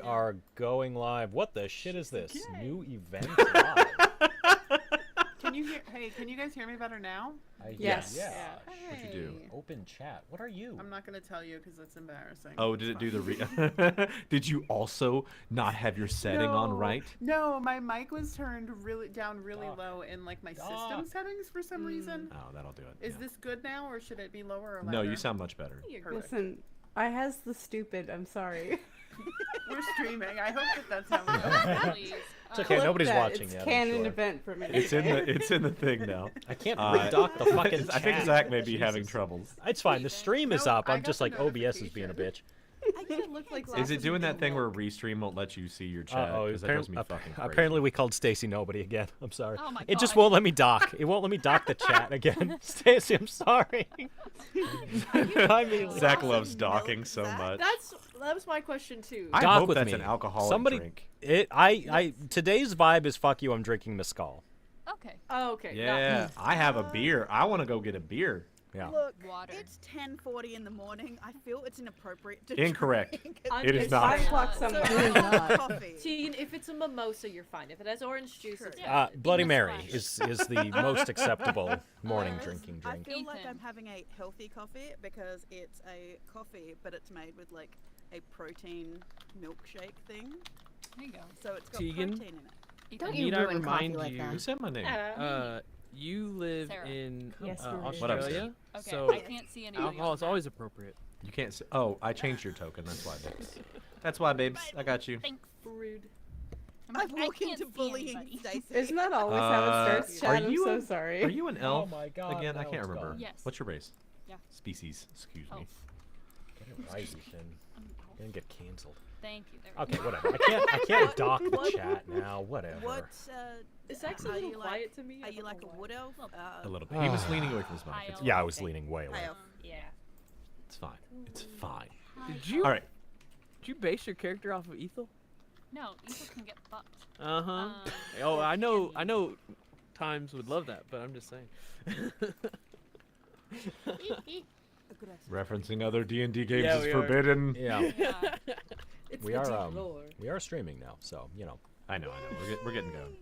are going live. What the shit is this? New event live. Can you hear? Hey, can you guys hear me better now? Yes. Yeah. Hey. What'd you do? Open chat. What are you? I'm not gonna tell you because it's embarrassing. Oh, did it do the Did you also not have your setting on right? No, my mic was turned down really Doc. low in like my Doc. system settings for some reason. Oh, that'll do it. Is yeah. this good now, or should it be lower or louder? No, you sound much better. Perfect. Listen, I has the stupid. I'm sorry. We're streaming. I hope that's how we go. Please. It's okay. Nobody's Clip that. watching it's yet. I'm canon sure. event for me. It's in the thing now. I can't redock the fucking chat. I think Zach may be Jesus. having troubles. It's fine. The stream is No, up. I I'm got just the like OBS is being a bitch. I can't look like Is it doing that thing where Restream won't let you see your chat? Uh-oh, Because that drives me fucking crazy. apparently we called Stacy nobody again. I'm sorry. Oh my It just God. won't let me dock. It won't let me dock the chat again. Stacy, I'm sorry. I mean, Zach loves docking so much. That was my question too. I Dock hope with that's me. an alcoholic Somebody, drink. Today's vibe is fuck you. I'm drinking mezcal. Okay. Oh, okay. Yeah, I have a beer. I want to go get a beer. Yeah. Look, Water. it's 10:40 in the morning. I feel it's inappropriate to Incorrect. drink. It is It's not. 5 o'clock So somewhere. I want coffee. Tegan, if it's a mimosa, you're fine. If it has orange juice, it's True. fine. Bloody That's Mary fine. is the most acceptable morning Because drinking I drink. feel like Ethan. I'm having a healthy coffee because it's a coffee, but it's made with like a protein milkshake thing. There you go. So it's got Tegan? protein in it. Ethan. Don't you Need I ruin coffee remind like you? that. Who said my name? You live Sarah. in Yes, Maria. What up, Australia, Okay. so I can't see anybody. alcohol on is that. always appropriate. You can't say. Oh, I changed your token. That's why, babes. That's why, babes. I got you. Thanks. Rude. I'm I've like, I walked can't into see bullying anybody. Stacey. Isn't that always how it starts, are Chad? I'm you so a- sorry. Are you an elf? Oh my God, Again, I no, can't it's remember. gone. Yes. What's your race? Yeah. Species. Excuse me. Elf. Get it right, Ethan. You're gonna get canceled. Thank you. There we Okay, go. whatever. I can't dock the chat now. Whatever. What? It's actually a are little you quiet like? to me. I Are you don't like know a why. wood elf? A little bit. He was leaning away from his mic. Hi, It's, elf. Yeah, I was leaning way away. Hi, elf. Yeah. it's fine. It's fine. Did you? All right. Did you base your character off of Ethel? No, Ethan can get fucked. Uh huh. Um, Oh, or I know. can I know. Times would love that, but I'm just saying. Referencing other D&D games Yeah, is we are. forbidden. Yeah, Yeah. It's we the are deep lore. we are streaming now, so you know. I know. We're getting going.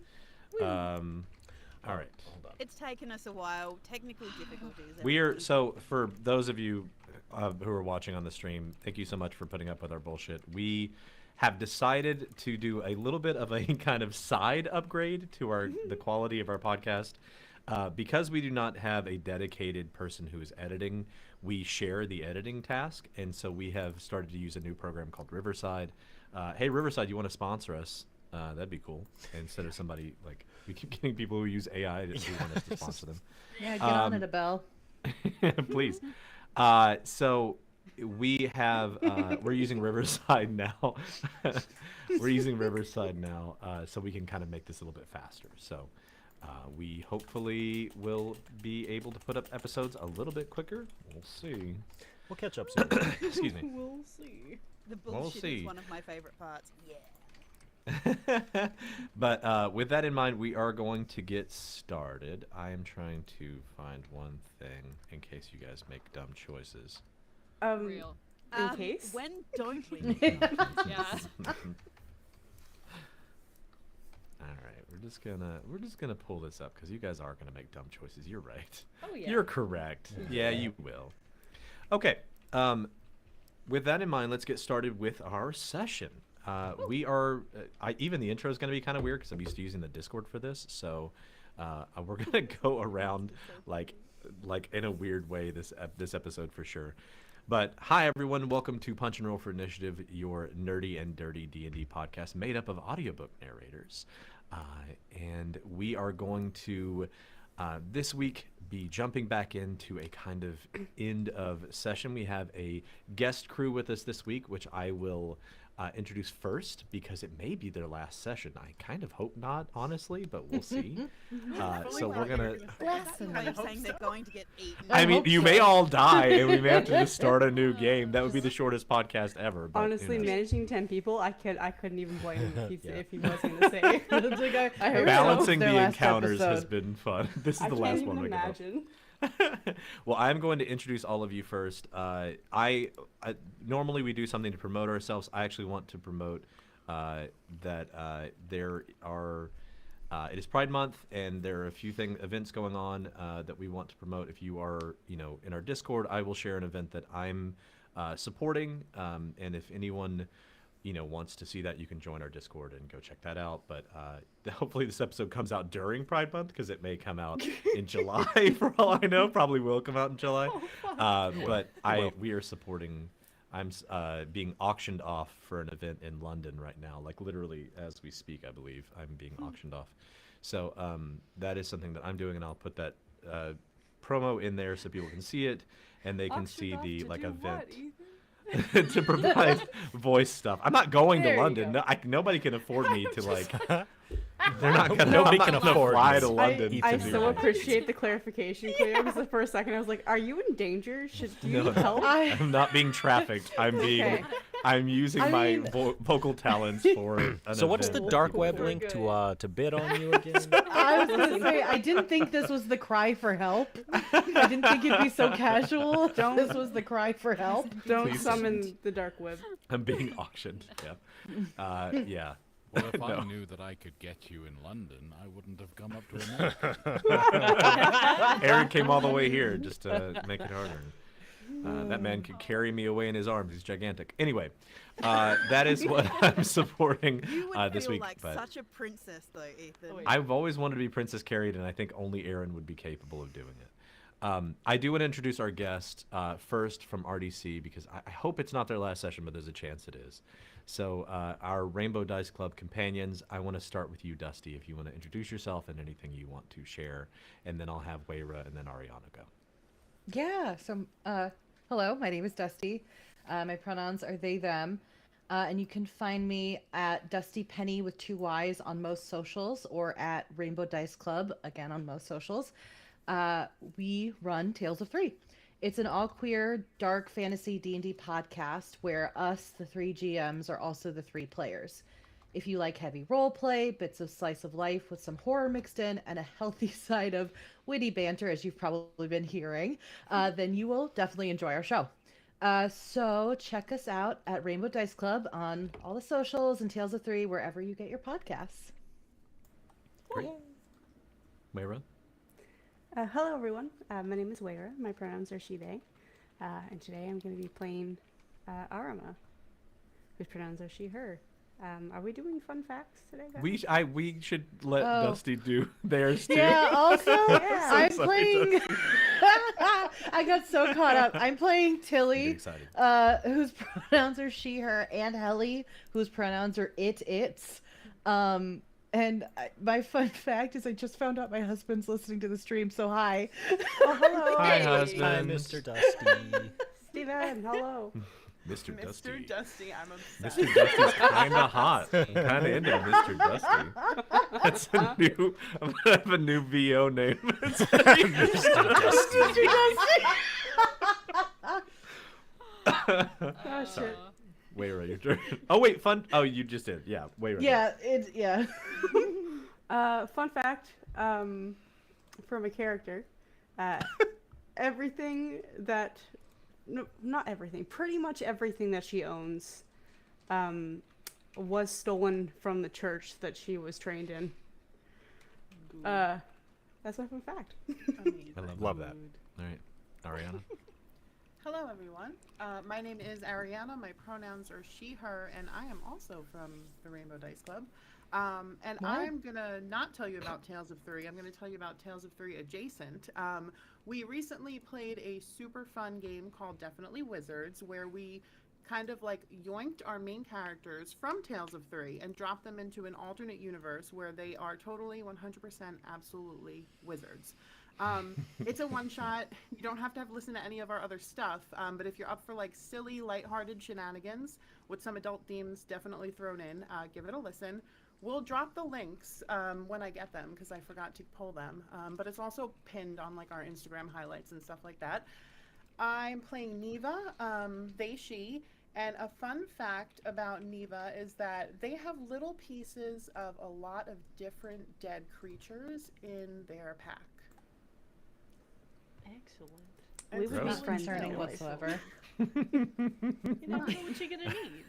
All right. Hold on. It's taken us a while. Technical difficulties. We are everything. so for those of you who are watching on the stream, thank you so much for putting up with our bullshit. We have decided to do a little bit of a kind of side upgrade to our the quality of our podcast. Because we do not have a dedicated person who is editing, we share the editing task, and so we have started to use a new program called Riverside. Hey, Riverside, you want to sponsor us? That'd be cool. Instead of somebody like we keep getting people who use AI who want us to sponsor them. Yeah, get on it, Abel. Please. So we have we're using Riverside now. We're using Riverside now, so we can kind of make this a little bit faster. So we hopefully will be able to put up episodes a little bit quicker. We'll see. We'll catch up soon. Excuse me. We'll see. The We'll bullshit see. is one of my favorite parts. Yeah. But with that in mind, we are going to get started. I am trying to find one thing in case you guys make dumb choices. Real. In case? When don't we? make them? Yeah. All right, we're just gonna pull this up because you guys are gonna make dumb choices. You're right. Oh yeah. You're correct. Yeah, you will. Okay. With that in mind, let's get started with our session. We are. Even the intro is gonna be kind of weird because I'm used to using the Discord for this. So we're gonna go around like in a weird way this episode for sure. But hi everyone, welcome to Punch and Roll for Initiative, your nerdy and dirty D&D podcast made up of audiobook narrators. And we are going to this week be jumping back into a kind of end of session. We have a guest crew with us this week, which I will introduce first because it may be their last session. I kind of hope not, honestly, but we'll see. So we're gonna. Bless Are them. you saying they're going to get eaten? I mean, hope you so. may all die, and we may have to just start a new game. That would be the shortest podcast ever. But, Honestly, you know. managing 10 people, I couldn't even blame him Yeah. if he was going to say. It's like, I hope so. Balancing Their the last encounters has episode. been fun. This is I the can't last even one we can imagine. Well, I'm going to introduce all of you first. I normally we do something to promote ourselves. I actually want to promote that there are. It is Pride Month, and there are a few events going on that we want to promote. If you are, in our Discord, I will share an event that I'm supporting, and if anyone, wants to see that, you can join our Discord and go check that out. But hopefully this episode comes out during Pride Month, because it may come out in July, for all I know. Probably will come out in July. But we are supporting. I'm being auctioned off for an event in London right now, like literally as we speak, I believe. I'm being auctioned off. So that is something that I'm doing, and I'll put that promo in there so people can see it, and they can see the event. To provide voice stuff. I'm not going to London. No, nobody can afford me to They're not gonna. Nobody I'm can not gonna afford fly me. to London. I to do so that. appreciate the clarification, Cleo, because for a second I was like, "Are you in danger? Do you No, need help?" I'm not being trafficked. I'm being. Okay. I'm using I my mean- vocal talents for. An So what's the event. dark People web are link good. to bid on you again? I was gonna say, I didn't think this was the cry for help. I didn't think it'd be so casual. This was the cry for help. Don't Please summon the dark web. I'm being auctioned. Yeah. Yeah. Well, if No. I knew that I could get you in London, I wouldn't have come up to America. Aaron came all the way here just to make it harder. That man could carry me away in his arms. He's gigantic. Anyway, that is what I'm supporting You would this feel week. like But such a princess, though, Ethan. I've always wanted to be Princess Carried, and I think only Aaron would be capable of doing it. I do want to introduce our guest first from RDC, because I hope it's not their last session, but there's a chance it is. So our Rainbow Dice Club companions, I want to start with you, Dusty, if you want to introduce yourself and anything you want to share, and then I'll have Wayra and then Ariana go. Yeah. So, hello, my name is Dusty. My pronouns are they, them. And you can find me at Dusty Penny with 2 Y's on most socials, or at Rainbow Dice Club, again on most socials. We run Tales of 3. It's an all-queer, dark fantasy D&D podcast where us, the 3 GMs, are also the 3 players. If you like heavy role play, bits of slice of life with some horror mixed in, and a healthy side of witty banter, as you've probably been hearing, then you will definitely enjoy our show. So check us out at Rainbow Dice Club on all the socials and Tales of 3, wherever you get your podcasts. Great. Wayra? Hello, everyone. My name is Wayra. My pronouns are she, they. And today I'm going to be playing Arama, whose pronouns are she, her. Are we doing fun facts today, guys? We should let Oh. Dusty do theirs too. Yeah, also, I'm sorry, playing... I got so caught up. I'm playing Tilly, excited. whose pronouns are she, her, and Helly, whose pronouns are it, its. My fun fact is I just found out my husband's listening to the stream, so hi. Oh, hello. Hi, Hey. husband. Hi, Mr. Dusty. Steven, hello. Mr. Dusty. Mr. Dusty, I'm obsessed. Mr. Dusty's kind of hot. I'm kind of into Mr. Dusty. That's a new. I'm gonna have a new VO name. Mr. Dusty. Oh, shit. Wayra, your turn. Oh wait, fun. Oh, you just did. Yeah, Wayra. Yeah. Fun fact from a character. Everything that... No, not everything. Pretty much everything that she owns was stolen from the church that she was trained in. That's my fun fact. Amazing. I love that. All right, Ariana. Hello, everyone. My name is Ariana. My pronouns are she, her, and I am also from the Rainbow Dice Club. And What? I'm going to not tell you about Tales of 3. I'm going to tell you about Tales of 3 adjacent. We recently played a super fun game called Definitely Wizards, where we kind of like yoinked our main characters from Tales of 3 and dropped them into an alternate universe where they are totally 100% absolutely wizards. It's a one-shot. You don't have to listen to any of our other stuff, but if you're up for like silly, lighthearted shenanigans with some adult themes definitely thrown in, give it a listen. We'll drop the links when I get them because I forgot to pull them, but it's also pinned on like our Instagram highlights and stuff like that. I'm playing Neva, they, she, and a fun fact about Neva is that they have little pieces of a lot of different dead creatures in their pack. Excellent. We would be Gross. friends Concerning now. whatsoever. You never know what you're gonna need.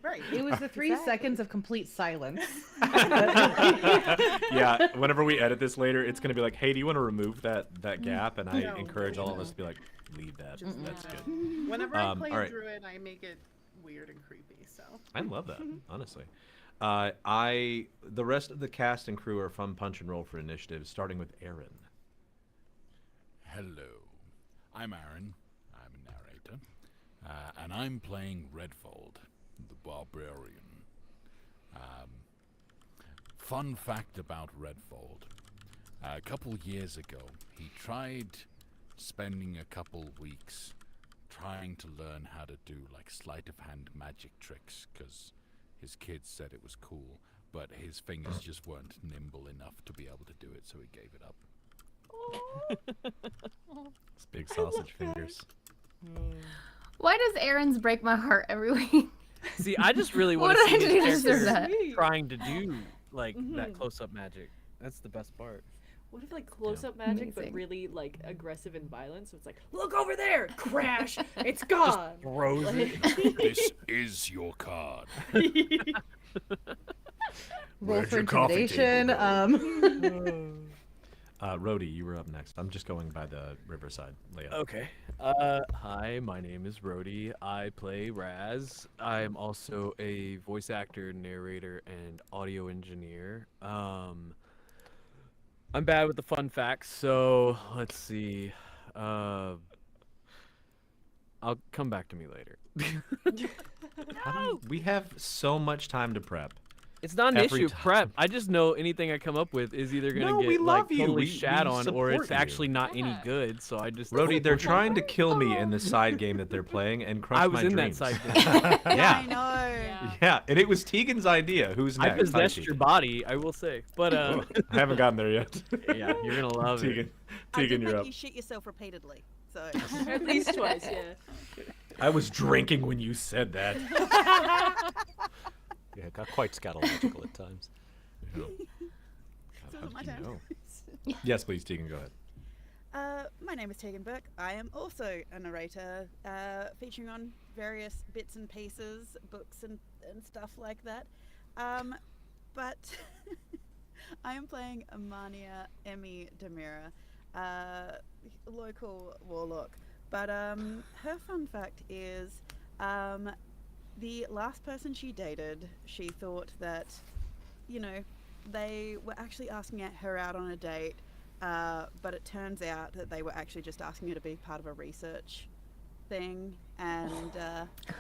Right. It was the 3 seconds of complete silence. Yeah, whenever we edit this later, it's gonna be like, hey, do you want to remove that gap? And I No, encourage all of no. us to be like, leave that. Just That's no. good. Whenever I play alright. a druid, I make it weird and creepy. So. I love that, honestly. The rest of the cast and crew are fun punch and roll for initiative, starting with Aaron. Hello, I'm Aaron. I'm a narrator, and I'm playing Redfold, the barbarian. Fun fact about Redfold: a couple years ago, he tried spending a couple weeks trying to learn how to do like sleight of hand magic tricks because his kids said it was cool, but his fingers just weren't nimble enough to be able to do it, so he gave it up. It's big sausage fingers. Why does Aaron's break my heart every week? See, I just really What want to did I see do to his deserve character that? trying to do like that close-up magic. That's the best part. What if like close-up magic, but Amazing. really like aggressive and violent? So it's like, look over there, crash, it's gone. Throws it. This is your card. Roll Where's for your coffee intimidation. table, Rhodey, you were up next. I'm just going by the Riverside layout. Okay. Hi, my name is Rhodey. I play Raz. I'm also a voice actor, narrator, and audio engineer. I'm bad with the fun facts, so let's see. I'll come back to me later. We have so much time to prep. It's not an Every issue. time. Prep. I just know anything I come up with is either gonna No, we get love like you. totally We shat on, or support it's you. actually not any Yeah. good. So I just. Rhodey, they're trying to kill me in the side game that they're playing and crush I was my in that dreams. side game. I Yeah. know. Yeah, and it was Tegan's idea. Who's I next? Hi, possessed Tegan. your body, I will say. But I haven't gotten there yet. yeah, you're gonna love Tegan, it. I did Tegan, you're make up. you shit yourself repeatedly. So At least twice, yeah. I was drinking when you said that. Yeah, it got quite scatological at times. So is it my turn? Yes, please, Tegan, go ahead. My name is Tegan Burke. I am also a narrator, featuring on various bits and pieces, books and stuff like that. But I am playing Amania Emmy Demira, local warlock. But her fun fact is, the last person she dated, she thought that, you know, they were actually asking her out on a date, but it turns out that they were actually just asking her to be part of a research thing, and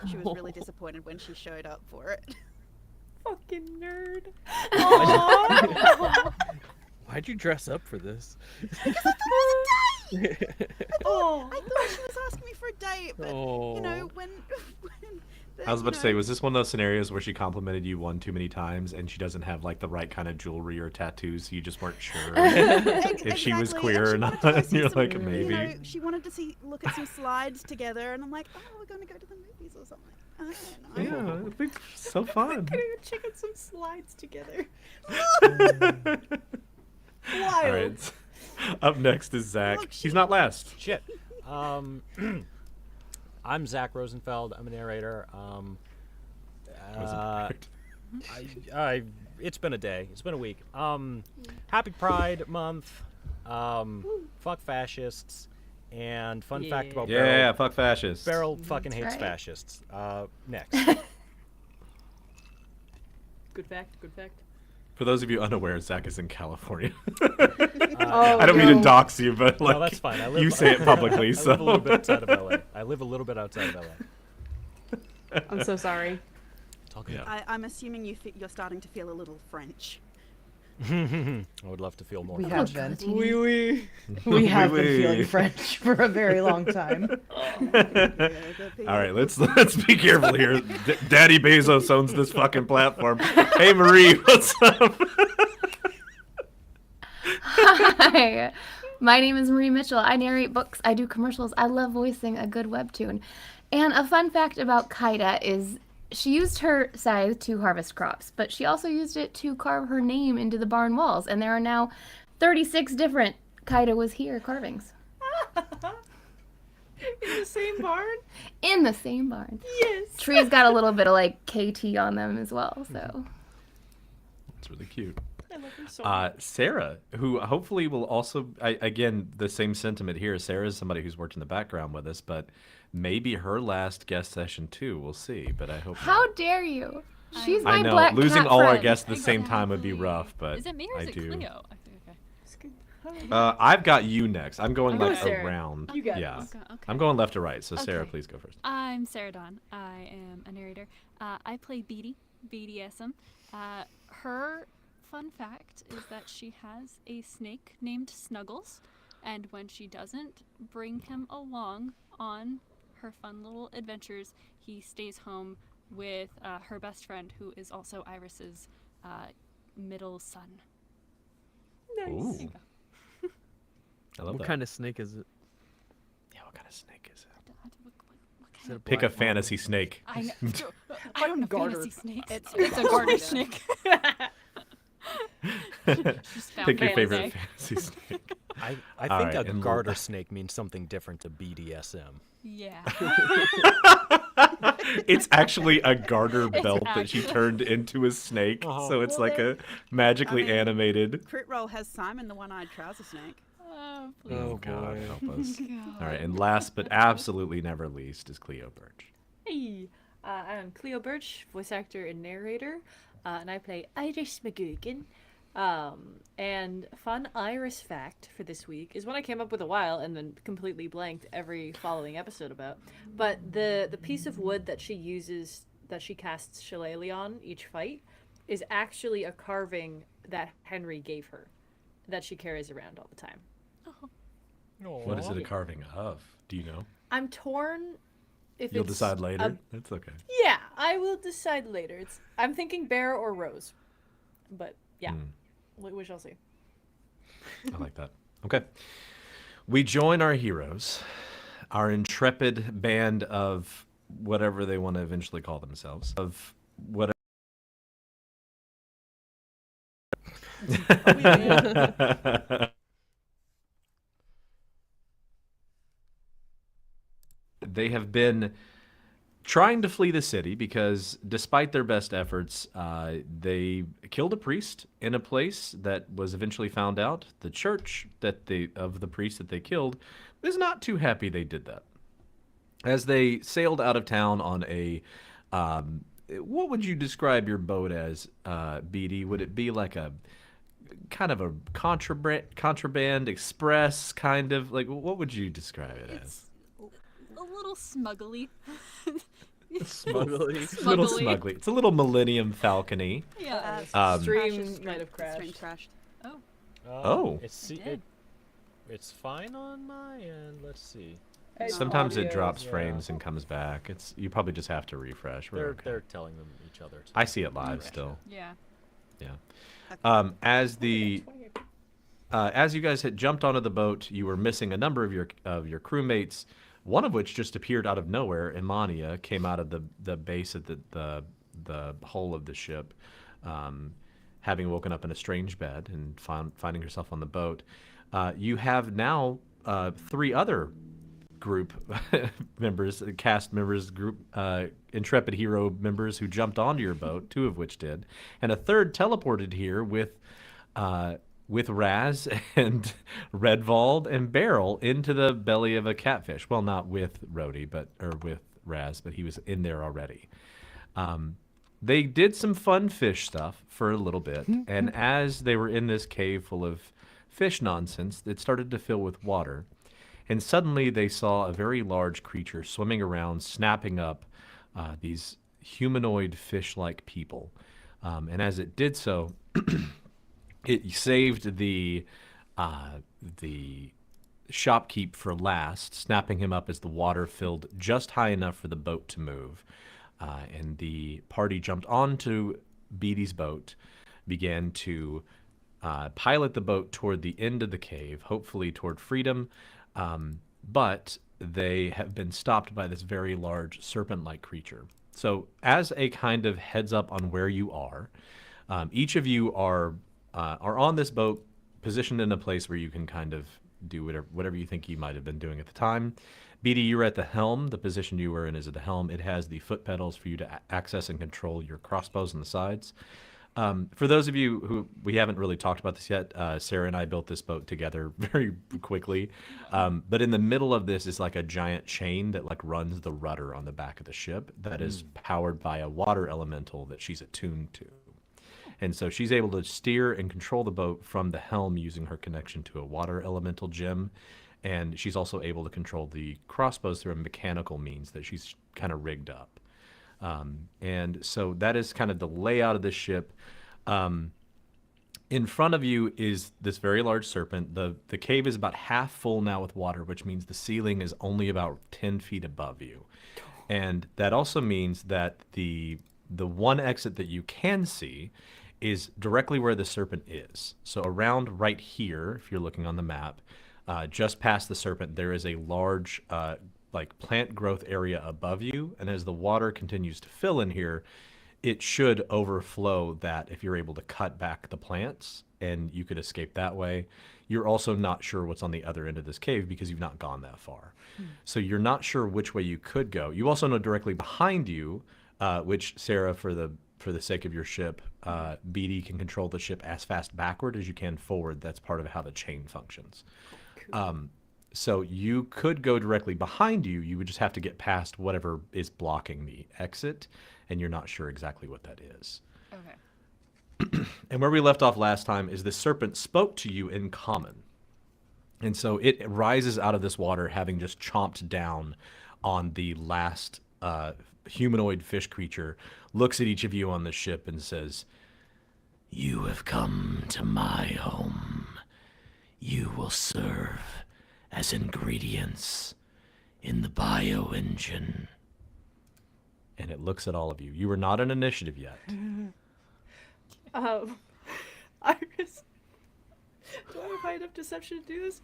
she was really disappointed when she showed up for it. Fucking nerd. Why'd you dress up for this? Oh, I thought she was asking me for a date, but Oh. you know, when the, I was you about to say, know- was this one of those scenarios where she complimented you one too many times and she doesn't have like the right kind of jewelry or tattoos, so you just weren't sure if she was Exactly, queer or and she not? wanted to And see you're some- like, you maybe. know, she wanted to look at some slides together, and I'm like, oh, we're going to go to the movies or something. I don't know. Yeah, I think so fun. Gonna go check out some slides together. All right. Up next is Zach. He's not last. Shit. I'm Zach Rosenfeld. I'm a narrator. It's been a day. It's been a week. Happy Pride Month. Fuck fascists. And fun fact about Beryl. Yeah, fuck fascists. Beryl fucking hates right. fascists. Next. Good fact, good fact. For those of you unaware, Zach is in California. Oh, I don't mean to no. dox you, but like, No, that's fine. I live, you say it publicly, I so. live a little bit outside of LA. I live a little bit outside of LA. I'm so sorry. It's all good. Yeah. I'm assuming you're starting to feel a little French. I would love to feel more. We French. have been. Oui, oui. We have been Oui, oui. feeling French for a very long time. All right, let's be careful here. Daddy Bezos owns this fucking platform. Hey Marie, what's up? Hi, my name is Marie Mitchell. I narrate books. I do commercials. I love voicing a good webtoon. And a fun fact about Kaida is she used her scythe to harvest crops, but she also used it to carve her name into the barn walls. And there are now 36 different Kaida was here carvings. In the same barn? in the same barn. Yes. Trees got a little bit of like KT on them as well, so. It's really cute. I love her so much. Sarah, who hopefully will also, again, the same sentiment here. Sarah is somebody who's worked in the background with us, but maybe her last guest session too. We'll see, but I hope. How not. dare you? She's my I know black losing cat all our friend. guests at the same time would be Exactly. rough, but Is it me or I is it do. Cleo? Okay. I've got you next. I'm going Go, like Sarah. around. You got yeah. this. Okay. I'm going left to right, so Sarah, Okay. please go first. I'm Sarah Dawn. I am a narrator. I play Beatty, BDSM. Her fun fact is that she has a snake named Snuggles, and when she doesn't bring him along on her fun little adventures, he stays home with her best friend, who is also Iris's middle son. Ooh. I love What that. kind of snake is it? Yeah, what kind of snake is it? What Is it a Pick a black mamba? fantasy snake. I know. I don't know Garter. fantasy snakes. It's It's a garter snake. Just found Pick your fantasy. favorite fantasy snake. I All think right, a and garter snake means something different to BDSM. Yeah. It's actually a garter It's belt that she actually- turned into a snake, so it's Well, like then- a magically I mean, animated. Crit Roll has Simon the one-eyed trouser snake. Oh, please. Oh God, help us! God. All right, and last but absolutely never least is Cleo Birch. Hey, I'm Cleo Birch, voice actor and narrator, and I play Iris McGugan. And fun Iris fact for this week is one I came up with a while and then completely blanked every following episode about. But the piece of wood that she uses, that she casts Shillelagh on each fight, is actually a carving that Henry gave her, that she carries around all the time. What is it a carving of? Do you know? I'm torn. If You'll it's decide later. a- That's okay. Yeah, I will decide later. I'm thinking bear or rose, but yeah, we shall see. I like that. Okay. We join our heroes, our intrepid band of whatever they want to eventually call themselves, of whatever. They have been trying to flee the city because, despite their best efforts, they killed a priest in a place that was eventually found out. The church of the priest that they killed is not too happy they did that. As they sailed out of town on a, what would you describe your boat as, BD? Would it be like a kind of a contraband express kind of, like, what would you describe it as? A little smuggly. Smuggly. It's a little smuggly. It's a little Millennium Falcon-y. Yeah. Stream might have Stream crashed. crashed. Oh. It's fine on my end. Let's see. Sometimes it Audio. drops Yeah. frames and comes back. You probably just have to refresh. We're They're okay. they're telling them each other. To I see it live still. Yeah. Yeah. As you guys had jumped onto the boat, you were missing a number of your crewmates. One of which just appeared out of nowhere. Imania came out of the base at the hull of the ship, having woken up in a strange bed and finding herself on the boat. You have now 3 other group members, cast members, intrepid hero members who jumped onto your boat, 2 of which did, and a third teleported here with Raz and Redvald and Beryl into the belly of a catfish. Well, not with Rhodey, or with Raz, but he was in there already. They did some fun fish stuff for a little bit, and as they were in this cave full of fish nonsense, it started to fill with water. And suddenly they saw a very large creature swimming around, snapping up these humanoid fish-like people. And as it did so, it saved the shopkeep for last, snapping him up as the water filled just high enough for the boat to move. And the party jumped onto Beatty's boat, began to pilot the boat toward the end of the cave, hopefully toward freedom. But they have been stopped by this very large serpent-like creature. So as a kind of heads up on where you are, each of you are on this boat, positioned in a place where you can kind of do whatever you think you might have been doing at the time. BD, you're at the helm. The position you were in is at the helm. It has the foot pedals for you to access and control your crossbows on the sides. For those of you who we haven't really talked about this yet, Sarah and I built this boat together very quickly. But in the middle of this is like a giant chain that like runs the rudder on the back of the ship that is powered by a water elemental that she's attuned to. And so she's able to steer and control the boat from the helm using her connection to a water elemental gem. And she's also able to control the crossbows through a mechanical means that she's kind of rigged up. And so that is kind of the layout of the ship. In front of you is this very large serpent. The cave is about half full now with water, which means the ceiling is only about 10 feet above you. And that also means that the one exit that you can see is directly where the serpent is. So around right here, if you're looking on the map, just past the serpent, there is a large like plant growth area above you, and as the water continues to fill in here, it should overflow that if you're able to cut back the plants, and you could escape that way. You're also not sure what's on the other end of this cave because you've not gone that far. So you're not sure which way you could go. You also know directly behind you, which Sarah, for the sake of your ship, BD can control the ship as fast backward as you can forward. That's part of how the chain functions. So you could go directly behind you. You would just have to get past whatever is blocking the exit, and you're not sure exactly what that is. Okay. And where we left off last time is the serpent spoke to you in common. And so it rises out of this water, having just chomped down on the last humanoid fish creature, looks at each of you on the ship and says, "You have come to my home. You will serve as ingredients in the bioengine." And it looks at all of you. You are not an initiative yet. Iris, do I have high enough deception to do this?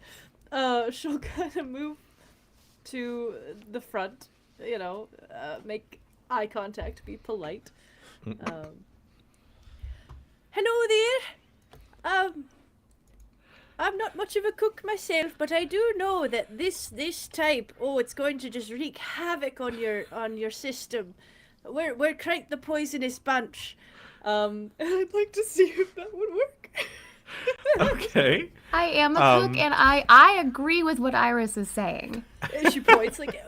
She'll kind of move to the front, make eye contact, be polite. Hello there. I'm not much of a cook myself, but I do know that this type, it's going to just wreak havoc on your system. We're quite the poisonous bunch. And I'd like to see if that would work. Okay. I am a cook, and I agree with what Iris is saying. She points like,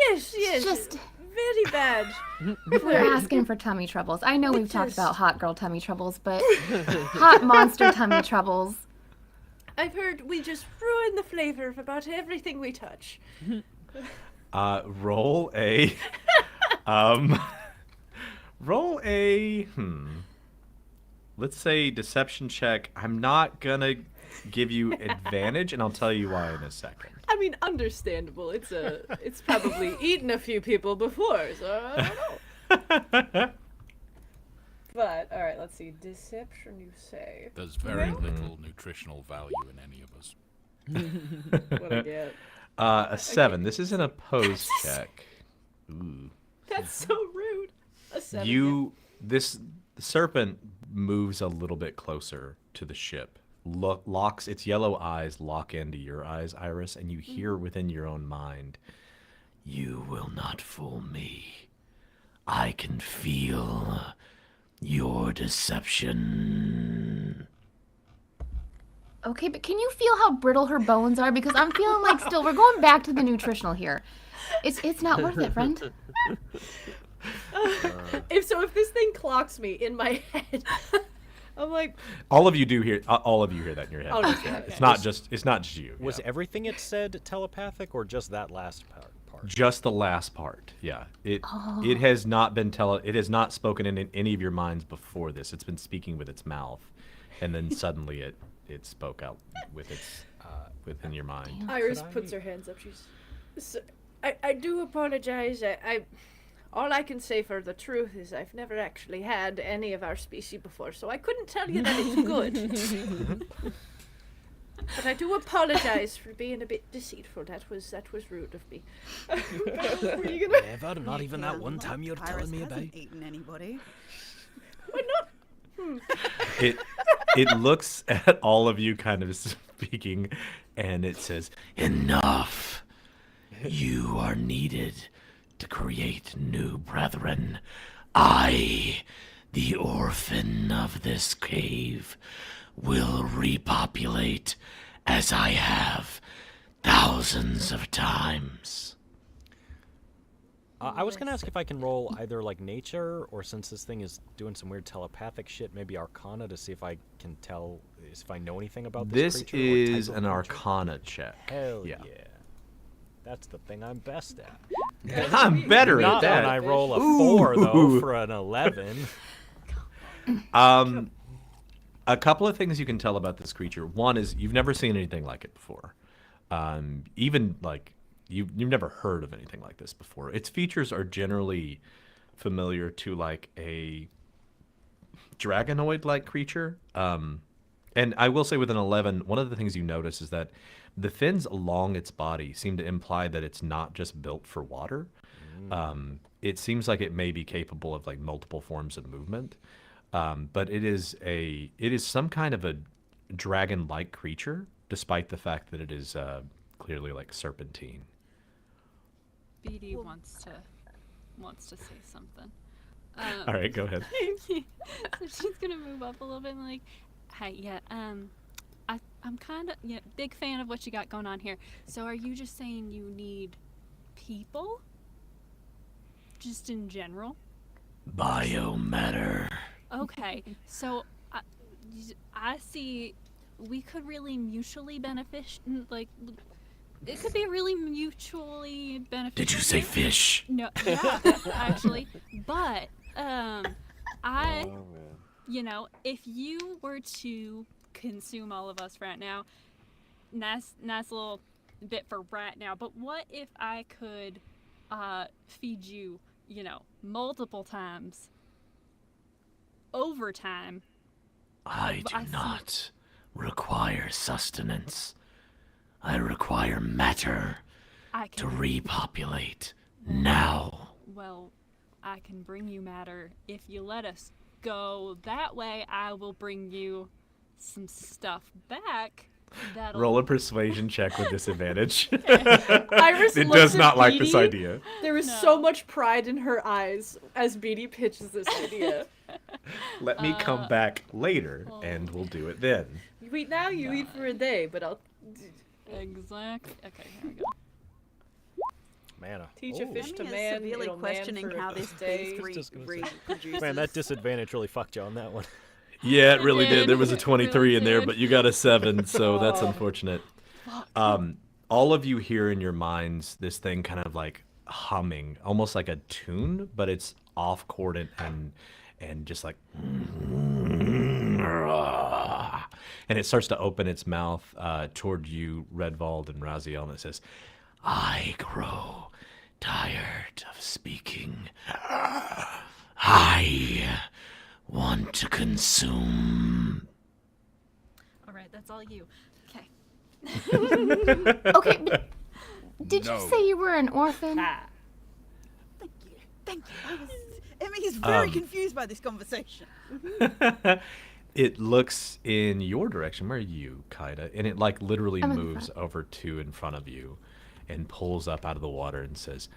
yes, Just very bad. we're asking for tummy troubles. I know we've talked about hot girl tummy troubles, but hot monster tummy troubles. I've heard we just ruin the flavor of about everything we touch. Roll a let's say deception check. I'm not gonna give you advantage, and I'll tell you why in a second. I mean, understandable. It's probably eaten a few people before, so I don't know. But all right, let's see. Deception, you say? There's very little nutritional value in any of us. What I get? A 7. Okay. This isn't a pose check. Ooh. That's so rude. A 7. This serpent moves a little bit closer to the ship. Locks its yellow eyes lock into your eyes, Iris, and you hear within your own mind, "You will not fool me. I can feel your deception." Okay, but can you feel how brittle her bones are? Because I'm feeling like still we're going back to the nutritional here. It's not worth it, friend. If this thing clocks me in my head, I'm like. All of you hear that in your head. Oh, okay. It's not just you. Was everything it said telepathic, or just that last part? Just the last part. Yeah. It has not been it has not spoken in any of your minds before this. It's been speaking with its mouth, and then suddenly it spoke out with its within your mind. Iris puts her hands up. I do apologize. All I can say for the truth is I've never actually had any of our species before, so I couldn't tell you that it's good. But I do apologize for being a bit deceitful. That was rude of me. Were you gonna... Never, not even that one time you're telling me about. Eaten anybody. Why not? It looks at all of you kind of speaking, and it says, "Enough. You are needed to create new brethren. I, the orphan of this cave, will repopulate as I have thousands of times. I was gonna ask if I can roll either like nature, or since this thing is doing some weird telepathic shit, maybe Arcana to see if I can tell if I know anything about this This creature. Or type is of an creature. Arcana check. Hell Yeah. yeah. That's the thing I'm best at. I'm better at Not that. when I roll a 4 though Ooh. for an 11. A couple of things you can tell about this creature. One is you've never seen anything like it before. Even like you've never heard of anything like this before. Its features are generally familiar to like a dragonoid-like creature. And I will say with an 11, one of the things you notice is that the fins along its body seem to imply that it's not just built for water. It seems like it may be capable of like multiple forms of movement. But it is some kind of a dragon-like creature, despite the fact that it is clearly like serpentine. BD wants to say something. All right, go ahead. So she's gonna move up a little bit and like, hey, yeah, I'm kind of big fan of what you got going on here. So are you just saying you need people? Just in general? Biomatter. Okay, so I see we could really mutually like it could be really mutually beneficial. Did you say fish? No, yeah, actually, but if you were to consume all of us right now, nice little bit for right now. But what if I could feed you, multiple times over time? I do not require sustenance. I require matter to repopulate now. Well, I can bring you matter if you let us go. That way, I will bring you some stuff back. That'll... Roll a persuasion check with disadvantage. Iris it looks does at not like Beady. this idea. There is so much pride in her eyes as Beady pitches this idea. Let me come back later, and we'll do it then. You eat now, you eat for a day, but I'll exactly. Okay, here we go. Mana. Teach a fish to Lemmy is man. severely it'll questioning man for how a this day. beast reproduces. Man, that disadvantage really fucked you on that one. Yeah, it really did. There was a It 23 really in there, did. but you got a 7, so that's Oh. unfortunate. All of you hear in your minds this thing kind of like humming, almost like a tune, but it's off chord and just like, and it starts to open its mouth toward you, Redvald and Raziel, and it says, I grow tired of speaking. I want to consume. All right, that's all you. Okay. Okay, but did No. you say you were an orphan? Thank you. Emmy is very confused by this conversation. it looks in your direction. Where are you, Kaida? And it like literally I'm in moves over to in front of you and pulls up out of the water and says,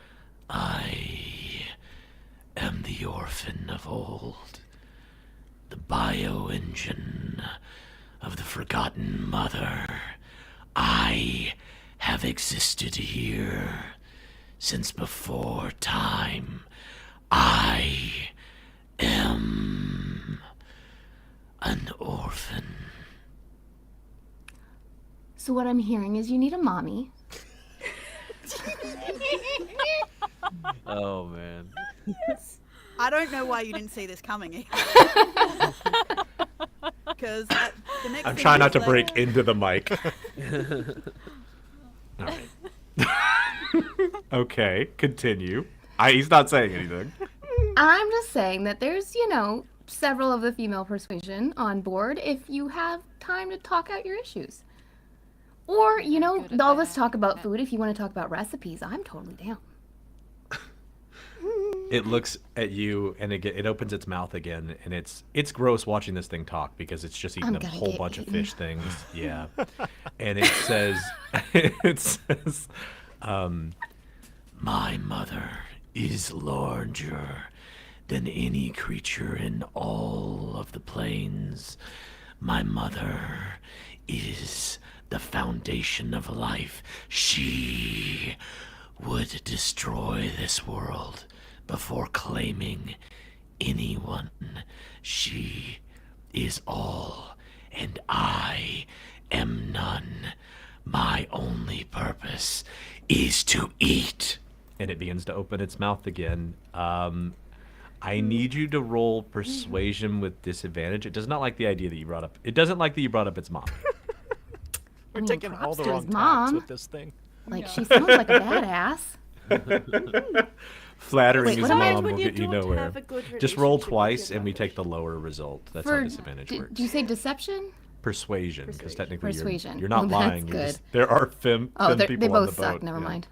I am the orphan of old, the bio-engine of the Forgotten Mother. I have existed here since before time. I am an orphan. So what I'm hearing is you need a mommy. Oh man. I don't know why you didn't see this coming. Because the next I'm thing trying not is to like- break into the mic. All right. Okay, continue. He's not saying anything. I'm just saying that there's, several of the female persuasion on board if you have time to talk out your issues. Or, good at all this that. talk about food, if you want to talk about recipes, I'm totally down. It looks at you and it opens its mouth again, and it's gross watching this thing talk because it's just eating I'm a gonna whole get bunch of eaten. fish things. Yeah, and it says, it says, My mother is larger than any creature in all of the plains. My mother is the foundation of life. She would destroy this world before claiming anyone. She is all, and I am none. My only purpose is to eat. And it begins to open its mouth again. I need you to roll persuasion with disadvantage. It does not like the idea that you brought up. It doesn't like that you brought up its mom. We're taking all props the to wrong his taps mom. with this thing. Like, she sounds like a badass. Flattering Wait, his what am I- mom When will you get you don't nowhere. have a good Just roll relationship with twice, your and we mother. take the lower result. That's For how disadvantage works. do you say deception? Persuasion, because technically Persuasion. you're not Oh, that's lying. You're good. just, there are femme Oh, people they on both the suck. boat. Never yeah. mind.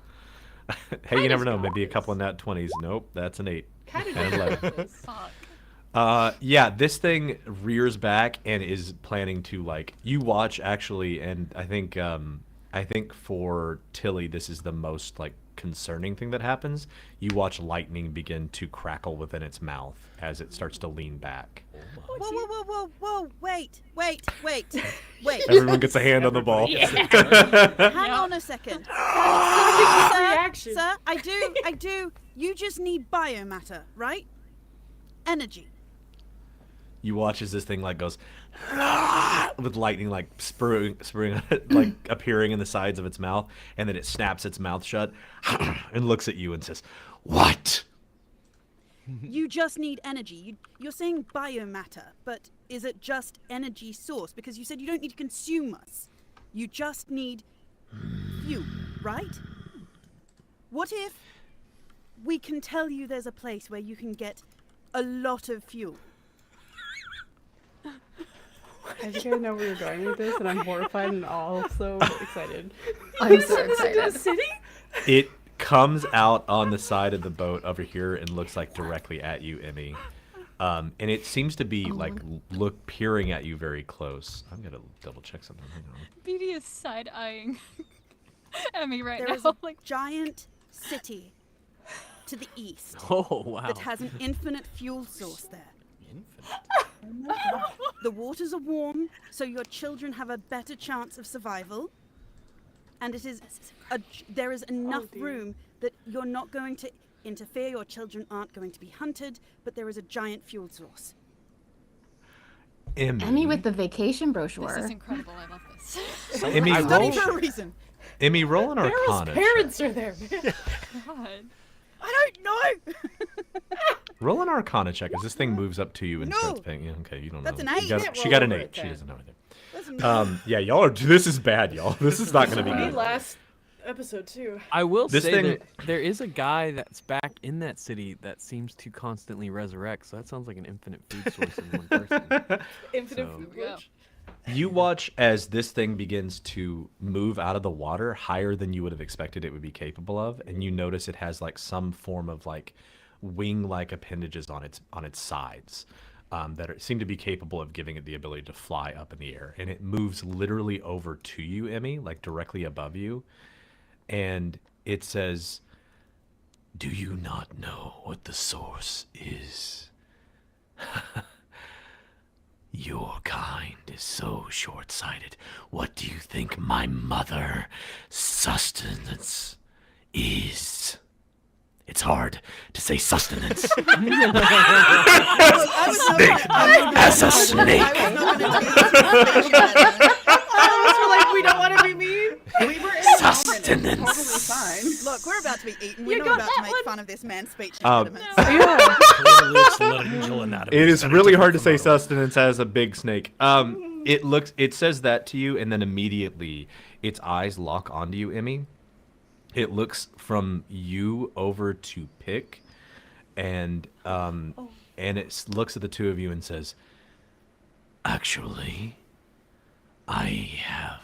Hey, you never know. Maybe a couple of nat 20s. Nope, that's an 8. Kind of And 11. Fuck. Yeah, this thing rears back and is planning to, like, you watch actually, and I think for Tilly this is the most like concerning thing that happens. You watch lightning begin to crackle within its mouth as it starts to lean back. Whoa, wait. Everyone gets a hand on the ball. Hang on a second. Reaction. Sir, I do. You just need biomatter, right? Energy. You watch as this thing like goes with lightning like spurring like appearing in the sides of its mouth, and then it snaps its mouth shut and looks at you and says, "What?" You just need energy. You're saying biomatter, but is it just energy source? Because you said you don't need to consume us. You just need fuel, right? What if we can tell you there's a place where you can get a lot of fuel? I think I know where you're going with this, and I'm horrified and also excited. I'm so excited. It comes out on the side of the boat over here and looks like directly at you, Emmy. And it seems to be like peering at you very close. I'm gonna double check something. Hang on. Beatty is side eyeing Emmy right There now. is a giant city to the east Oh, wow. that has an infinite fuel source there. The waters are warm, so your children have a better chance of survival. And it is there is enough room that you're not going to interfere. Your children aren't going to be hunted, but there is a giant fuel source. Emmy with the vacation brochure. This is incredible. I love this. Emmy, I studied roll, for a reason. Emmy, roll an Arcana. check. Parents are there, man. God. I don't know. Roll an Arcana check as this thing moves up to you and No. starts paying. Yeah, okay, you don't That's know. an 8. She You got, can't she roll got an over 8. a She 10. doesn't know anything. Listen, Yeah, y'all are. This is bad, y'all. This is not gonna be Me good. last episode too. I will This say thing- that there is a guy that's back in that city that seems to constantly resurrect. So that sounds like an infinite food source in one person. Infinite So- food Yeah. glitch. You watch as this thing begins to move out of the water higher than you would have expected it would be capable of, and you notice it has like some form of like wing-like appendages on its sides that seem to be capable of giving it the ability to fly up in the air. And it moves literally over to you, Emmy, like directly above you, and it says, Do you not know what the source is? Your kind is so short-sighted. What do you think my mother sustenance is? It's hard to say sustenance. As a snake. Like we don't want to be mean. We were in Sustenance. Totally fine. Look, we're about to be eaten. You We're got not about that to make one? fun of this man's speech Um, impediments. It is really hard to say sustenance as a big snake. It says that to you, and then immediately its eyes lock onto you, Emmy. It looks from you over to Pick, and it looks at the two of you and says, Actually, I have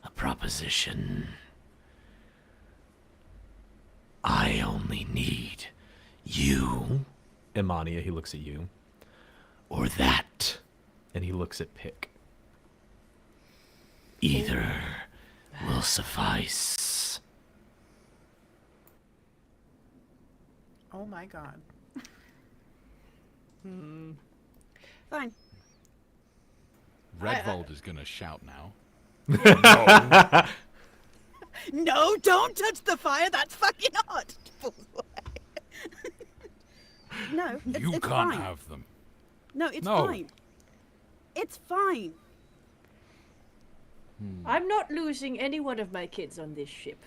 a proposition. I only need you. Imania, he looks at you. Or that. And he looks at Pick. Either will suffice. Oh my god. Fine. Redvold is gonna shout now. No, don't touch the fire. That's fucking hot. No, You it's can't fine. have them. No, it's No. fine. It's fine. I'm not losing any one of my kids on this ship.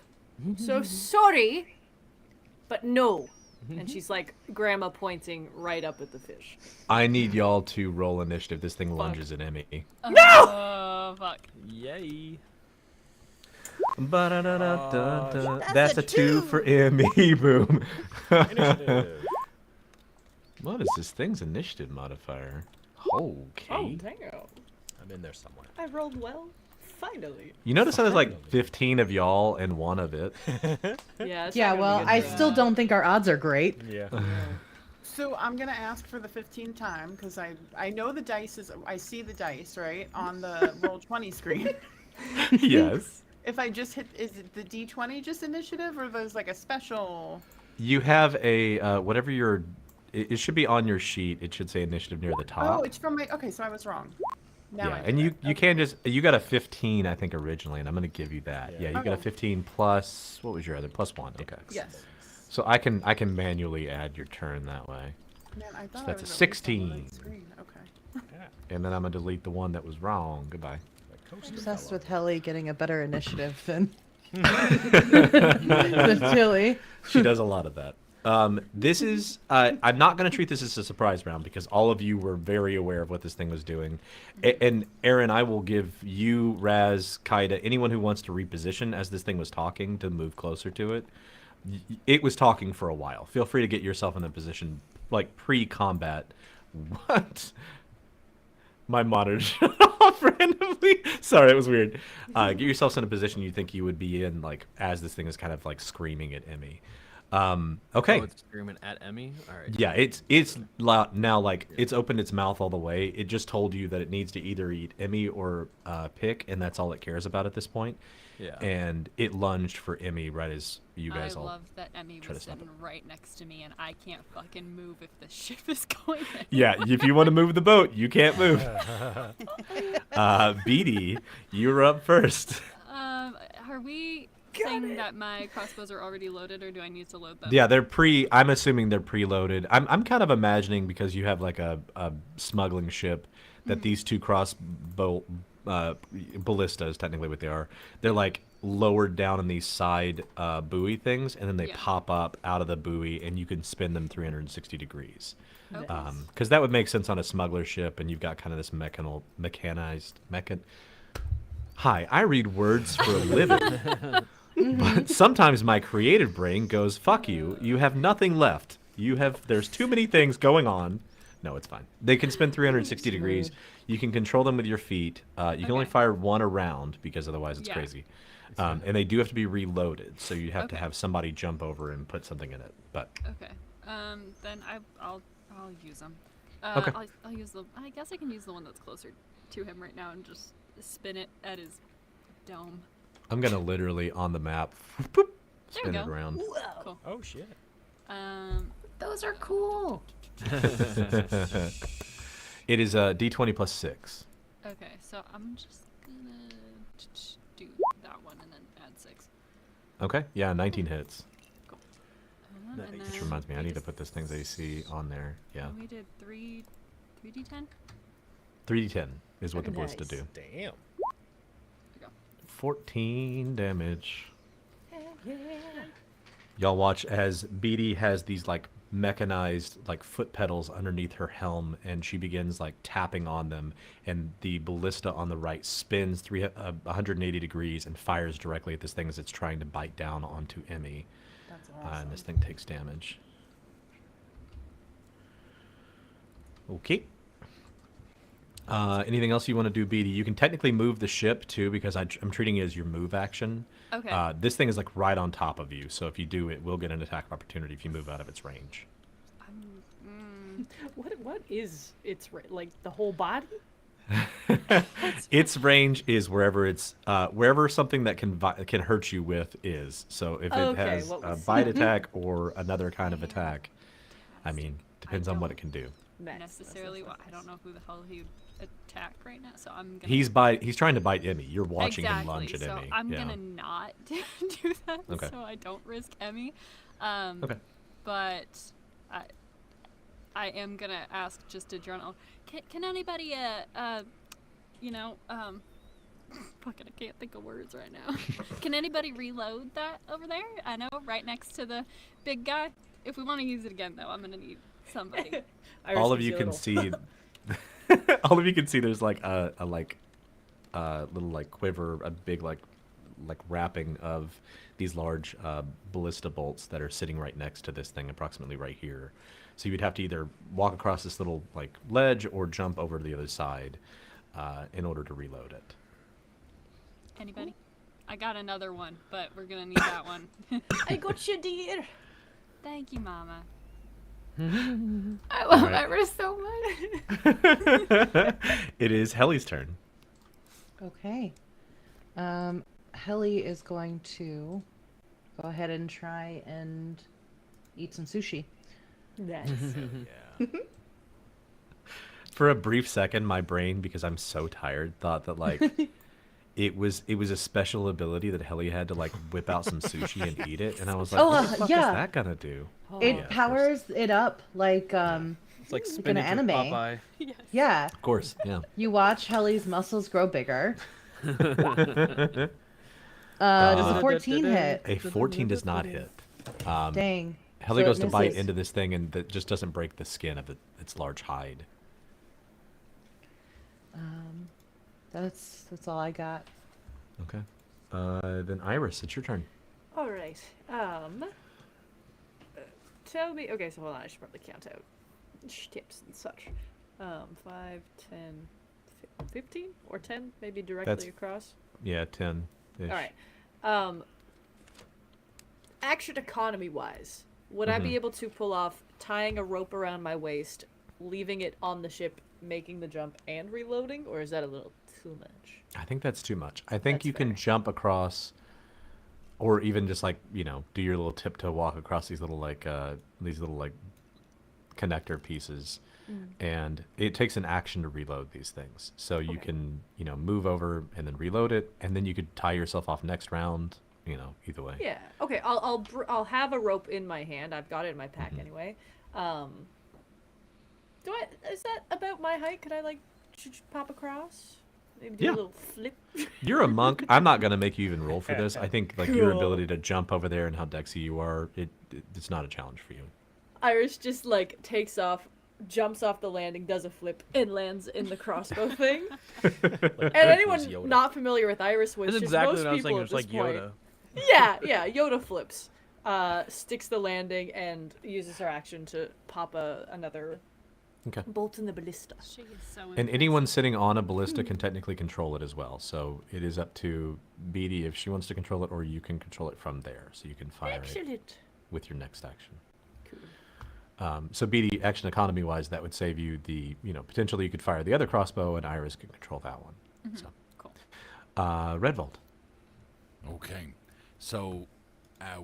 So sorry, but no. And she's like, grandma pointing right up at the fish. I need y'all to roll initiative. This thing lunges at Emmy. Oh, fuck. Yay. Ba-da-da-da-da-da. That's a 2 for Emmy. Boom. Initiative. What is this thing's initiative modifier? Okay. Oh, damn. I'm in there somewhere. I rolled well. Finally. You notice how there's like 15 of y'all and 1 of it. Yeah. Yeah, well, I still don't think our odds are great. Yeah. So I'm gonna ask for the 15th time because I know the dice is I see the dice right on the roll 20 screen. Yes. If I just hit, is it the D20 just initiative or there's like a special? You have a whatever your. It should be on your sheet. It should say initiative near the top. Oh, it's from my. Okay, so I was wrong. Now yeah, I and get you it. you can just you got a 15 I think originally, and I'm gonna give you that. Yeah, you got a Okay. 15 plus what was your other plus 1? Okay. Yes. So I can manually add your turn that way. Man, I thought So I that's a was at least on the 16. right screen. Okay. And then I'm gonna delete the one that was wrong. Goodbye. I'm obsessed with Helly getting a better initiative than than Tilly. She does a lot of that. This is I'm not going to treat this as a surprise round because all of you were very aware of what this thing was doing. And Aaron, I will give you, Raz, Kaida, anyone who wants to reposition as this thing was talking to move closer to it. It was talking for a while. Feel free to get yourself in a position like pre-combat. What? My monitor shut off randomly. Sorry, it was weird. Get yourselves in a position you think you would be in, like as this thing is kind of like screaming at Emmy. Okay. Oh, it's screaming at Emmy. All right. Yeah, it's now like it's opened its mouth all the way. It just told you that it needs to either eat Emmy or Pick, and that's all it cares about at this point. Yeah. And it lunged for Emmy right as you guys I all. love that Emmy try to was stop sitting right next to me, and I can't fucking move if the ship is going. Yeah, if you want to move the boat, you can't move. Beatty, you're up first. Are we saying that my crossbows are already loaded, or do I need to load them? Yeah, I'm assuming they're preloaded. I'm kind of imagining because you have like a smuggling ship that these two crossbow ballistas, technically what they are, they're like lowered down in these side buoy things, and then they pop up out of the buoy, and you can spin them 360 degrees. Because that would make sense on a smuggler ship, and you've got kind of this mechanized. Hi, I read words for a living. But sometimes my creative brain goes, fuck you, you have nothing left. There's too many things going on. No, it's fine. They can spin 360 degrees. You can control them with your feet. You can only fire one around because otherwise it's crazy. And they do have to be reloaded, so you have to have somebody jump over and put something in it. But Okay. Then I'll use them. Okay. I'll use the. I guess I can use the one that's closer to him right now and just spin it at his dome. I'm gonna literally on the map boop, spin we it go. around. Cool. Oh shit. Those are cool. It is a D20 plus 6. Okay, so I'm just gonna do that one and then add 6. Okay, yeah, 19 hits. And Which then reminds me, I we need to just- put this thing's AC on there. Yeah, We did 3d10. 3d10 is what the ballista Nice. do. Damn. 14 damage. Y'all watch as Beatty has these like mechanized like foot pedals underneath her helm, and she begins like tapping on them, and the ballista on the right spins 180 degrees and fires directly at this thing as it's trying to bite down onto Emmy. That's And this thing takes damage. Okay. Anything else you want to do, Beatty? You can technically move the ship too, because I'm treating it as your move action. Okay. This thing is like right on top of you, so if you do, it will get an attack opportunity if you move out of its range. What is its like the whole body? Its range is wherever wherever something that can hurt you with is. So if it Okay, has what a was- bite attack or another kind of attack, I mean, depends on what it don't can do. necessarily. I don't know who the hell he would attack right now, so I'm gonna. He's trying to bite Emmy. You're watching exactly, him lunge at so Emmy. I'm yeah. gonna not do that, Okay. so I don't risk Emmy. Okay. But I am gonna ask just a journal. Can anybody fucking, I can't think of words right now. Can anybody reload that over there? I know, right next to the big guy. If we want to use it again, though, I'm gonna need somebody. All of you can see. All of you can see. There's like a little like quiver, a big like wrapping of these large ballista bolts that are sitting right next to this thing, approximately right here. So you'd have to either walk across this little like ledge or jump over to the other side in order to reload it. Anybody? I got another one, but we're gonna need that one. I got you, dear. Thank you, Mama. I love Alright. Iris so much. It is Helly's turn. Okay. Helly is going to go ahead and try and eat some sushi. Nice. For a brief second, my brain, because I'm so tired, thought that like it was a special ability that Helly had to like whip out some sushi and eat it, and I was like, what the fuck yeah. is that gonna do? It Yeah, of powers it up like It's like an spinach with anime. Popeye. Yeah. Of course, yeah. You watch Helly's muscles grow bigger. Does a 14 hit? A 14 does not hit. Dang. Helly So it goes to bite misses. into this thing, and that just doesn't break the skin of its large hide. That's all I got. Okay. Then Iris, it's your turn. All right. Tell me. Okay, so hold on. I should probably count out tips and such. 5, 10, 15, or 10, maybe directly That's- across. Yeah, 10. All right. Action economy wise, would I Mhm. be able to pull off tying a rope around my waist, leaving it on the ship, making the jump, and reloading, or is that a little too much? I think that's too much. I think That's you can jump across, or even just like do your little tiptoe walk across these little like connector pieces, and it takes an action to reload these things. So you can move over and then reload it, and then you could tie yourself off next round. Either way. Yeah. Okay. I'll have a rope in my hand. I've got it in my pack anyway. Is that about my height? Could I like pop across? Maybe do Yeah. a little flip. You're a monk. I'm not gonna make you even roll for this. I think like your Cool. ability to jump over there and how dexy you are, it's not a challenge for you. Iris just like takes off, jumps off the landing, does a flip, and lands in the crossbow thing. And anyone Yoda. not familiar with Iris, which That's is exactly most what I was people thinking. at It's like this point. Yoda. Yeah, Yoda flips, sticks the landing, and uses her action to pop another Okay. bolt in the ballista. She is so And anyone sitting on a ballista can technically control it as well. So it is up to Beatty if she wants to control it, or you can control it from there. So you can fire it Excellent. with your next action. So Beatty, action economy wise, that would save you potentially you could fire the other crossbow, and Iris could control that one. So cool. Redvolt. Okay, so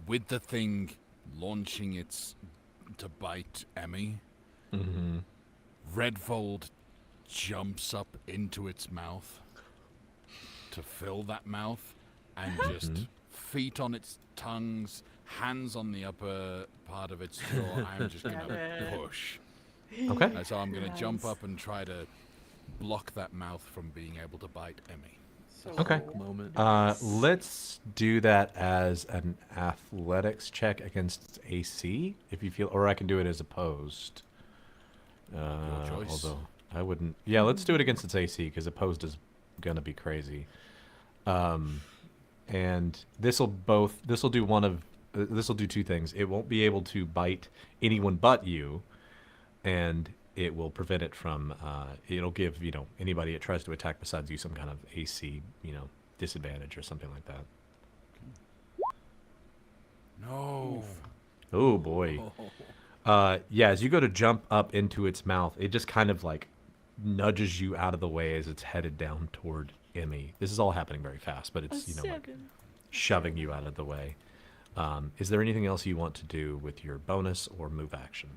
with the thing launching its to bite Emmy, Mm-hmm. Redfold jumps up into its mouth to fill that mouth, and just feet on its tongues, hands on the upper part of its jaw. I'm just gonna push. Okay. So I'm gonna jump Nice. up and try to block that mouth from being able to bite Emmy. Okay. Moment. Let's do that as an athletics check against AC, if you feel, or I can do it as opposed. choice. Although I wouldn't. Yeah, let's do it against its AC because opposed is gonna be crazy. And this will do two things. It won't be able to bite anyone but you, and it will prevent it from. It'll give anybody it tries to attack besides you some kind of AC disadvantage or something like that. No. Oh boy. Yeah, as you go to jump up into its mouth, it just kind of like nudges you out of the way as it's headed down toward Emmy. This is all happening very fast, but it's like shoving you out of the way. Is there anything else you want to do with your bonus or move action?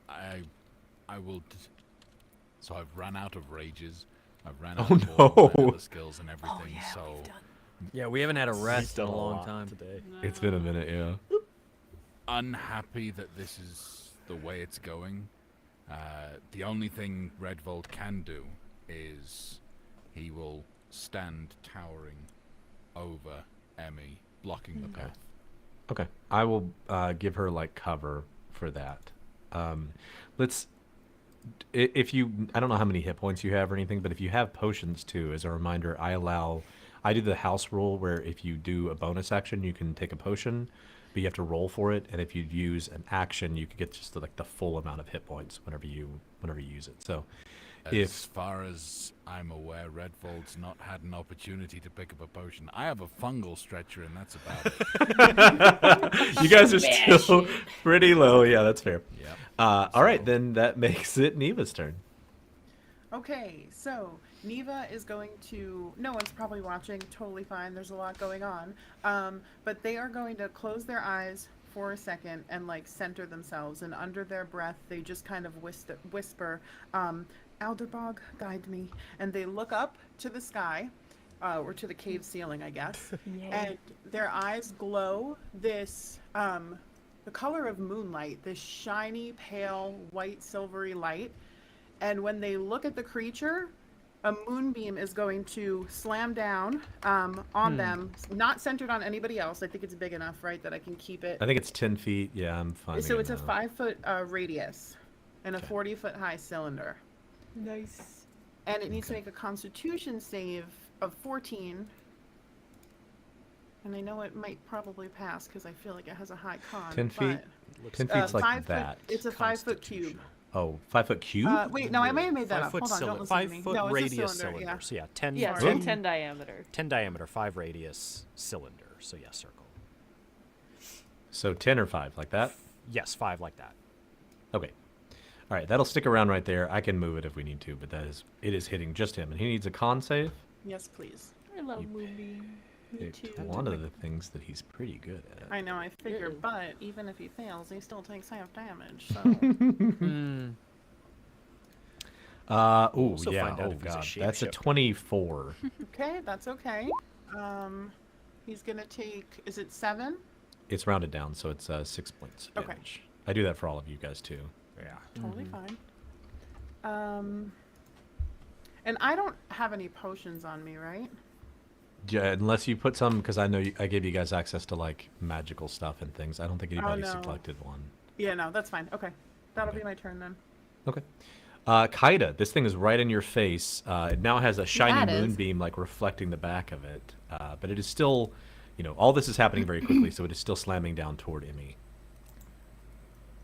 I will. So I've run out of rages. I've ran Oh, out of all my no. other skills and everything. So Yeah, we haven't had a rest in done a a long lot time. today. It's been a minute, yeah. unhappy that this is the way it's going. The only thing Redvold can do is he will stand towering over Emmy, blocking the path. Okay, I will give her like cover for that. Let's. If you, I don't know how many hit points you have or anything, but if you have potions too, as a reminder, I do the house rule where if you do a bonus action, you can take a potion, but you have to roll for it, and if you use an action, you can get just like the full amount of hit points whenever you use it. So, As far as I'm aware, Redvold's not had an opportunity to pick up a potion. I have a fungal stretcher, and that's about it. you guys are still pretty low, yeah, that's fair. Yep. All right, then that makes it Neva's turn. Okay, so Neva is going to. No one's probably watching. Totally fine. There's a lot going on. But they are going to close their eyes for a second and like center themselves, and under their breath, they just kind of whisper, "Alderbog, guide me." And they look up to the sky, or to the cave ceiling, I guess. And their eyes glow this, the color of moonlight, this shiny, pale, white, silvery light. And when they look at the creature, a moonbeam is going to slam down on them, not centered on anybody else. I think it's big enough, right, that I can keep it. I think it's 10 feet. Yeah, I'm fine. So it's a 5-foot radius and a 40-foot high cylinder. Nice. And it needs to make a Constitution save of 14. And I know it might probably pass because I feel like it has a high con. 10 feet? but- 10 feet's like 5 that. Foot, it's a 5-foot cube. Oh, 5-foot cube? Wait, no, I may have made that up. 5-foot Hold on, don't cylinder, listen to me. 5-foot No, it's a radius cylinder, cylinder. yeah. So yeah, 10. Yeah, 10 diameter. 10 diameter, 5 radius cylinder. So yeah, circle. So 10 or 5, like that? Yes, 5 like that. Okay. All right, that'll stick around right there. I can move it if we need to, but it is hitting just him, and he needs a con save. Yes, please. I love Moonbeam. Me It's too. one of the things that he's pretty good at. I know, I figure, but even if he fails, he still takes half damage, so. Oh also yeah. find out Oh if he's a god, that's a shapeshifter. 24. Okay, that's okay. He's gonna take, is it 7? It's rounded down, so it's 6 points of Okay. damage. I do that for all of you guys too. Yeah. Totally fine. And I don't have any potions on me, right? Yeah, unless you put some, because I know I gave you guys access to like magical stuff and things. I don't think anybody no. selected one. Yeah, no, that's fine. Okay. That'll be my turn then. Okay. Kaida, this thing is right in your face. It now has a shiny That is. moonbeam like reflecting the back of it. But it is still, all this is happening very quickly, so it is still slamming down toward Emmy.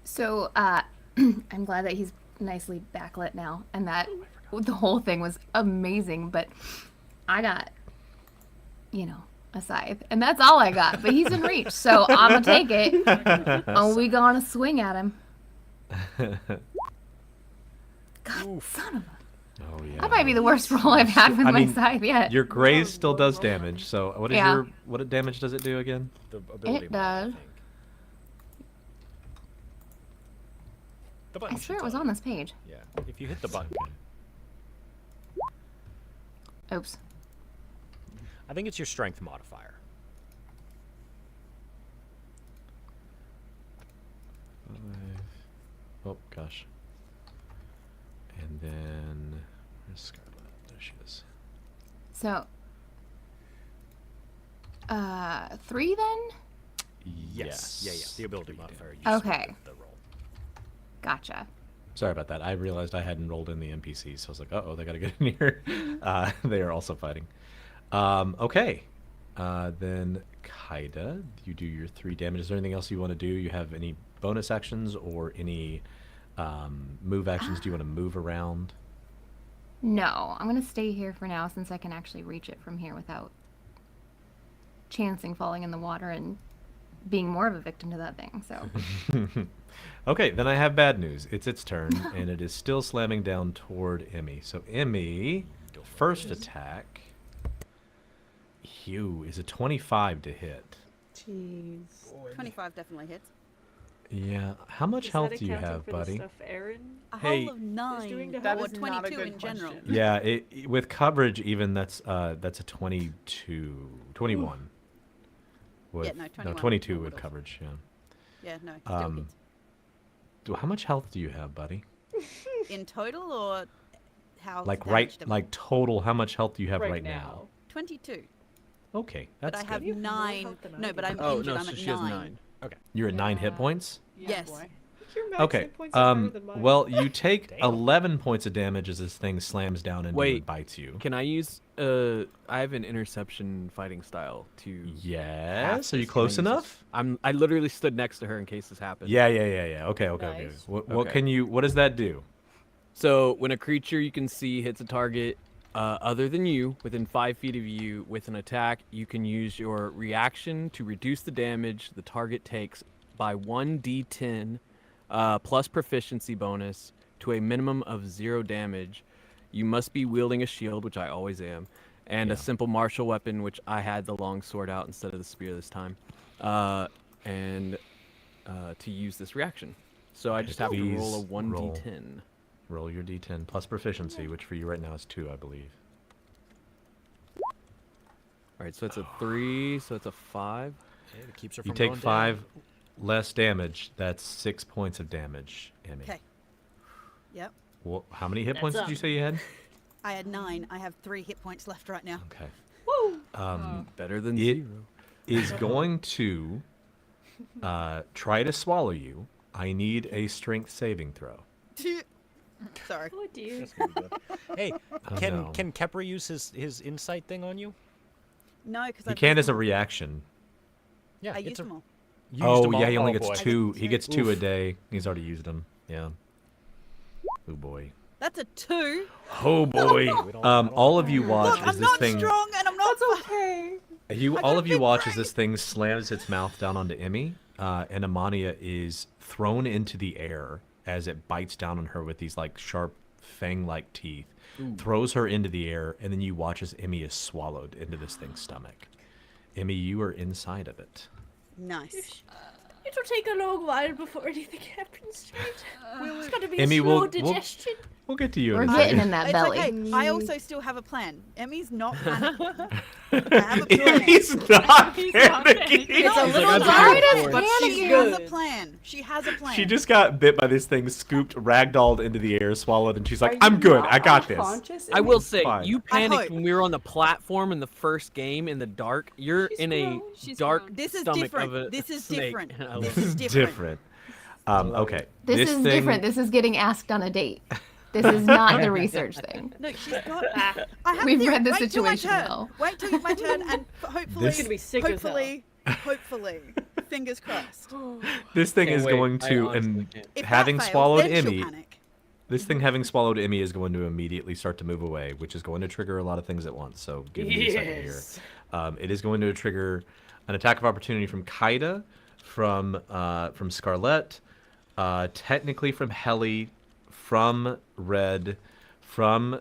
So I'm glad that he's nicely backlit now, and that the whole thing was amazing. But I got, a scythe, and that's all I got. But he's in reach, so I'm gonna take it, and we gonna swing at him. God, son of a. Oh yeah. That might be the worst roll I've had with I my mean, scythe yet. Your graze still does damage. So what is Yeah. what damage does it do again? The ability It mod, I does. think. The button I should swear it was tell on you. this page. Yeah, if you hit the button. Oops. I think it's your strength modifier. Oh gosh. And then where's Scarlet? There she is. So, 3 then? Yes. Yeah. The ability modifier. Okay. The roll. Gotcha. Sorry about that. I realized I hadn't rolled in the NPCs, so I was like, "Uh-oh, they got to get in here." They are also fighting. Okay. Then Kaida, you do your 3 damage. Is there anything else you want to do? You have any bonus actions or any move actions? Do you want to move around? No, I'm gonna stay here for now since I can actually reach it from here without chancing falling in the water and being more of a victim to that thing. So Okay, then I have bad news. It's its turn, and it is still slamming down toward Emmy. So Emmy, first attack, is a 25 to hit. Jeez. 25 definitely hits. Yeah. How much Is health that do you accounting have, for buddy? The stuff Aaron A Hey, whole of 9 doing to That or is not a 22 good in general. question. Yeah, with coverage even that's a 21. With, Yeah, no, 21 22 with would've. coverage, yeah. Yeah, no, still hits. How much health do you have, buddy? In total or how Like damaged am I? like total, how much health do you have right now? 22. Okay, But that's I have good. 9. No, but I'm Oh injured. no, I'm so at she has 9. 9. Okay. You're at 9 hit points? Yes. Your max Okay. hit points are higher than mine. Well, you take Damn. 11 points of damage as this thing slams down into you and Wait, bites you. Can I use I have an interception fighting style to Yes. Are you Can I close use enough? this? I literally stood next to her in case this happened. Yeah. Okay. Nice. What Okay. what does that do? So when a creature you can see hits a target other than you within 5 feet of you with an attack, you can use your reaction to reduce the damage the target takes by 1d10 plus proficiency bonus to a minimum of 0 damage. You must be wielding a shield, which I always am, and a simple martial weapon, which I had the long sword out instead of the spear this time, and to use this reaction. So I just have to roll a Please 1d10. Roll your d10 plus proficiency, which for you right now is 2, I believe. All right, so it's a 3, so it's a 5. Yeah, it keeps her You from take going 5 down. less damage. That's 6 points of damage, Emmy. Okay. Yep. Well, how many hit points did you say you had? I had 9. I have 3 hit points left right now. Okay. Woo! Better than It 0. is going to try to swallow you. I need a strength saving throw. Sorry. Oh dear. Hey, Oh, can no. Kepra use his insight thing on you? No, because He can as a reaction. Yeah, I it's used a- them all. You used Oh, them yeah, all? he only Oh, gets boy. 2. He gets 2 a Oof. day. He's already used them. Yeah. Oh, boy. That's a 2. Oh, boy. All of you watch Look, as I'm this not thing... strong and I'm not. That's okay. All of you watch as this thing slams its mouth down onto Emmy, and Amania is thrown into the air as it bites down on her with these like sharp fang-like teeth, throws her into the air, and then you watch as Emmy is swallowed into this thing's stomach. Emmy, you are inside of it. Nice. It'll take a long while before anything happens to it. It's got to be Emmy, a slow we'll digestion. we'll get to you we're in a getting second. in that It's belly. okay. I also still have a plan. Emmy's not panicking. I have a plan. Emmy's not He's not panicking. It's a a little little tired dark, of but She she's has a good. plan. She has a plan. She just got bit by this thing, scooped, ragdolled into the air, swallowed, and she's like, Are "I'm you good. not I got this." unconscious? I will say, Fine. you I panicked hope. when we were on the platform in the first game in the dark. You're She's in a grown. She's dark grown. This is stomach different. of a This is snake. different. I love This it. is This is different. Okay. This is thing, different. This is getting asked on a date. This is not the research thing. Look, she's got. I have We've theory. read the Wait till my situation turn. well. Wait till my turn, and hopefully, This- Gonna be sick as hell. hopefully, fingers crossed. This thing Can't is wait. going I to, honestly and can't. If having that fails, swallowed then she'll Emmy, panic. this thing having swallowed Emmy is going to immediately start to move away, which is going to trigger a lot of things at once. So give me a second here. Yes. It is going to trigger an attack of opportunity from Kaida, from Scarlet, technically from Helly, from Red, from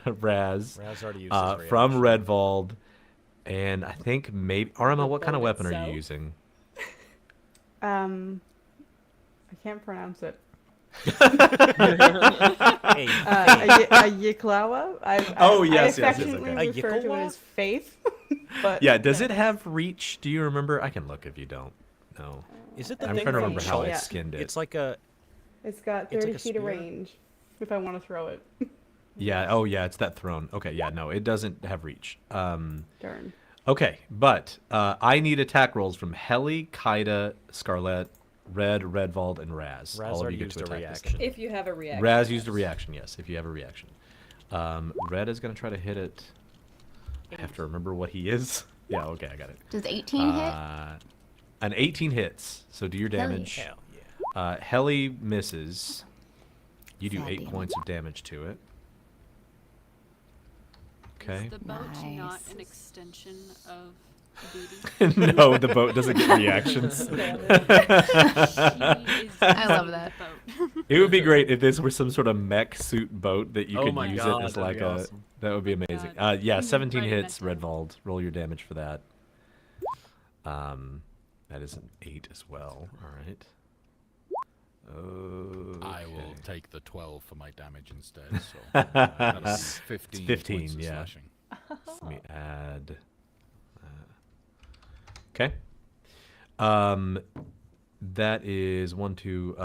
Raz, Raz already used his from reaction. Redvald, and I think maybe Arma. What kind of weapon are you itself? using? I can't pronounce it. Hey, A Yiklawa? Oh, yes, I yes, yes, affectionately okay. A refer to it Yiklewa? as Faith. But Yeah, does it have reach? Do you remember? I can look if you don't. No. is it the I'm thing trying to from remember how Shulk? it skinned it. It's like a It's got It's 30 like a feet of spear? range if I want to throw it. Yeah. Oh, yeah. It's that throne. Okay. Yeah. No, it doesn't have reach. Darn. Okay, but I need attack rolls from Helly, Kaida, Scarlet, Red, Redvald, and Raz. Raz All of already you get to used a attack this reaction. thing. If you have a reaction. Raz used a reaction. Yes, if you have a reaction. Red is gonna try to hit it. I have to remember what he is. Yeah. Okay, I got it. Does 18 hit? An 18 hits. So do your Hell yeah. damage. hell yeah. Helly misses. You do Sad 8 damage. points of damage to it. Okay. Is the boat not Nice. an extension of No, the boat doesn't get reactions. I love that. It would be great if this were some sort of mech suit boat that you Oh could my use God, it as that'd like be a. awesome. That would be amazing. Yeah, 17 hits, Redvald. Roll your damage for that. That is an 8 as well. All right. I will Okay. take the 12 for my damage instead. So that'll be It's 15. 15, points of yeah. slashing. Let me add. Okay. That is 1, 2.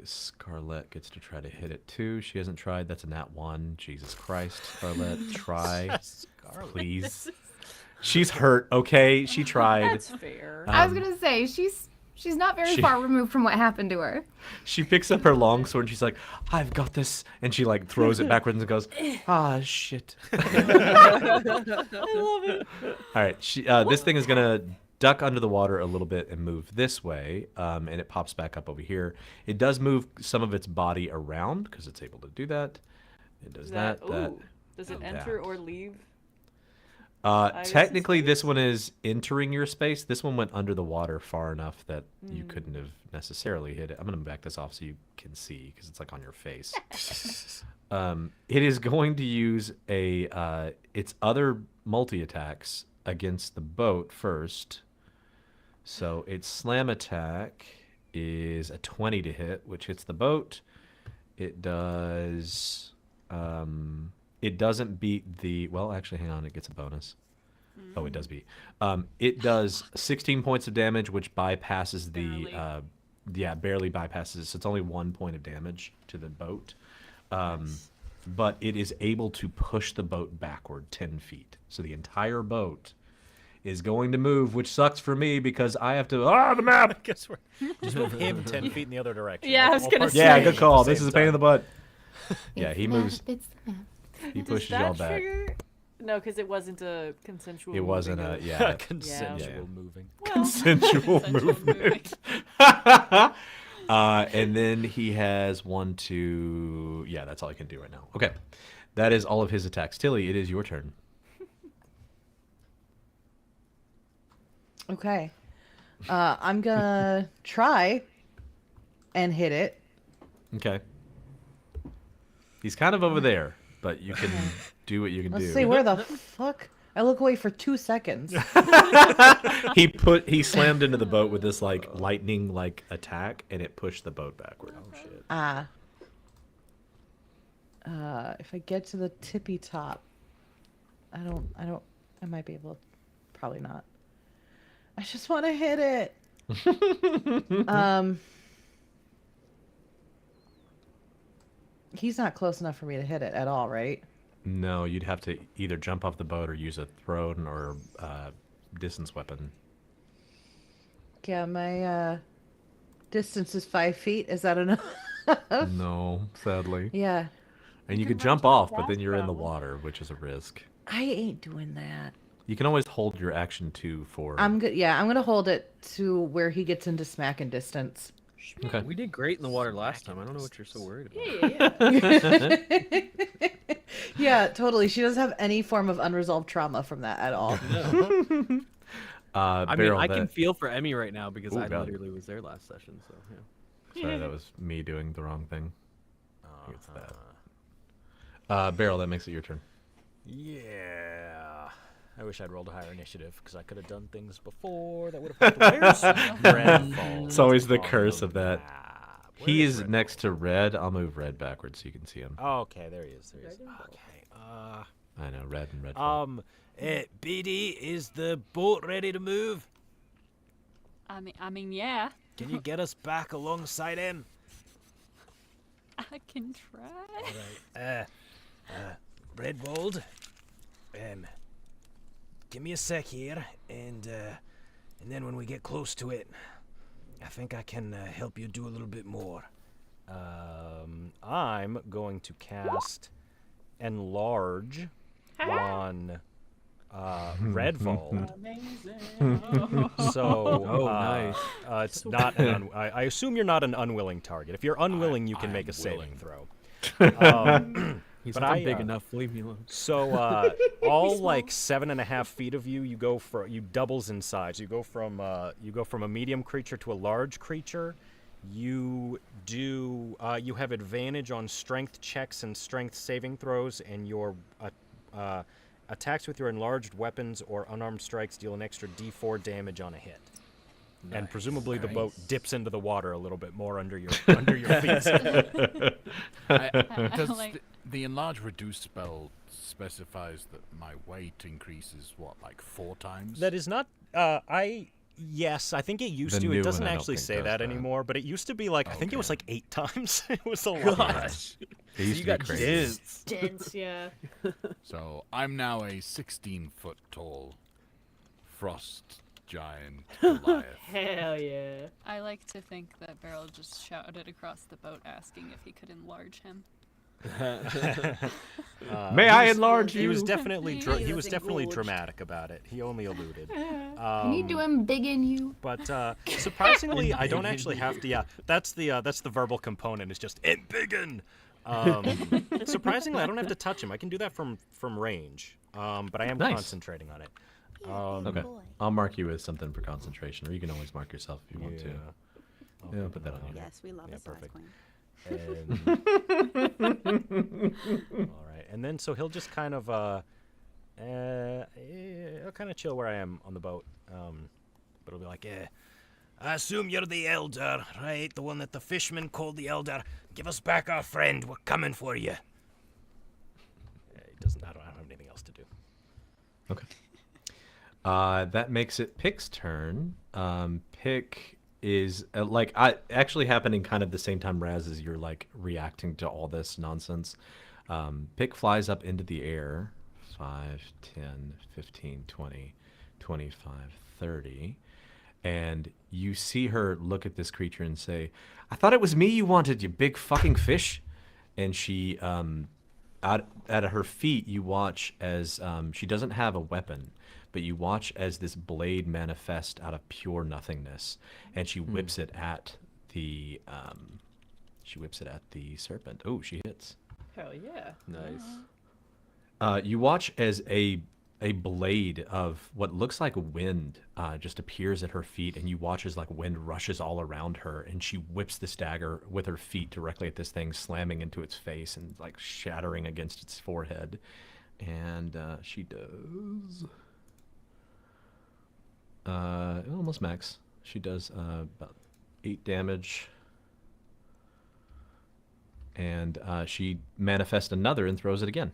Scarlett gets to try to hit it too. She hasn't tried. That's a nat 1. Jesus Christ, Scarlett, try, please. She's hurt. Okay, she tried. That's fair. I was gonna say she's not very far removed from what happened to her. She picks up her longsword and she's like, "I've got this," and she like throws it backwards and goes, "Ah, shit." I love it. All right, this thing is gonna duck under the water a little bit and move this way, and it pops back up over here. It does move some of its body around because it's able to do that. It does that. Ooh, does it and enter that. or leave? Technically, this one is entering your space. This one went under the water far enough that you couldn't have necessarily hit it. I'm gonna back this off so you can see because it's like on your face. It is going to use its other multi attacks against the boat first. So its slam attack is a 20 to hit, which hits the boat. It does. It doesn't beat the. Well, actually, hang on. It gets a bonus. Oh, it does beat. It does 16 points of damage, which bypasses the. Barely bypasses it. So it's only 1 point of damage to the boat. But it is able to push the boat backward 10 feet. So the entire boat is going to move, which sucks for me because I have to. The map! I guess we're just move him 10 feet in the other direction. Yeah, I was gonna say. Yeah, good call. This is a pain in the butt. Yeah, he moves. It's the map. He Does pushes that y'all back. trigger? No, because it wasn't a consensual. It wasn't moving a of- yeah Consensual moving. consensual movement. And then he has 1, 2. Yeah, that's all he can do right now. Okay, that is all of his attacks. Tilly, it is your turn. Okay. I'm gonna try and hit it. Okay. He's kind of over there, but you can do what you can Let's do. see, where the fuck? I look away for 2 seconds. He slammed into the boat with this like lightning like attack, and it pushed the boat backward. Oh shit! If I get to the tippy top, I might be able. Probably not. I just want to hit it. He's not close enough for me to hit it at all, right? No, you'd have to either jump off the boat or use a thrown or distance weapon. Yeah, my distance is 5 feet. Is that enough? No, sadly. Yeah. And you could jump off, but then you're in the water, which is a risk. I ain't doing that. You can always hold your action 2 for. I'm good. Yeah, I'm gonna hold it to where he gets into smacking distance. Okay. We did great in the water last time. I don't know what you're so worried about. Yeah, totally. She doesn't have any form of unresolved trauma from that at all. I mean, Beryl, I can that- feel for Emmy right now because Ooh, I God. literally was there last session. So yeah. Sorry, that was me doing the wrong thing. It's that. Beryl, that makes it your turn. Yeah. I wish I'd rolled a higher initiative because I could have done things before that would have helped. Where's Redfall? It's always the on curse of that. map? Where He is is Redfall? next to Red. I'll move Red backwards so you can see him. Oh, okay, there he is. There he is. Okay. I know, Red and Red. BD, is the boat ready to move? I mean, yeah. Can you get us back alongside him? I can try. All right. Redwald, give me a sec here, and then when we get close to it, I think I can help you do a little bit more. I'm going to cast Enlarge on Redfall. So, Oh, nice. It's not an I assume you're not an unwilling target. If you're unwilling, you can make a saving willing. throw. He's But like, I'm I, big enough. Leave me alone. So all like 7.5 feet of you, you doubles in size. You go from a medium creature to a large creature. You have advantage on strength checks and strength saving throws, and your attacks with your enlarged weapons or unarmed strikes deal an extra D4 damage on a hit. And presumably the boat dips into the water a little bit more under your feet. Does like- the enlarge reduce spell specifies that my weight increases what, like 4 times? That is not. Yes, I think it used The to. new It doesn't one I don't actually think say does that that. anymore, but it used to be like I think it was like 8 times. It was a lot. Gosh. It used you to be got crazy. dense. Dense, yeah. So I'm now a 16-foot tall frost giant Goliath. Hell yeah. I like to think that Beryl just shouted across the boat asking if he could enlarge him. May I enlarge He was you? definitely He he was was definitely engorged. dramatic about it. He only alluded. Can you do him big in you? But surprisingly, I don't actually have to. Yeah, that's the verbal component. Is just embiggen. Surprisingly, I don't have to touch him. I can do that from range. But I am Nice. concentrating on it. Okay. I'll mark you with something for concentration, or you can always mark yourself if you want to. I'll Yeah, put put that on you. Yes, we love Yeah, a size perfect. queen. All right, and then so he'll just kind of he'll kind of chill where I am on the boat. But he'll be like, I assume you're the elder, right? The one that the fisherman called the elder. Give us back our friend. We're coming for you. He doesn't. I don't have anything else to do. Okay. That makes it Pick's turn. Pick is actually happening kind of the same time, Raz, as you're like reacting to all this nonsense. Pick flies up into the air. 5, 10, 15, 20, 25, 30. And you see her look at this creature and say, I thought it was me you wanted, you big fucking fish. And she, out at her feet, you watch as she doesn't have a weapon, but you watch as this blade manifest out of pure nothingness, and she whips it at the serpent. Oh, she hits. Hell yeah. Nice. You watch as a blade of what looks like wind just appears at her feet, and you watch as like wind rushes all around her, and she whips this dagger with her feet directly at this thing, slamming into its face and like shattering against its forehead. And she does almost max. She does about 8 damage. And she manifests another and throws it again.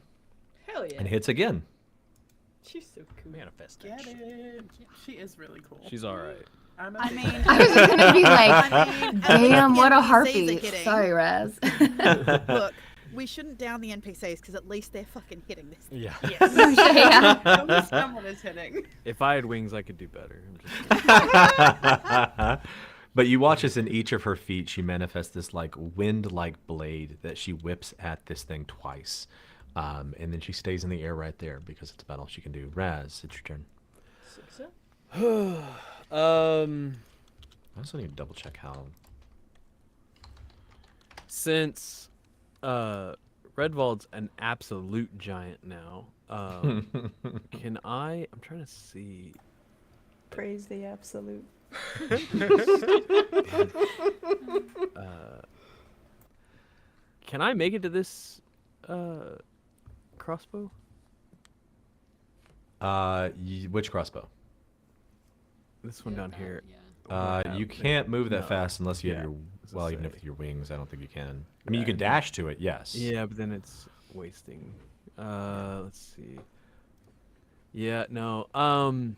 Hell yeah. And hits again. She's so cool. Manifest. Get it. She is really cool. She's all right. I'm a I big mean, fan. I was just gonna be like, I mean, damn, what a NPCs are harpy. hitting. Sorry, Raz. Look, we shouldn't down the NPCs because at least they're fucking hitting this. Yeah. Yeah. At least someone is hitting. If I had wings, I could do better. I'm just But you watch as in each of her feet, she manifests this like wind-like blade that she whips at this thing twice. And then she stays in the air right there because it's about all she can do. Raz, it's your turn. I also need to double check how. Since Redwald's an absolute giant now, can I'm trying to see. Praise the absolute. Can I make it to this crossbow? Which crossbow? This one down here. You can't move that No. fast unless you have Yeah, your. as I Well, even say. if with your wings, I don't think you can. I mean, you Yeah, can dash to it, yes. Yeah, but then it's wasting. Let's see. Yeah, no. I'm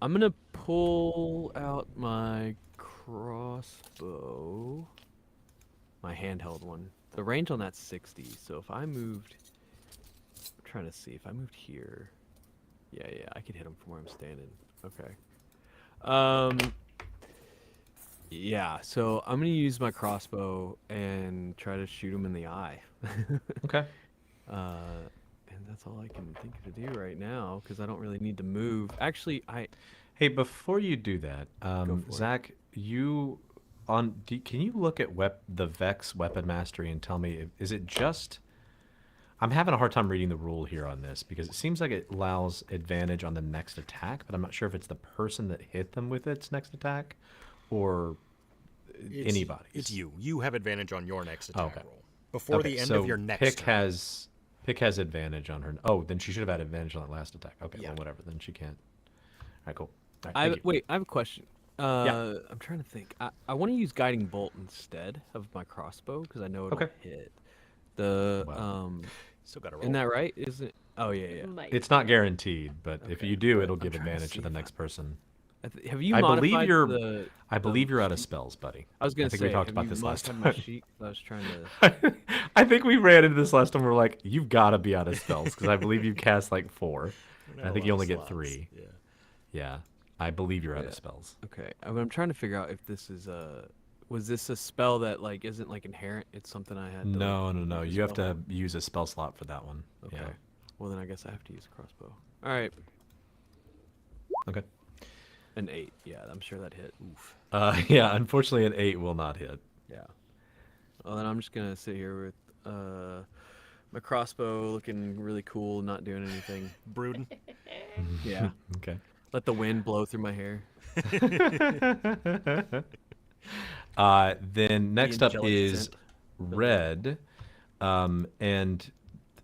gonna pull out my crossbow. My handheld one. The range on that's 60, so if I moved... I'm trying to see. If I moved here... Yeah, I could hit him from where I'm standing. Okay. Yeah, so I'm gonna use my crossbow and try to shoot him in the eye. Okay. And that's all I can think to do right now, because I don't really need to move. Actually, Hey, before you do that, for it. Zach, you can you look at the Vex weapon mastery and tell me, is it just... I'm having a hard time reading the rule here on this because it seems like it allows advantage on the next attack, but I'm not sure if it's the person that hit them with its next attack or anybody. It's you. You have advantage on your next attack Okay. roll. Before the end of your next turn. Pick has advantage on her. Oh, then she should have had advantage on that last attack. Okay, Yeah. well, whatever. Then she can't. All right, cool. All right, thank you. Wait, I have a question. I'm trying to think. I want to use guiding bolt instead of my crossbow because I know it'll hit. Still got to roll. Isn't that right? Is it? Oh yeah. It's not guaranteed, but if you do, but it'll I'm give trying to advantage see to the if next person. Have you I modified believe you're. the? I believe you're out of spells, buddy. I was gonna think say. we talked have about you this last modified time. my sheet? I was trying to. I think we ran into this last time. We're like, you've got to be out of spells because I believe you cast like 4. And I think you only get 3. Yeah. Yeah, I believe you're out of spells. Okay, I'm trying to figure out if this is was this a spell that like isn't like inherent? It's something I had. To, No. use a You have spell to use a spell slot for that one. Okay. Yeah. Well, then I guess I have to use a crossbow. All right. Okay. An 8. Yeah, I'm sure that hit. Oof. Yeah, unfortunately, an 8 will not hit. Yeah. Well, then I'm just gonna sit here with my crossbow looking really cool, not doing anything. Brooding. Yeah. Okay. Let the wind blow through my hair. Then next up angelic is scent. Red, and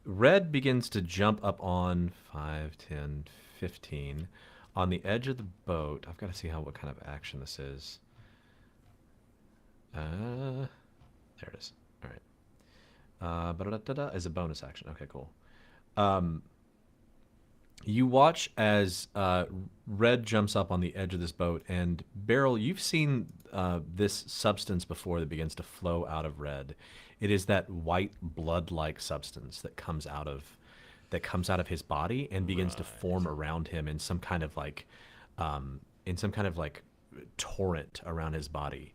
Red begins to jump up on 5, 10, 15 on the edge of the boat. I've got to see what kind of action this is. There it is. All right. Ba-da-da-da-da is a bonus action. Okay, cool. You watch as Red jumps up on the edge of this boat, and Beryl, you've seen this substance before that begins to flow out of Red. It is that white blood-like substance that comes out of his body and begins to form around him in some kind of like torrent around his body,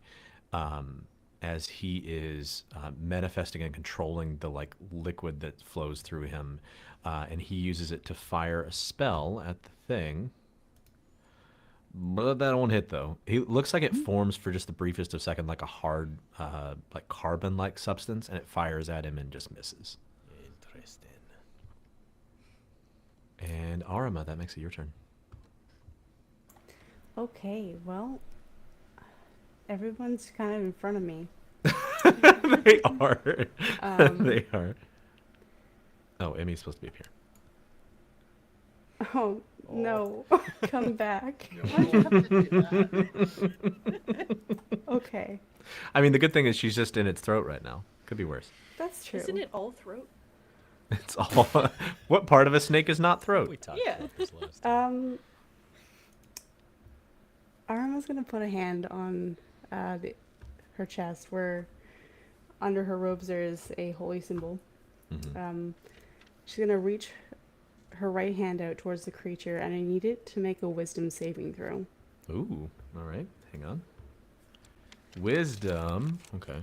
as he is manifesting and controlling the like liquid that flows through him. And he uses it to fire a spell at the thing. But that won't hit, though. It looks like it forms for just the briefest of second, like a hard, like carbon-like substance, and it fires at him and just misses. Interesting. And Arima, that makes it your turn. Okay, well, everyone's kind of in front of me. They are. They are. Oh, Emmy's supposed to be up here. Oh, no. Come back. Why'd you have to do that? Okay. I mean, the good thing is she's just in its throat right now. Could be worse. That's true. Isn't it all throat? It's all. What part of a snake is not throat? We talked Yeah. about this last time. Arima's gonna put a hand on her chest where under her robes there is a holy symbol. She's gonna reach her right hand out towards the creature, and I need it to make a wisdom saving throw. Ooh. All right. Hang on. Wisdom. Okay.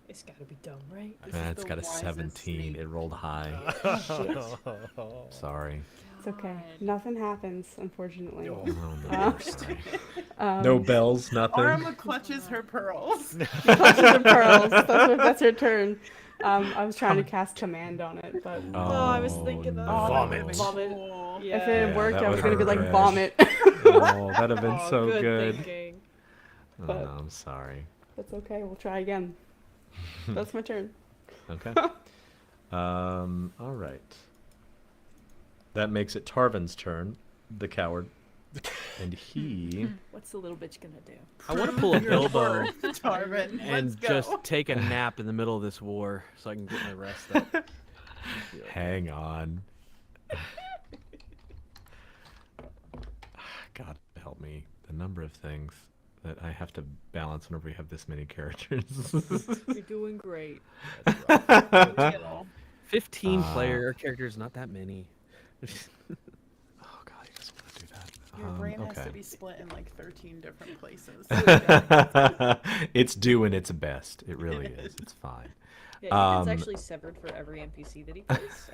It's gotta be dumb, right? It's got a 17. It rolled high. Sorry. It's okay. Nothing happens, unfortunately. Oh, no. Sorry. Um, No bells, nothing. Arima clutches her pearls. Clutches the pearls. That's her turn. I was trying to cast command on it, but Oh, I was thinking that. no. Vomit. Vomit. Yeah. if it had worked, that I was would gonna be hurt like Red. vomit. Oh, that'd have been Oh, so good. thinking. Oh, But- no, I'm sorry. That's okay. We'll try again. That's my turn. Okay. All right. That makes it Tarvin's turn, the coward. And he... What's the little bitch gonna do? I want to pull a Bilbo Tarvin, and let's go. just take a nap in the middle of this war so I can get my rest up. Hang on. God help me. The number of things that I have to balance whenever we have this many characters. You're doing great. 15 player characters, not that many. Oh God, you guys want to do that? Your brain has okay. to be split in like 13 different places. It's doing its best. It really is. It's fine. Yeah, it's actually severed for every NPC that he plays.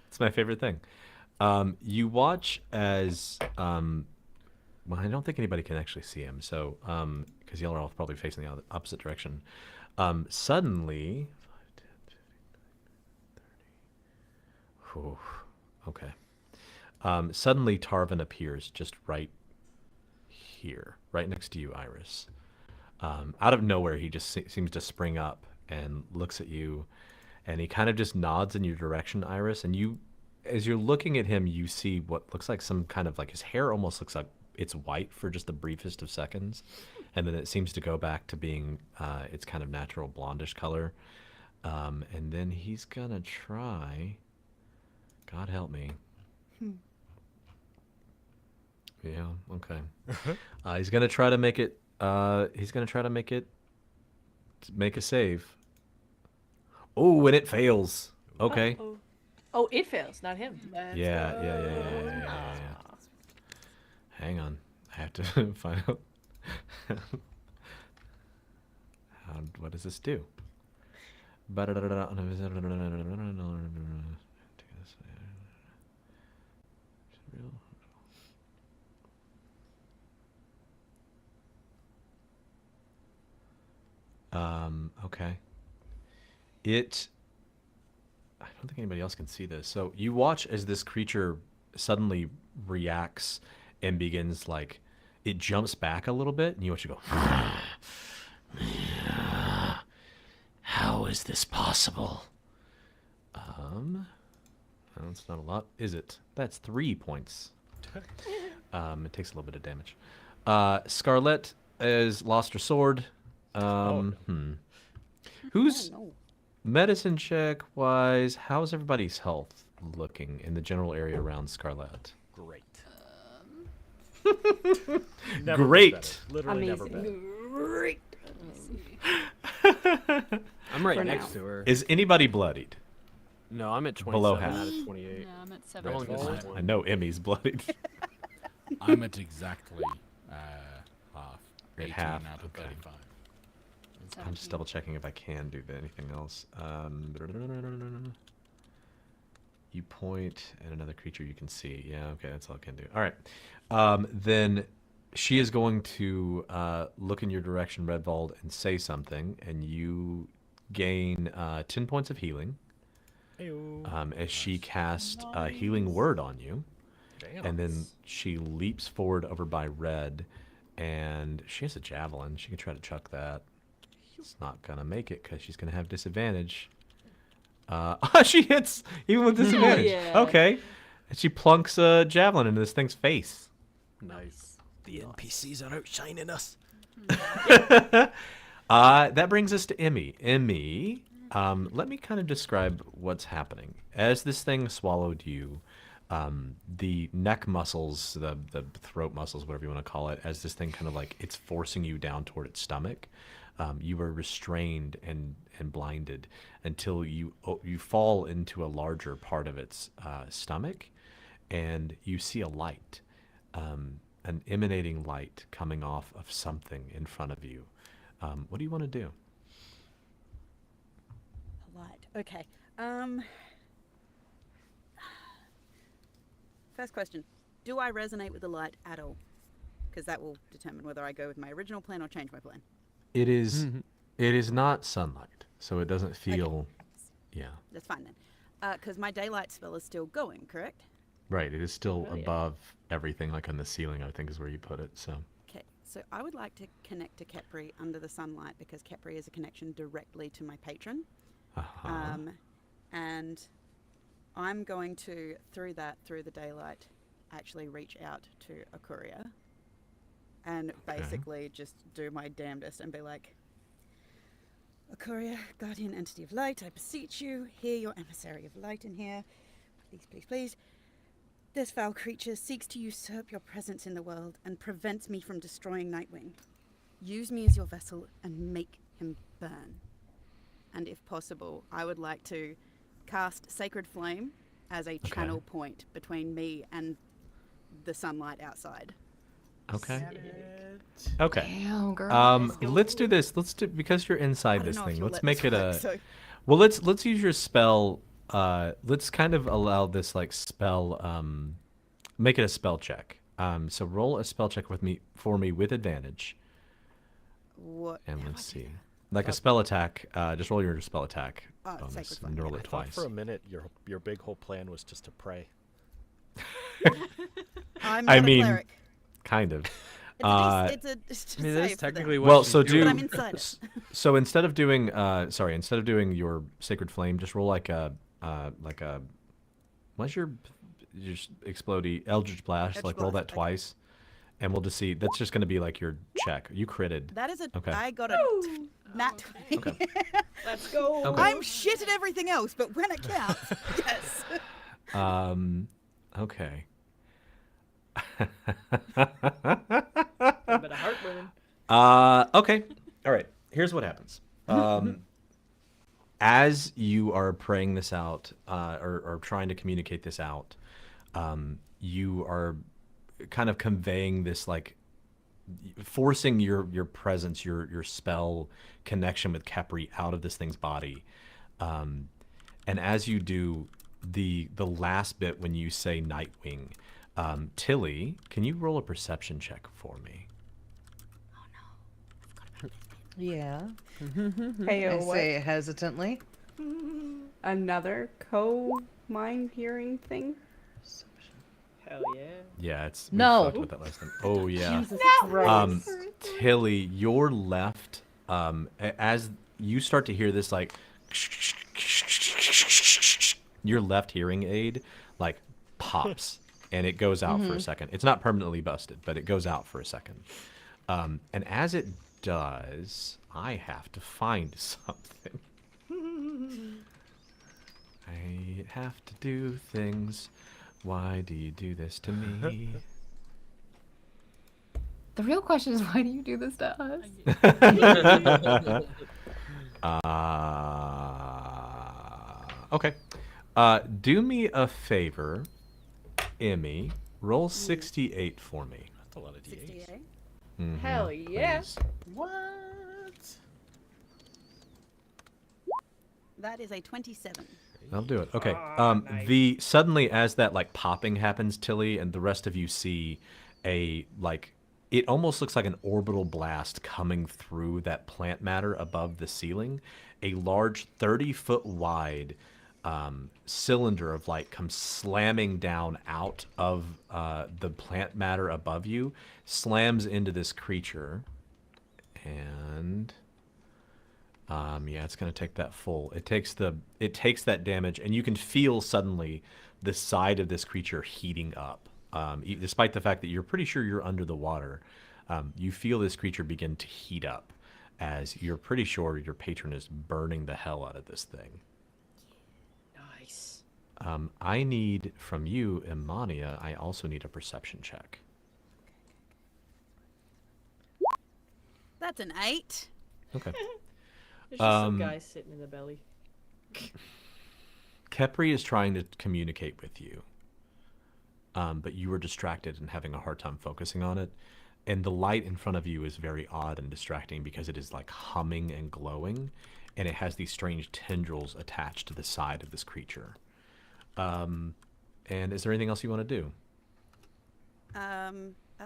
It's my favorite thing. You watch as Well, I don't think anybody can actually see him. So, because y'all are all probably facing the opposite direction. Suddenly, 5, 10, 15, 30. Whew, okay. Suddenly, Tarvin appears just right here, right next to you, Iris. Out of nowhere, he just seems to spring up and looks at you, and he kind of just nods in your direction, Iris. And you, as you're looking at him, you see what looks like some kind of like his hair almost looks like it's white for just the briefest of seconds, and then it seems to go back to being its kind of natural blondish color. And then he's gonna try. God help me. Yeah. Okay. He's gonna try to make it. He's gonna try to make it. Make a save. Oh, and it fails. Okay. Uh-oh. Oh, it fails, not him. Yeah. Hang on. I have to find out. What does this do? Okay. I don't think anybody else can see this. So you watch as this creature suddenly reacts and begins like, it jumps back a little bit, and you watch it go. How is this possible? That's not a lot, is it? That's 3 points. It takes a little bit of damage. Scarlett has lost her sword. Who's medicine check wise? How's everybody's health looking in the general area around Scarlett? Great. Great. Literally never better. Great. I'm right For next now. to her. Is anybody bloodied? No, I'm at 27 Below half. out of 28. No, I'm at I've only 17. missed one. I know Emmy's bloodied. I'm at exactly half. At 18 half, out of okay. 35. I'm just double checking if I can do anything else. You point at another creature you can see. Yeah, okay, that's all I can do. All right. Then she is going to look in your direction, Redvald, and say something, and you gain 10 points of healing as she casts a healing word on you. Damn. And then she leaps forward over by Red, and she has a javelin. She can try to chuck that. It's not going to make it because she's going to have disadvantage. She hits even with disadvantage. Yeah. Okay. And she plunks a javelin into this thing's face. Nice. The NPCs are outshining us. That brings us to Emmy. Emmy, let me kind of describe what's happening. As this thing swallowed you, the neck muscles, the throat muscles, whatever you want to call it, as this thing kind of like it's forcing you down toward its stomach, you were restrained and blinded until you fall into a larger part of its stomach, and you see a light, an emanating light coming off of something in front of you. What do you want to do? A light. Okay. First question. Do I resonate with the light at all? Because that will determine whether I go with my original plan or change my plan. It is not sunlight, so it doesn't feel yeah. That's fine then. Because my daylight spell is still going, correct? Right, it is still Oh, yeah. above everything, like on the ceiling, I think is where you put it. So Okay. So I would like to connect to Kepri under the sunlight because Kepri is a connection directly to my patron. And I'm going to, through the daylight, actually reach out to Akuria and basically just do my damnedest and be like, Akuria, guardian entity of light, I beseech you, hear your emissary of light in here. Please, please, please. This foul creature seeks to usurp your presence in the world and prevents me from destroying Nightwing. Use me as your vessel and make him burn. And if possible, I would like to cast Sacred Flame as a channel point between me and the sunlight outside. okay. Okay. Damn, girl. Let's do this. Because you're I inside don't this know if thing. you'll Let's let make this it work, a so- well. Let's use your spell. Let's kind of allow this like spell. Make it a spell check. So roll a spell check for me with advantage. What? And how let's do I do see. Like a spell attack, just roll your spell attack Oh, bonus Sacred Flame, and roll yeah. it I thought twice. for a minute your big whole plan was just to pray. that? I'm not I a mean, cleric. kind of. It's just I mean, a that is save for them. technically what Well, she's so doing. But I'm inside it. So instead of doing your Sacred Flame, just roll like a what's your explodey Eldritch Blast? Eldritch Like roll Blast, that okay. twice, and we'll just see. That's just going to be like your check. You critted. That is a. Okay. I got a nat 20. Okay. Let's go. Okay. I'm shit at everything else, but when it counts, yes. Okay. A bit of heartburn. Okay. All right. Here's what happens. As you are praying this out, or trying to communicate this out, you are kind of conveying this, like, forcing your presence, your spell connection with Kepri out of this thing's body. And as you do, the last bit when you say Nightwing, Tilly, can you roll a perception check for me? Yeah. Hey, I what? say hesitantly. Another mind hearing thing? Hell yeah. Yeah, we No. fucked with that last time. Oh yeah. Jesus Christ. Tilly, your left, as you start to hear this, like, your left hearing aid, like, pops, and it goes out for a second. It's not permanently busted, but it goes out for a second. And as it does, I have to find something. I have to do things. Why do you do this to me? The real question is, why do you do this to us? Okay. Do me a favor, Emmy. Roll 68 for me. That's a lot of d8s. 68. Mhm, Hell yeah. please. What? That is a 27. I'll do it. Okay. Nice. The suddenly as that, like, popping happens, Tilly, and the rest of you see a, like, it almost looks like an orbital blast coming through that plant matter above the ceiling. A large 30-foot wide cylinder of light comes slamming down out of the plant matter above you, slams into this creature, and yeah, it's gonna take that full. It takes that damage, and you can feel suddenly the side of this creature heating up. Despite the fact that you're pretty sure you're under the water, you feel this creature begin to heat up, as you're pretty sure your patron is burning the hell out of this thing. Nice. I need from you, Imania, I also need a perception check. That's an 8. Okay. There's just some guy sitting in the belly. Kepri is trying to communicate with you, but you were distracted and having a hard time focusing on it. And the light in front of you is very odd and distracting because it is like humming and glowing, and it has these strange tendrils attached to the side of this creature. And is there anything else you want to do? At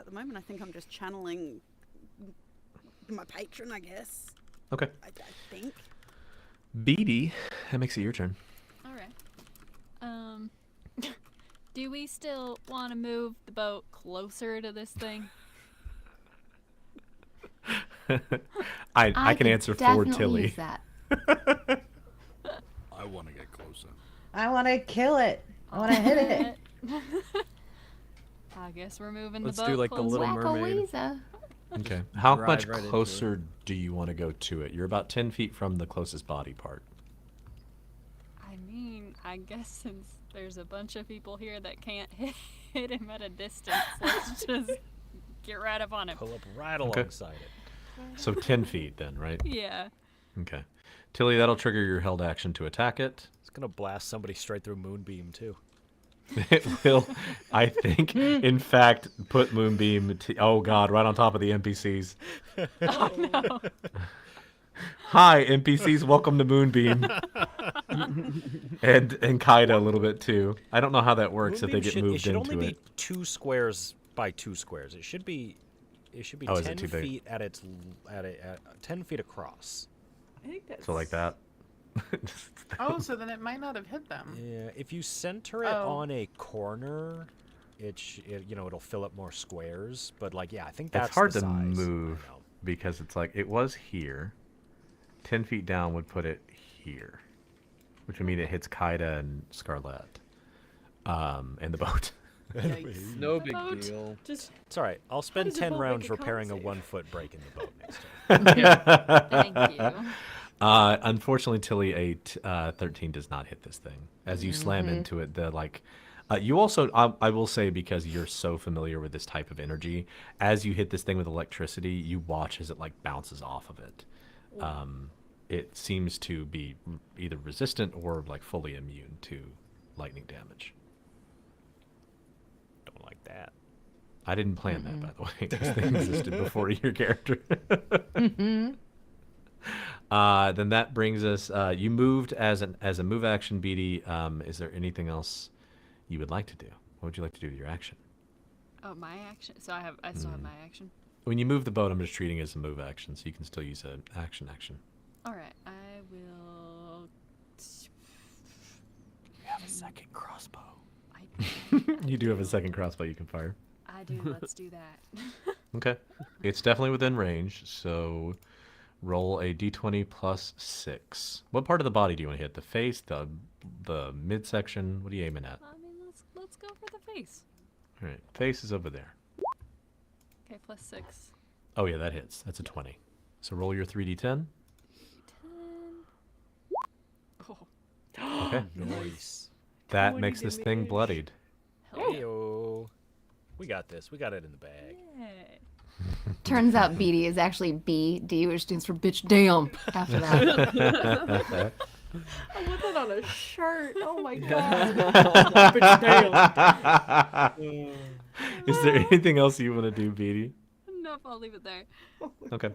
the moment, I think I'm just channeling my patron, I guess. Okay. I think. Beatty, that makes it your turn. All right. Do we still want to move the boat closer to this thing? I can could answer for definitely Tilly. use that. I want to get closer. I want to kill it. I want to hit it. I guess we're moving Let's the boat do like the closer. Little Mermaid. Wacka-weezer. Okay. How Drive much right into it. closer do you want to go to it? You're about 10 feet from the closest body part. I mean, I guess since there's a bunch of people here that can't hit him at a distance, let's just get right up on him. Pull up right alongside it. So 10 feet then, right? Yeah. Okay. Tilly, that'll trigger your held action to attack it. It's gonna blast somebody straight through Moonbeam too. It will, I think, in fact, put Moonbeam, oh god, right on top of the NPCs. Oh no. Hi, NPCs, welcome to Moonbeam. and Kaida a little bit too. I don't know how that works if they Moonbeam get should, moved it should into only it. be 2 squares by 2 squares. It should be Oh, is 10 it too big? feet at 10 feet across. I think that's So like that. Oh, so then it might not have hit them. Yeah, if you center it Oh. on a corner, it'll fill up more squares. But like, yeah, I think that's It's hard the to size. move because it's like it was here. 10 feet down would put it here, which would mean it hits Kaida and Scarlet, and the boat. Yikes. No The big boat. deal. Just It's all right. I'll spend does a 10 boat make rounds a con repairing a save? 1-foot break in the boat next time. Thank you. Unfortunately, Tilly, a 13 does not hit this thing. As you slam into it, you also, I will say, because you're so familiar with this type of energy, as you hit this thing with electricity, you watch as it like bounces off of it. It seems to be either resistant or like fully immune to lightning damage. Don't like that. I didn't plan that, by the way. This thing existed before your character. Then that brings us. You moved as a move action, Beatty. Is there anything else you would like to do? What would you like to do with your action? Oh, my action. So I still have my action. When you move the boat, I'm just treating it as a move action, so you can still use an action. All right, I will. You have a second crossbow. I You do have a second crossbow you can fire. I do. Let's do that. Okay. It's definitely within range, so roll a d20 plus 6. What part of the body do you want to hit? The face, the midsection? What are you aiming at? I mean, let's go for the face. All right. Face is over there. Okay, plus 6. Oh, yeah, that hits. That's a 20. So roll your 3d10. 10. Oh, Okay. Nice. That makes this thing damage. bloodied. Heyo. We got this. We got it in the bag. yay. Turns out BD is actually BD, which stands for bitch damn after that. I want that on a shirt. Oh my god. Is there anything else you want to do, Beatty? Nope, I'll leave it there. Okay.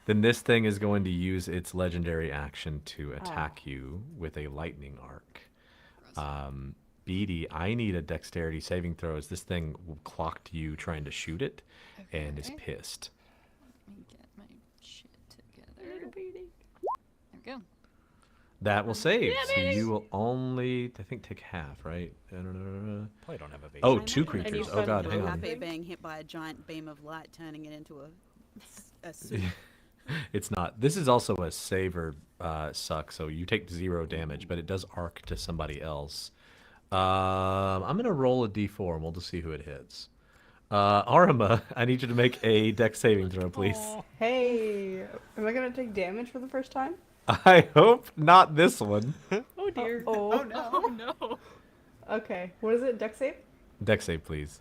Then this thing is going to use its legendary action to attack you with a lightning arc. Beatty, I need a dexterity saving throw as this thing clocked you trying to shoot it and is Okay. pissed. Let me get my shit together. There we go. That will save. So you will only, I think, take half, right? Probably don't have a base. Oh, I'm 2 not gonna creatures. be Oh god, hang on. happy being hit by a giant beam of light, turning it into a suit. It's not. This is also a save or suck, so you take 0 damage, but it does arc to somebody else. I'm gonna roll a d4 and we'll just see who it hits. Arima, I need you to make a dex saving throw, please. Hey, am I gonna take damage for the first time? I hope not this one. Oh dear. Oh no. Oh no. Okay, what is it? Dex save? Dex save, please.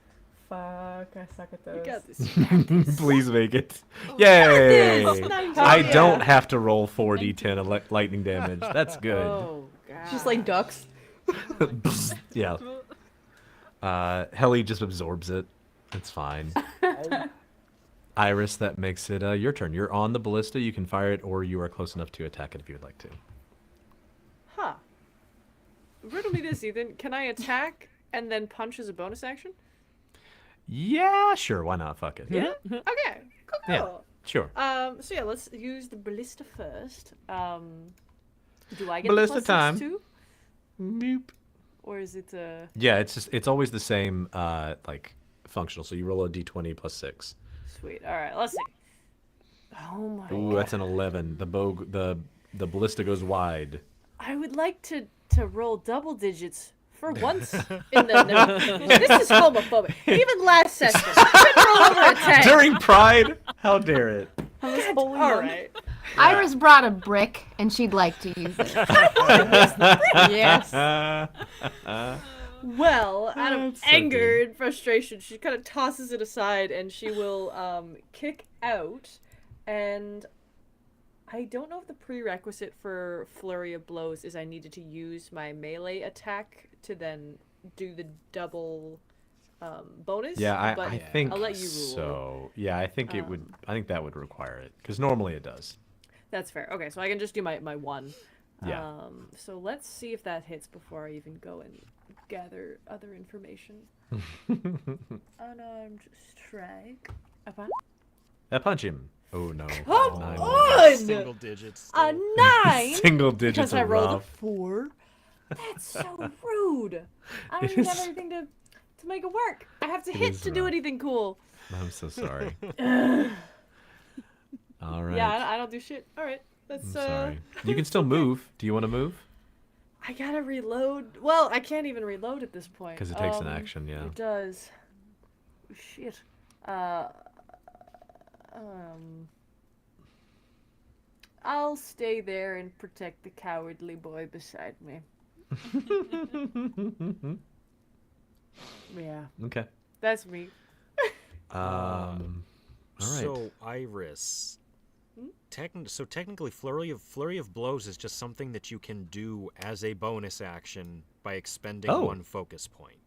Fuck, I suck at those. You got this. Please make it. Yay! Nice. I Yeah. don't have to roll 4d10 of lightning damage. That's good. Oh god. Just like ducks. Yeah. Helly just absorbs it. It's fine. Iris, that makes it your turn. You're on the ballista. You can fire it, or you are close enough to attack it if you would like to. Huh. Riddle me this, Ethan. Can I attack and then punch as a bonus action? Yeah, sure. Why not? Fuck it. Yeah. Okay. Cool. Yeah. Cool. Sure. So yeah, let's use the ballista first. Do I get Ballista the plus time. 6 too? Nope. Or is it Yeah, it's always the same like functional. So you roll a d20 plus 6. sweet? All right, let's see. Oh my Ooh, god. that's an 11. The ballista goes wide. I would like to roll double digits for once in the this is homophobic. Even last session, I could roll over a 10. During Pride? How dare it? All right. Iris brought a brick and she'd like to use it. Yes. Well, out of That's so anger and frustration, she kind of tosses it aside and she will kick out. And I don't know if the prerequisite for Flurry of Blows is I needed to use my melee attack to then do the double bonus. Yeah, but I think I'll let you rule. so. Yeah, I think it would. I think that would require it because normally it does. That's fair. Okay, so I can just do my one. Yeah. So let's see if that hits before I even go and gather other information. Unarmed strike. Apa? Punch him. Oh no. Come 9 on! Single digits. A still. 9? Single digits Because I are rolled rough. a 4? That's so rude. I don't It even have is- anything to make it work. I have to It hit is to do rough. anything cool. I'm so sorry. All right. Yeah, I don't do shit. All right. I'm That's sorry. You can still move. Do you want to move? I gotta reload. Well, I can't even reload at this point. 'Cause it takes an action, yeah. It does. Shit. I'll stay there and protect the cowardly boy beside me. Yeah. Okay. That's me. All right. So Iris, so technically, flurry of blows is just something that you can do as a bonus action by expending Oh. 1 focus point.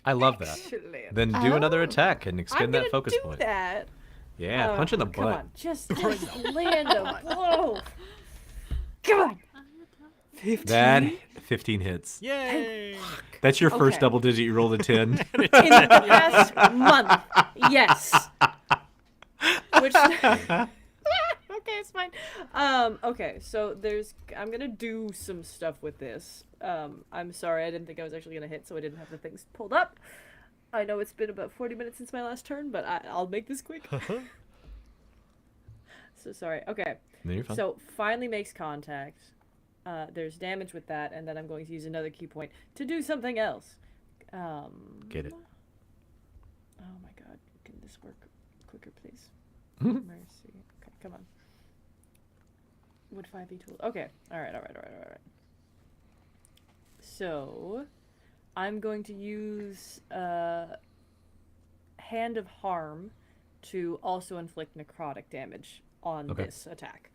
I love that. Excellent. Then do another Oh. attack and expend I'm that gonna focus do point. that. Yeah, punch in the Come butt. on, just land a blow. Come on. 15. That 15 hits. Yay! That's your first Okay. double digit. You rolled a 10. In the past month, yes. Which okay, it's fine. Okay, so I'm gonna do some stuff with this. I'm sorry, I didn't think I was actually gonna hit, so I didn't have the things pulled up. I know it's been about 40 minutes since my last turn, but I'll make this quick. So sorry. Okay. No, you're fine. So finally makes contact. There's damage with that, and then I'm going to use another key point to do something else. Get it. Oh my god, can this work quicker, please? Mercy. Okay, come on. Would 5e tool? Okay. Alright. So, I'm going to use Hand of Harm to also inflict necrotic damage on Okay. this attack.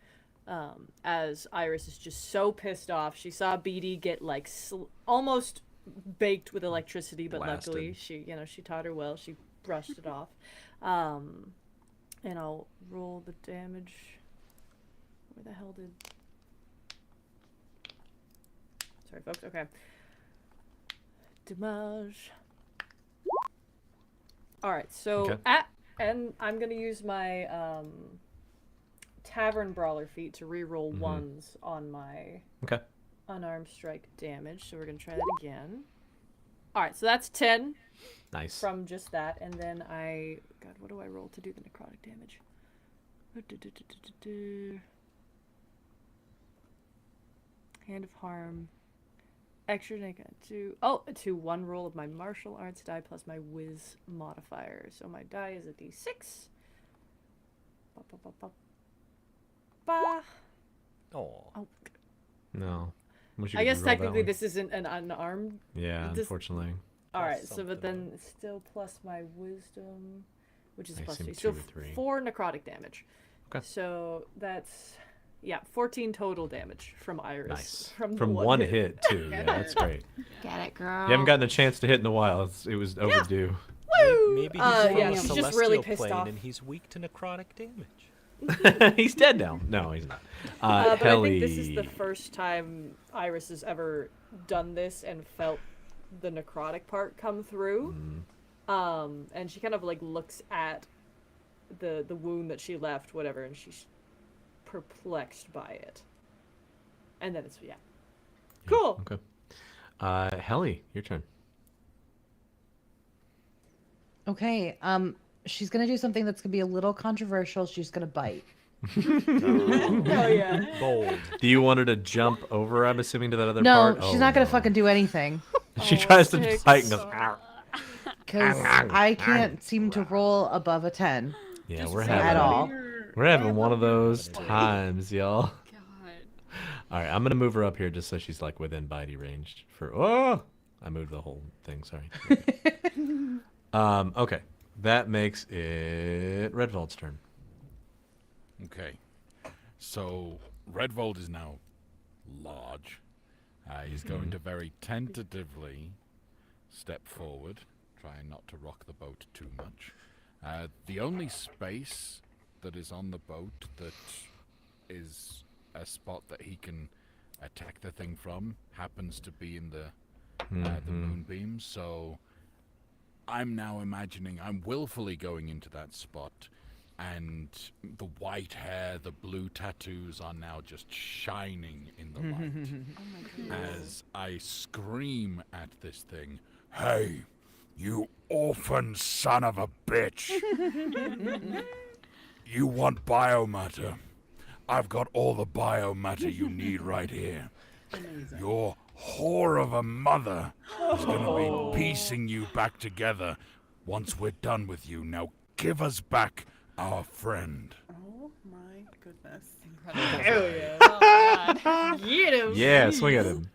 As Iris is just so pissed off. She saw Beatty get like almost baked with electricity, but luckily Blasted. she taught her well. She brushed it off. And I'll roll the damage. Where the hell did... Sorry, folks. Okay. Damage. Alright, so... Okay. And I'm going to use my Tavern Brawler feat to reroll ones on my Okay. unarmed strike damage. So we're going to try that again. Alright, so that's 10. Nice. From just that, and then God, what do I roll to do the necrotic damage? Hand of Harm. Extra to 1 roll of my martial arts die plus my whiz modifier. So my die is a d6. Ba. Oh. No. Wish you I could guess roll that technically one. this isn't an unarmed. Yeah, this- unfortunately. Alright, so something but then on it's still plus my wisdom, which is I plus assume 3. 2 So or 3. 4 necrotic damage. Okay. So that's 14 total damage from Iris. Nice. From, the From one hit, too. Yeah, that's great. Get it, girl. You haven't gotten a chance to hit in a while. It was overdue. Maybe he's Uh, from yeah, the she's celestial just really pissed plane off. and he's weak to necrotic damage. He's dead now. No, he's not. But Helly. I think this is the first time Iris has ever done this and felt the necrotic part come through. And she kind of like looks at the wound that she left, whatever, and she's perplexed by it. And then it's cool. Okay. Helly, your turn. Okay. She's gonna do something that's gonna be a little controversial. She's gonna bite. Oh yeah. Bold. Do you want her to jump over, I'm assuming, to that other No, part? she's Oh, not gonna no. fucking do anything. She tries to six. bite and goes, "Ow." Because I can't seem to roll above a 10 Yeah, we're at having all. we're having one of those times, y'all. God. All right, I'm gonna move her up here just so she's like within bitey range. I moved the whole thing. Sorry. Okay, that makes it Redvold's turn. Okay. So Redvold is now large. He's going to very tentatively step forward, trying not to rock the boat too much. The only space that is on the boat that is a spot that he can attack the thing from happens to be in the the moonbeam. So I'm now imagining I'm willfully going into that spot, and the white hair, the blue tattoos are now just shining in the light as I scream at this thing, "Hey, you orphan son of a bitch! You want biomatter? I've got all the biomatter you need right here. Your whore of a mother is going to be piecing you back together once we're done with you. Now give us back our friend." Oh my goodness. Hell yeah. Get him. Yeah, swing at him.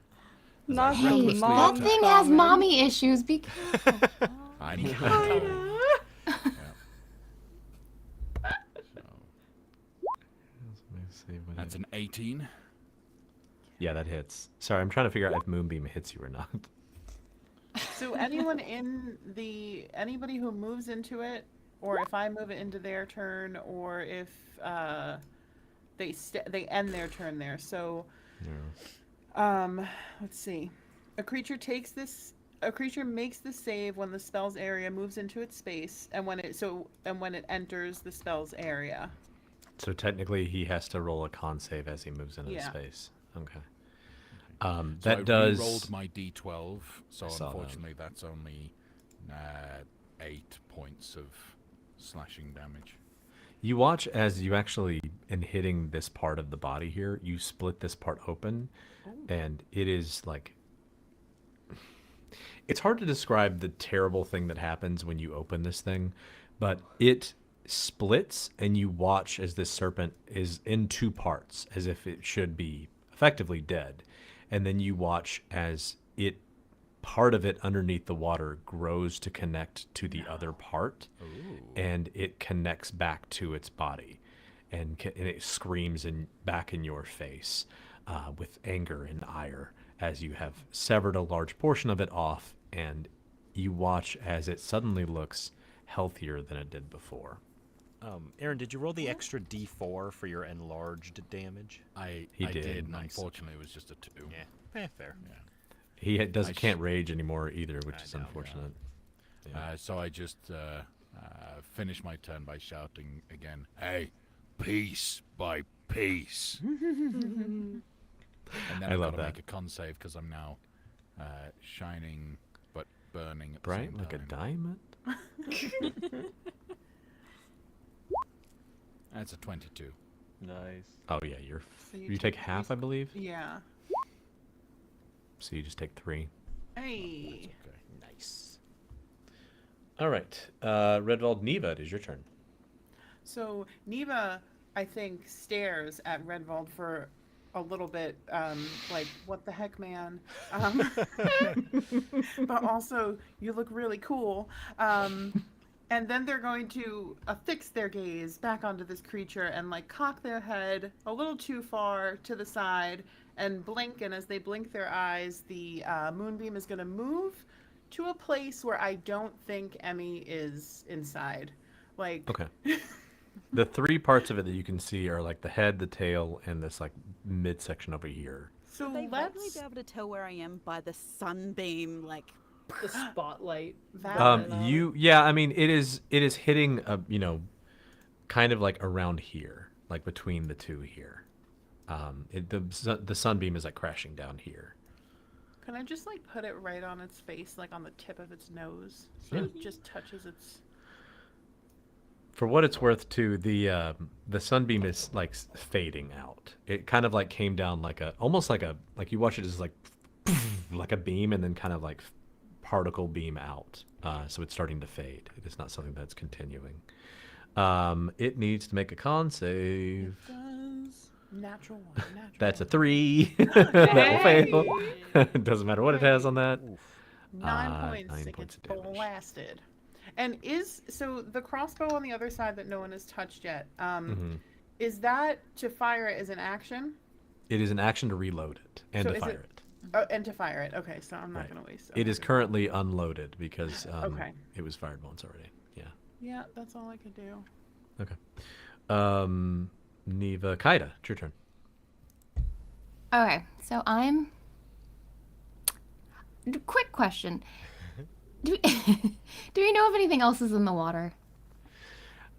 Not Hey, the that mom. thing has mommy issues. Be careful. I know. That's an 18. Yeah, that hits. Sorry, I'm trying to figure out if Moonbeam hits you or not. So anybody who moves into it, or if I move it into their turn, or if they end their turn there. So, let's see. A creature makes the save when the spell's area moves into its space, and when it enters the spell's area. So technically, he has to roll a con save as he moves into the space. Okay. So That I does. rolled my d12, so saw that. unfortunately that's only 8 points of slashing damage. You watch as you actually, in hitting this part of the body here, you split this part open, and it is like. It's hard to describe the terrible thing that happens when you open this thing, but it splits, and you watch as this serpent is in two parts, as if it should be effectively dead. And then you watch as part of it underneath the water grows to connect to the other part, and it connects back to its body, and it screams back in your face with anger and ire as you have severed a large portion of it off, and you watch as it suddenly looks healthier than it did before. Aaron, did you roll the extra d4 for your enlarged damage? I did. did, and Nice. unfortunately it was just a 2. Yeah, fair. Yeah. He can't rage anymore either, which is unfortunate. So I just finished my turn by shouting again, "Hey, peace by peace." And then I I've love got to that. make a con save because I'm now shining but burning at the Bright same like a time. diamond. That's a 22. Nice. Oh yeah, So you take half, I believe. Yeah. So you just take 3. Hey. Nice. All right, Redwald, Neva, it is your turn. So Neva, I think, stares at Redwald for a little bit, like, what the heck, man? But also, you look really cool. And then they're going to affix their gaze back onto this creature and, like, cock their head a little too far to the side and blink. And as they blink their eyes, the moonbeam is going to move to a place where I don't think Emmy is inside. Like, Okay. The 3 parts of it that you can see are like the head, the tail, and this like midsection over here. so Would they vaguely let's... be able to tell where I am by the sunbeam, like The spotlight. Yeah, I mean, it is hitting kind of like around here, like between the two here. The sunbeam is like crashing down here. Can I just, like, put it right on its face, like on the tip of its nose? So Yeah. it just touches its... For what it's worth, too, the sunbeam is like fading out. It kind of like came down like you watch it as like a beam, and then kind of like particle beam out. So it's starting to fade. It is not something that's continuing. It needs to make a con save. Natural one. That's a 3. That will fail. It doesn't matter what it has on that. 9 points. 9 It points gets of damage. blasted. And so the crossbow on the other side that no one has touched yet, is that to fire it as an action? It is an action to reload it and So to is fire it- it. And to fire it. Okay, so I'm not Right. going to waste It is currently unloaded because Okay. it was fired once already. Yeah. Yeah, that's all I could do. Okay. Neva, Kaida, it's your turn. Okay, so I'm quick question. Do we know if anything else is in the water?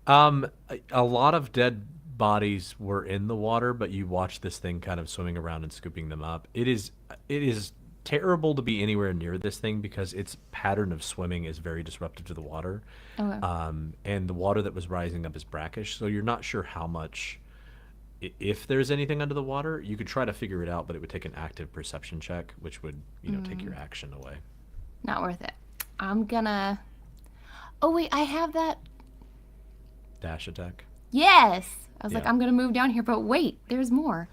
A lot of dead bodies were in the water, but you watch this thing kind of swimming around and scooping them up. It is terrible to be anywhere near this thing because its pattern of swimming is very disruptive to the water. Okay. And the water that was rising up is brackish, so you're not sure how much. If there's anything under the water, you could try to figure it out, but it would take an active perception check, which would, take your action away. Not worth it. I'm gonna. Oh wait, I have that. Dash attack. Yes. I was like, Yeah. I'm gonna move down here, but wait, there's more.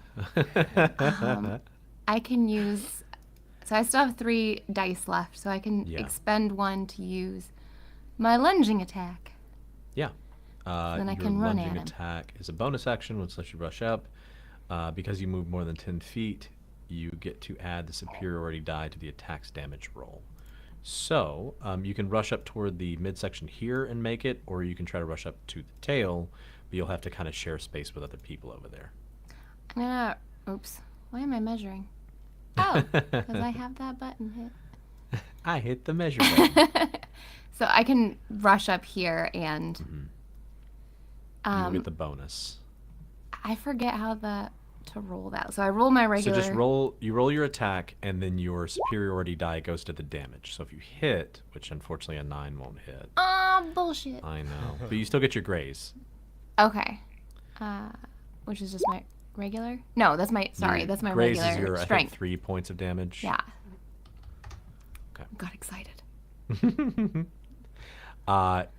I can use. So I still have 3 dice left, so I can Yeah. expend 1 to use my lunging attack. Yeah. then I your can run lunging at him. attack is a bonus action, which lets you rush up. Because you move more than 10 feet, you get to add the superiority die to the attack's damage roll. So you can rush up toward the midsection here and make it, or you can try to rush up to the tail, but you'll have to kind of share space with other people over there. I'm gonna. Oops. Why am I measuring? Oh, because I have that button hit. I hit the measure button. So I can rush up here and. You'll get the bonus. I forget how to roll that. So I roll my regular. So just roll. You roll your attack, and then your superiority die goes to the damage. So if you hit, which unfortunately a 9 won't hit. Oh, bullshit. I know, but you still get your graze. Okay. Which is just my regular? No, that's my. Sorry, Your that's my graze regular is your, I strength. think, 3 points of damage. Yeah. Okay. Got excited.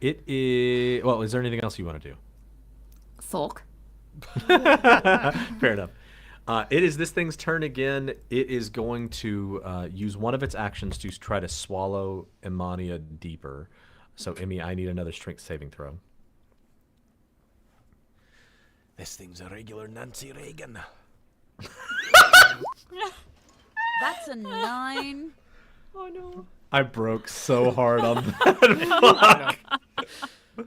It is. Well, is there anything else you want to do? Sulk. Fair enough. It is this thing's turn again. It is going to use one of its actions to try to swallow Imania deeper. So, Emmy, I need another strength saving throw. This thing's a regular Nancy Reagan. That's a 9. Oh no. I broke so hard on that. Fuck.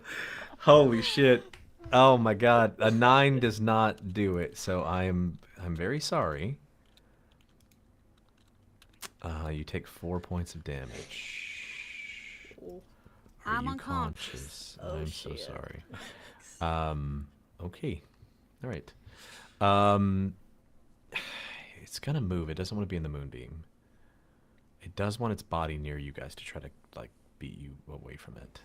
Holy shit. Oh my god. A 9 does not do it, so I'm very sorry. You take 4 points of damage. Are I'm you unconscious. conscious? Oh, I'm so shit. sorry. Okay. All right. It's gonna move. It doesn't want to be in the moonbeam. It does want its body near you guys to try to beat you away from it.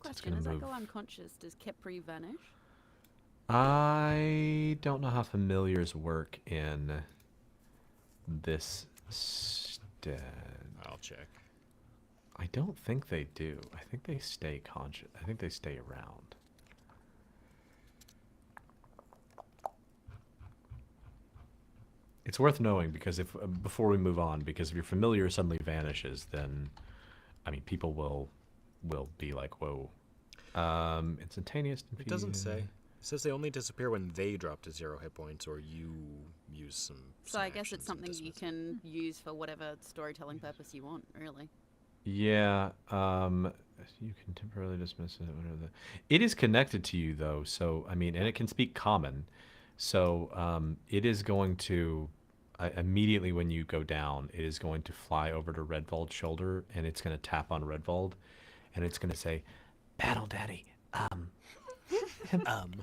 So it's Question, gonna as I move. go unconscious, does Kepri vanish? I don't know how familiars work in this stead. I'll check. I don't think they do. I think they stay conscious. I think they stay around. It's worth knowing because if before we move on, because if your familiar suddenly vanishes, then I mean people will be like, whoa. Instantaneous. It doesn't say. It says they only disappear when they drop to 0 hit points or you use some. So I guess it's something you can use for whatever storytelling purpose you want, really. Yeah, you can temporarily dismiss it. Whatever. It is connected to you though, so I mean, and it can speak common, so it is going to immediately when you go down, it is going to fly over to Redvold's shoulder, and it's going to tap on Redvold, and it's going to say, "Battle Daddy,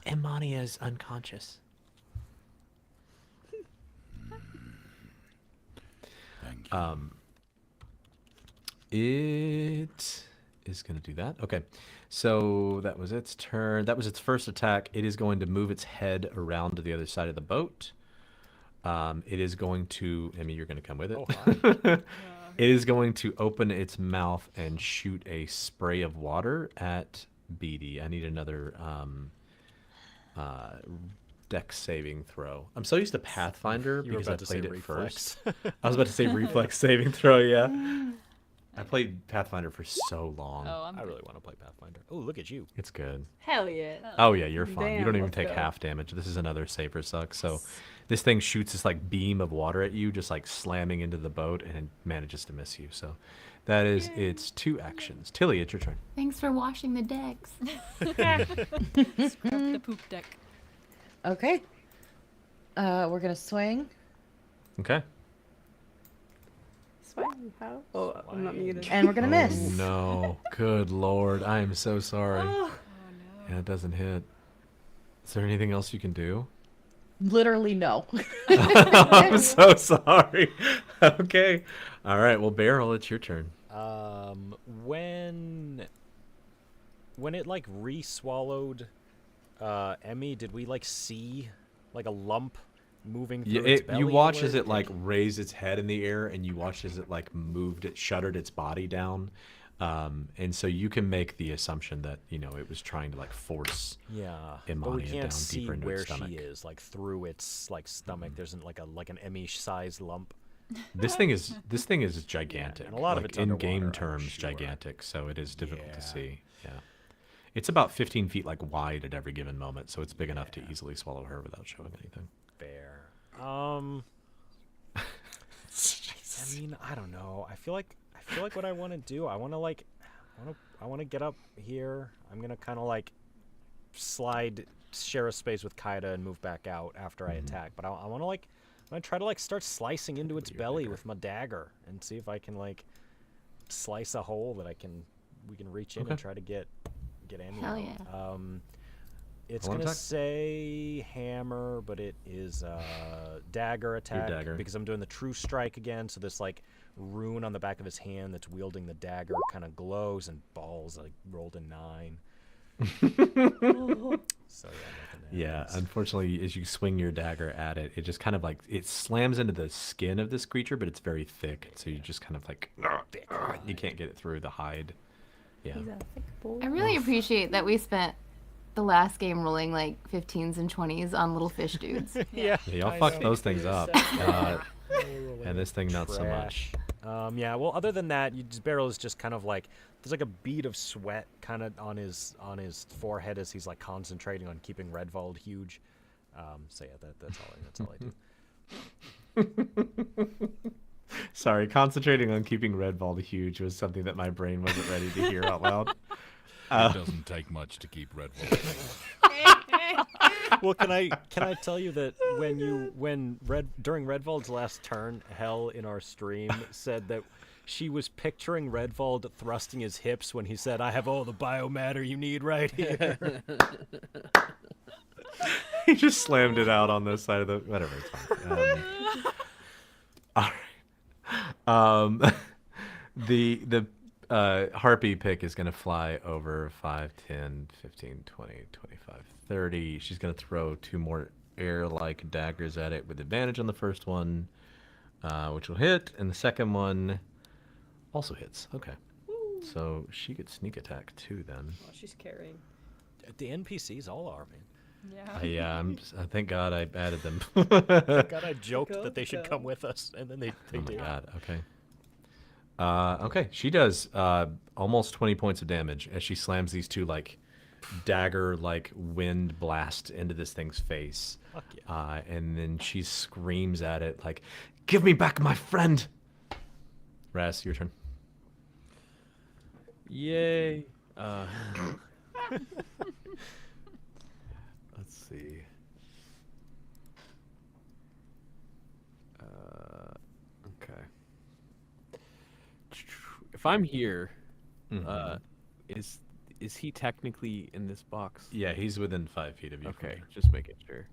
Imania is unconscious." Thank you. It is going to do that. Okay. So that was its turn. That was its first attack. It is going to move its head around to the other side of the boat. It is going to... I mean, you're going to come with it. Oh, hi. It is going to open its mouth and shoot a spray of water at Beatty. I need another dex saving throw. I'm so used to Pathfinder You were because I about to say played it reflex. first. I was about to say reflex saving throw, yeah. I played Pathfinder for so long. Oh, I really want to play Pathfinder. Oh, look at you. It's good. Hell yeah. Oh yeah, you're fine. You Damn, don't even let's take go. half damage. This is another safer suck. So this thing shoots this like beam of water at you, just like slamming into the boat, and it manages to miss you. So that is its 2 actions. Tilly, it's your turn. Thanks for washing the decks. Scrub the poop deck. Okay. We're gonna swing. Okay. fine. How? Oh, I'm not muted. And we're gonna Oh, miss. no. Good lord. I am so sorry. Oh. Yeah, it doesn't hit. Is there anything else you can do? Literally no. I'm so sorry. Okay. All right. Well, Beryl, it's your turn. When it like re-swallowed Emmy, did we like see like a lump moving through Yeah, its belly? you watch as or- it like raised its head in the air, and you watch as it like moved, it shuttered its body down, and so you can make the assumption that it was trying to like force Yeah, but we Imania can't down see deeper into where its stomach. she is, like through its like stomach. There's like an Emmy-sized lump. This thing is gigantic. and a lot of like, it's in game underwater, I'm terms sure. gigantic, so it is difficult to Yeah. see. Yeah, it's about 15 feet like wide at every given moment, so it's big enough to easily swallow her without showing anything. Fair. I mean, I don't know. I feel like what I want to do. I want to get up here. I'm gonna kind of like share a space with Kaida and move back out after I attack. But I want to like. I'm gonna try to like start slicing into its belly with my dagger and see if I can like slice a hole that we can reach in Okay. and try to get Emmy Hell out. yeah. It's Roll an gonna attack. say hammer, but it is dagger attack dagger. because I'm doing the true strike again. So this like rune on the back of his hand that's wielding the dagger kind of glows, and balls like rolled a 9. So Yeah, unfortunately, as you swing your dagger at it, it just kind of like it slams into the skin of this creature, but it's very thick, so you just kind of like you can't get it through the hide. Yeah. He's a thick boy. I really appreciate that we spent the last game rolling like 15s and 20s on little fish dudes. Yeah, Y'all I fucked know. those things up. And this thing not so much. Yeah, well, other than that, Beryl is just kind of like there's like a bead of sweat kind of on his forehead as he's like concentrating on keeping Redvold huge. So yeah, that's all I do. Sorry, concentrating on keeping Redvold huge was something that my brain wasn't ready to hear out loud. It doesn't take much to keep Red Bull. Well, can I tell you that during Redvold's last turn, Hell in our stream said that she was picturing Redvold thrusting his hips when he said, "I have all the biomatter you need right here." He just slammed it out on this side of the whatever. It's fine. All right. The harpy pick is going to fly over 5, 10, 15, 20, 25, 30. She's going to throw 2 more air-like daggers at it with advantage on the first one, which will hit, and the second one also hits. Okay. So she gets sneak attack too then. Oh, she's carrying. The NPCs all are, man. Yeah. Thank God I added them. Thank God I joked that they should come with us, and then they Oh my did. God. Okay. Okay. She does almost 20 points of damage as she slams these 2 like dagger like wind blast into this thing's face. Fuck yeah. And then she screams at it like, "Give me back my friend!" Raz, your turn. Yay. Let's see. Okay. If I'm here, is he technically in this box? Yeah, he's within 5 feet of you. Okay, just making sure.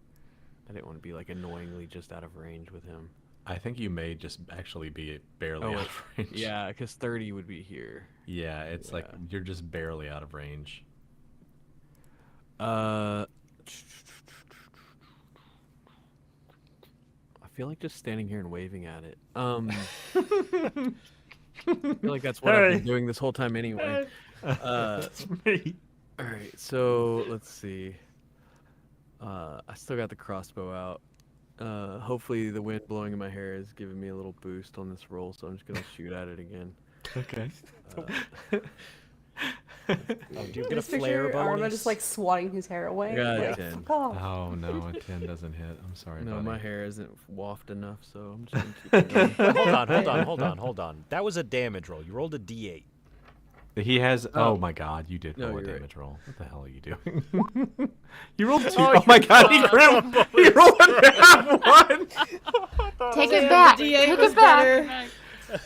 I didn't want to be like annoyingly just out of range with him. I think you may just actually be barely out of range. Yeah, because 30 would be here. Yeah, it's like you're just barely out of range. I feel like just standing here and waving at it. I feel like that's what I've been doing this whole time anyway. That's me. All right, so let's see. I still got the crossbow out. Hopefully the wind blowing in my hair is giving me a little boost on this roll, so I'm just gonna shoot at it again. Okay. Oh, do you get a Just picture flare Arma bonus? just like swatting his hair away. Yeah, like, 10. fuck off. Oh no, a 10 doesn't hit. I'm sorry. No, buddy. my hair isn't waft enough, so I'm just gonna keep it going. Hold on. That was a damage roll. You rolled a D8. He has. Oh. Oh my God, you did No, roll a you're right. damage roll. What the hell are you doing? You rolled 2. Oh, Oh, my God, he rolled a nat 1. Take it back. D8 Take was it back. better.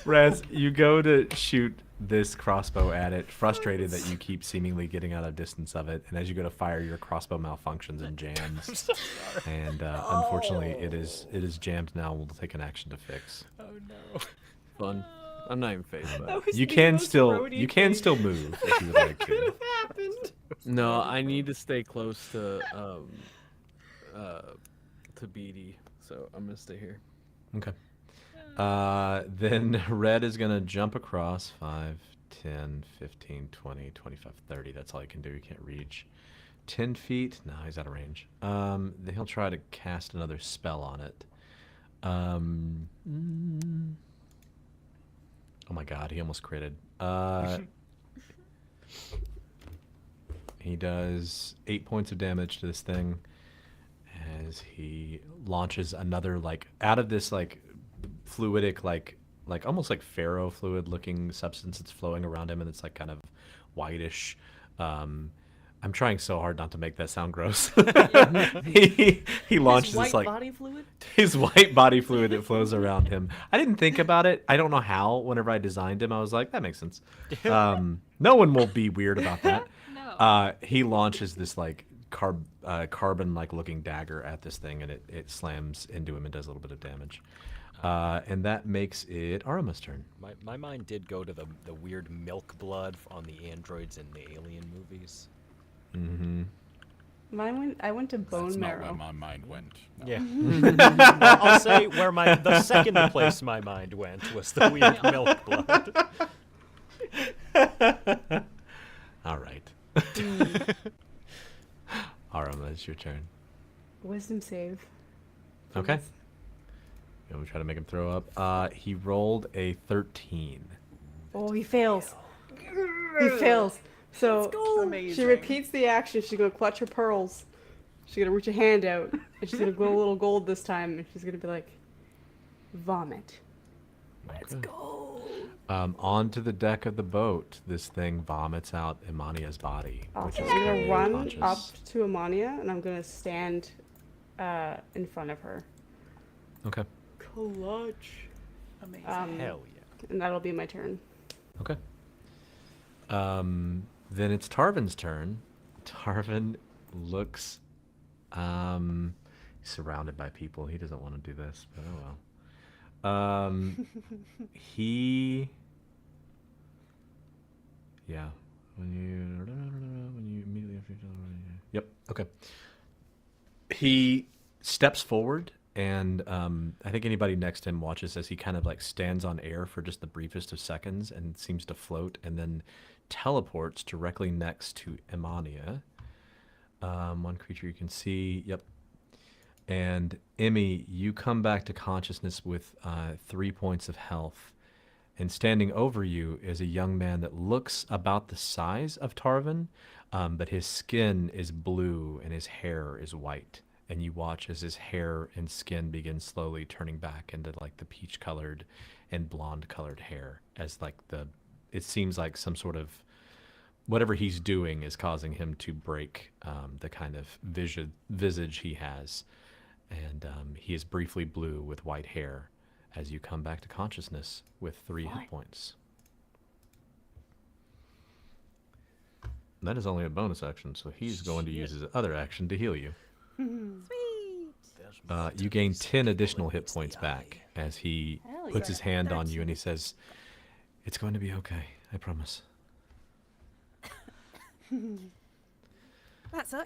Raz, you go to shoot this crossbow at it, frustrated that you keep seemingly getting out of distance of it, and as you go to fire, your crossbow malfunctions and jams. And unfortunately, it is jammed now. We'll take an action to fix. Oh no. Fun. I'm not even phased by it. You can still move if you would like to. Could have happened. No, I need to stay close to Beatty, so I'm gonna stay here. Okay. Then Red is gonna jump across 5, 10, 15, 20, 25, 30. That's all he can do. He can't reach 10 feet. No, he's out of range. Then he'll try to cast another spell on it. Oh my god, he almost critted. He does 8 points of damage to this thing as he launches another, like, out of this, like, fluidic, like almost like pharaoh fluid looking substance that's flowing around him, and it's like kind of whitish. I'm trying so hard not to make that sound gross. he launches His white this like body fluid? his white body fluid that flows around him. I didn't think about it. I don't know how. Whenever I designed him, I was like, that makes sense. No one will be weird about that. No. He launches this like carbon like looking dagger at this thing, and it slams into him and does a little bit of damage. And that makes it Arama's turn. My mind did go to the weird milk blood on the androids in the Alien movies. Mm-hmm. I went to bone That's marrow. not where my mind went. No. Yeah. I'll say where the second place my mind went was the weird milk blood. All right. Arama, it's your turn. Wisdom save. Okay. You want me to try to make him throw up? He rolled a 13. Oh, he fails. He fails. So she Amazing. repeats the action. She's gonna clutch her pearls. She's gonna reach a hand out, and she's gonna glow a little gold this time, and she's gonna be like, "Vomit." Let's go. Onto the deck of the boat, this thing vomits out Imania's body, which I'm is gonna currently run unconscious. up to Amania, and I'm gonna stand in front of her. Okay. Clutch. Amazing. Hell yeah. And that'll be my turn. Okay. Then it's Tarvin's turn. Tarvin looks surrounded by people. He doesn't want to do this, but oh well. Yeah. When you immediately after Yep. Okay. He steps forward, and I think anybody next to him watches as he kind of like stands on air for just the briefest of seconds and seems to float, and then teleports directly next to Imania. One creature you can see. Yep. And Emmy, you come back to consciousness with 3 points of health. And standing over you is a young man that looks about the size of Tarvin, but his skin is blue and his hair is white. And you watch as his hair and skin begin slowly turning back into like the peach-colored and blonde-colored hair, as like it seems like some sort of whatever he's doing is causing him to break the kind of visage he has. And he is briefly blue with white hair as you come back to consciousness with 3 hit points. And that is only a bonus action, so he's going to use his other action to heal you. Sweet. You gain 10 additional hit points back as he Hell puts yeah. his hand on you and he says, "It's going to be okay, I promise." That sucks.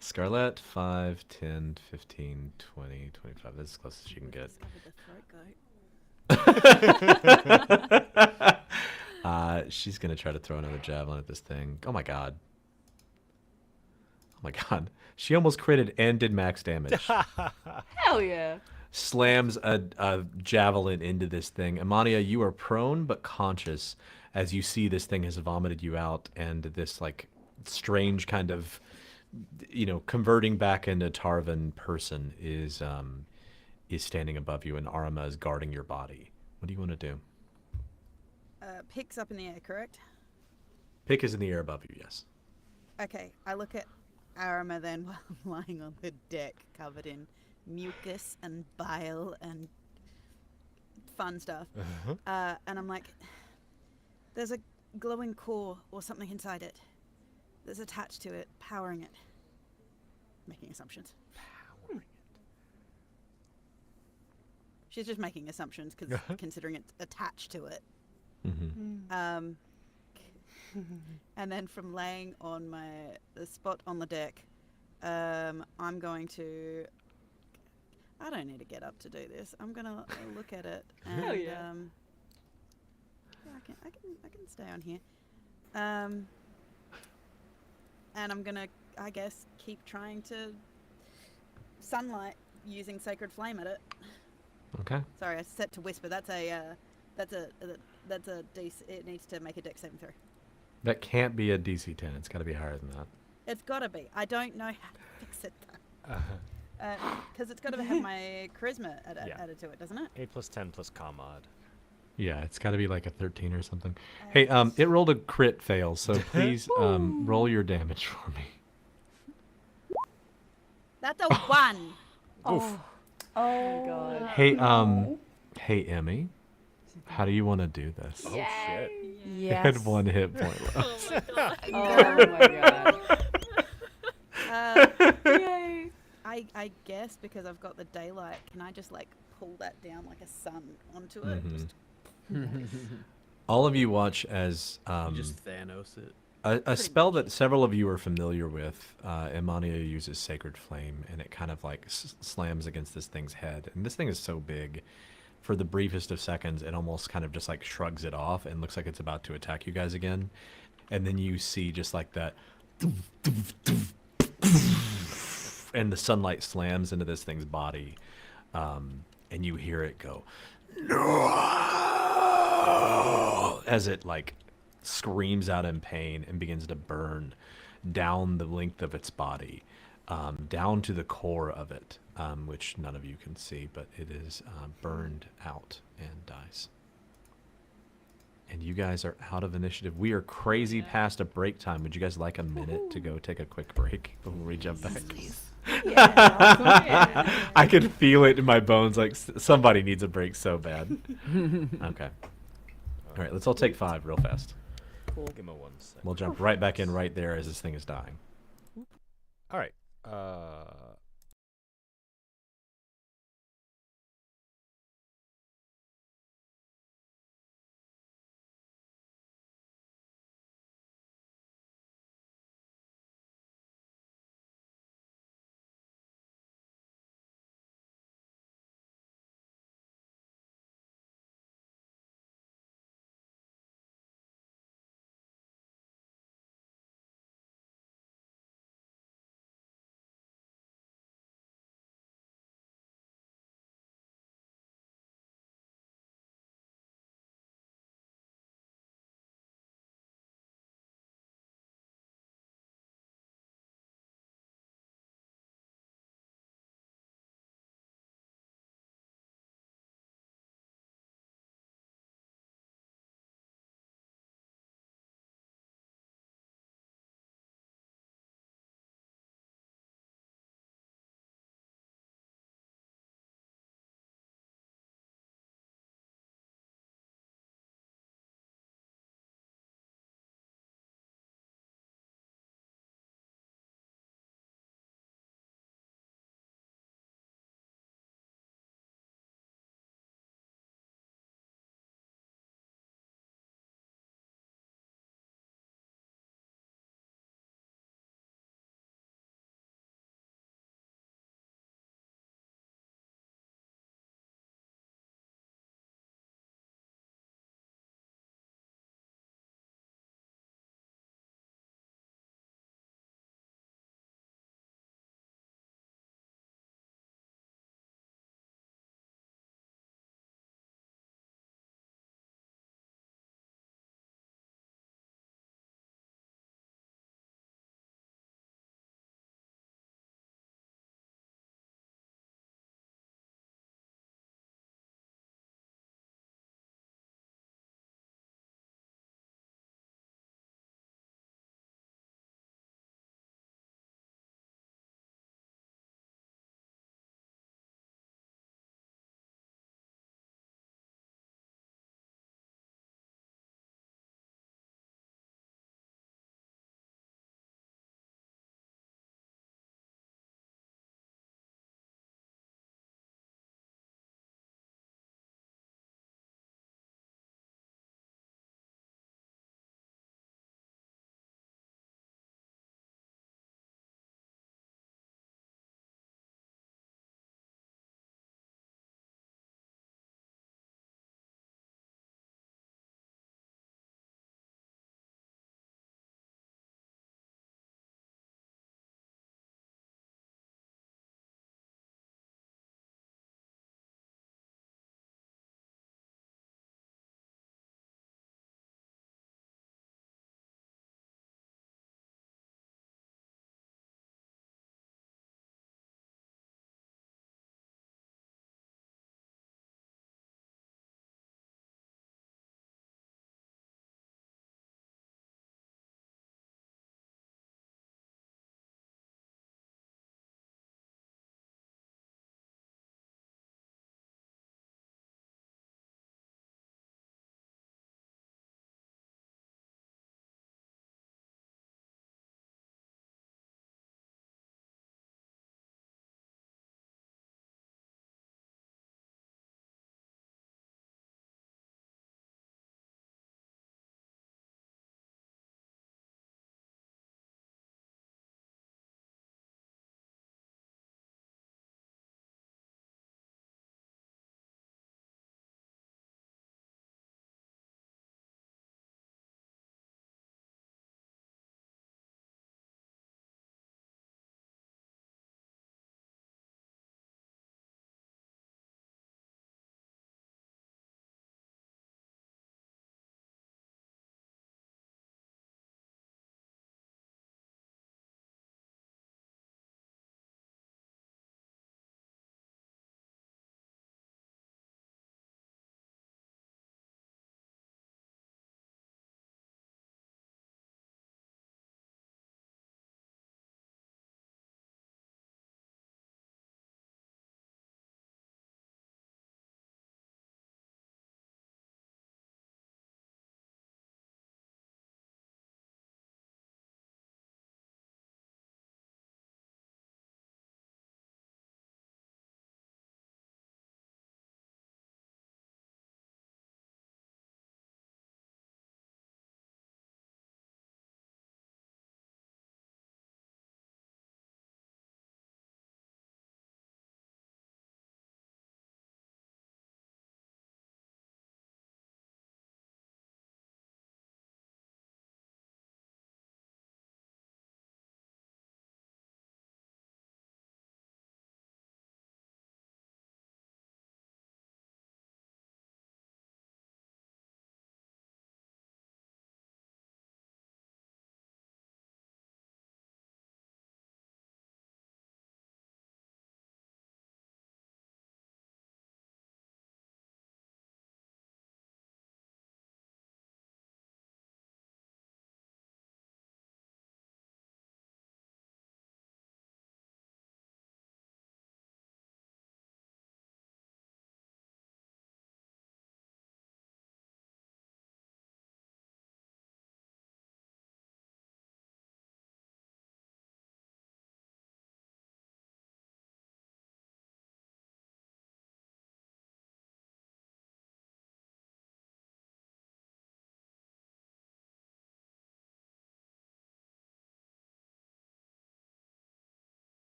Scarlet, 5, 10, 15, 20, 25. That's as close as you can get. She's going to try to throw another javelin at this thing. Oh my god. Oh my god. She almost critted and did max damage. Hell yeah. Slams a javelin into this thing. Imania, you are prone but conscious as you see this thing has vomited you out, and this like strange kind of, converting back into Tarvin person is standing above you, and Arama is guarding your body. What do you want to do? Picks up in the air, correct? Pick is in the air above you, yes. Okay, I look at Arama then while I'm lying on the deck covered in mucus and bile and fun stuff. And I'm like, there's a glowing core or something inside it that's attached to it, powering it. Making assumptions. She's just making assumptions because considering it's attached to it. And then from laying on the spot on the deck, I'm going to. I don't need to get up to do this. I'm gonna look at it and Hell yeah. I can stay on here. And I'm gonna, I guess, keep trying to sunlight using Sacred Flame at it. Okay. Sorry, I set to whisper. That's a DC. It needs to make a dex saving throw. That can't be a DC 10. It's got to be higher than that. It's gotta be. I don't know how to fix it though. Because it's got to have my charisma added to it, doesn't it? 8 plus 10 plus con mod. Yeah, it's got to be like a 13 or something. Hey, it rolled a crit fail, so please roll your damage for me. That's a 1. Oh. Oh God. Hey, hey, Emmy, how do you want to do this? Oh shit. It had 1 hit point left. Oh my god. Yay. I guess because I've got the daylight, can I just like pull that down like a sun onto it? Just All of you watch as You just Thanos it. a spell that several of you are familiar with. Emania uses Sacred Flame, and it kind of like slams against this thing's head. And this thing is so big, for the briefest of seconds, it almost kind of just like shrugs it off and looks like it's about to attack you guys again. And then you see just like that, and the sunlight slams into this thing's body, and you hear it go, "No!" as it like screams out in pain and begins to burn down the length of its body, down to the core of it, which none of you can see, but it is burned out and dies. And you guys are out of initiative. We are crazy past a break time. Would you guys like a minute to go take a quick break before we jump back? I can feel it in my bones, like somebody needs a break so bad. Okay. All right, let's all take 5 real fast. Cool. Give me 1 second. We'll jump right back in right there as this thing is dying. All right.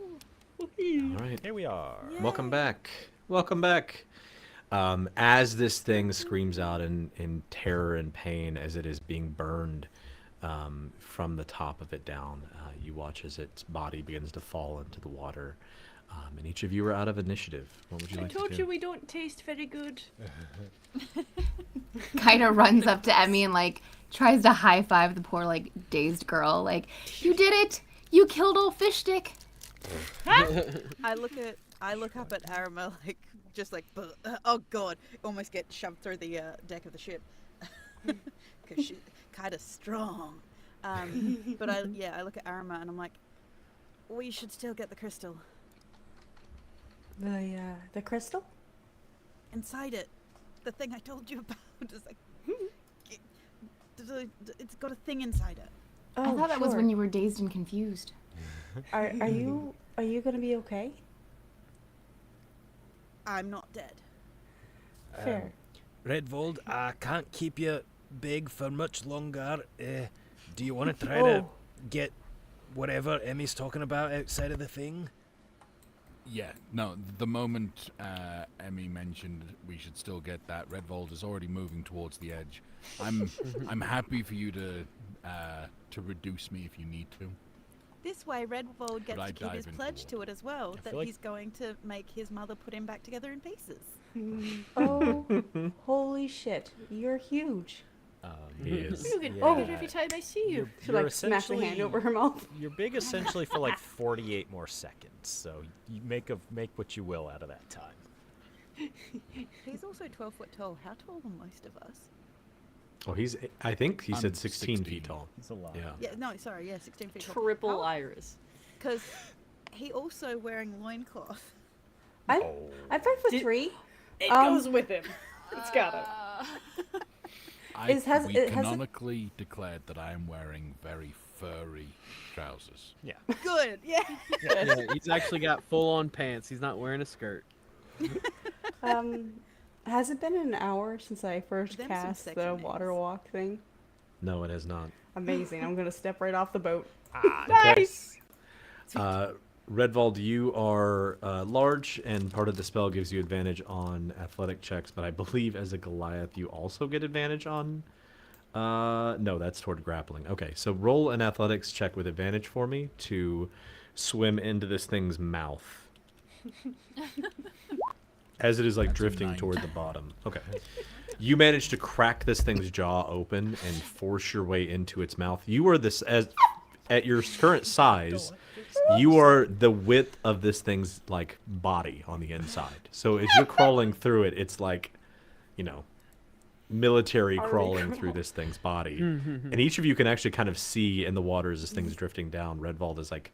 All right. Here we are. Welcome back. Welcome back. As this thing screams out in terror and pain as it is being burned from the top of it down, you watch as its body begins to fall into the water. And each of you are out of initiative. What would you like to do? I told you we don't taste very good. Kaida runs up to Emmy and like tries to high five the poor like dazed girl. Like, you did it! You killed old fish stick. I look up at Arama like just like oh god, almost get shoved through the deck of the ship because she's kind of strong. But I look at Arama and I'm like, we should still get the crystal The crystal? inside it. The thing I told you about is like it's got a thing inside it. I thought that was when you were dazed and confused. Are you gonna be okay? I'm not dead. Fair. Redvold, I can't keep you big for much longer. Do you want to try Oh. to get whatever Emmy's talking about outside of the thing? Yeah, no, the moment Emmy mentioned we should still get that, Redvold is already moving towards the edge. I'm happy for you to reduce me if you need to. This way, Redvold gets I to keep dive his into pledge to it as well, that like- he's going to make his mother put him back together in pieces. Oh, holy shit! You're huge. He is. You get Oh. bigger every time I see you. Should like smash the hand over her mouth. You're big essentially for like 48 more seconds, so you make what you will out of that time. He's also 12 foot tall. How tall are most of us? Oh, I think he I'm said 16 feet 16. tall. It's a lot. Yeah. Yeah, no, sorry, yeah, 16 feet tall. Triple iris. Because he also wearing loincloth. I'm 5'3". It Um, goes with him. It's gotta. We has it- canonically declared that I am wearing very furry trousers. Yeah. Good, yeah. Yeah, he's actually got full-on pants. He's not wearing a skirt. Has it been an hour since I first Them some cast sexy the names. water walk thing? No, it has not. Amazing. I'm gonna step right off the boat. Nice. Redvold, you are large, and part of the spell gives you advantage on athletic checks, but I believe as a Goliath you also get advantage on... no, that's toward grappling. Okay, so roll an athletics check with advantage for me to swim into this thing's mouth. As it is like That's a drifting 19. toward the bottom. Okay. You manage to crack this thing's jaw open and force your way into its mouth. You are this at your current size, you are the width of this thing's like body on the inside. So as you're crawling through it, it's like, you know, military crawling through this thing's body. And each of you can actually kind of see in the water as this thing's drifting down. Redvold is like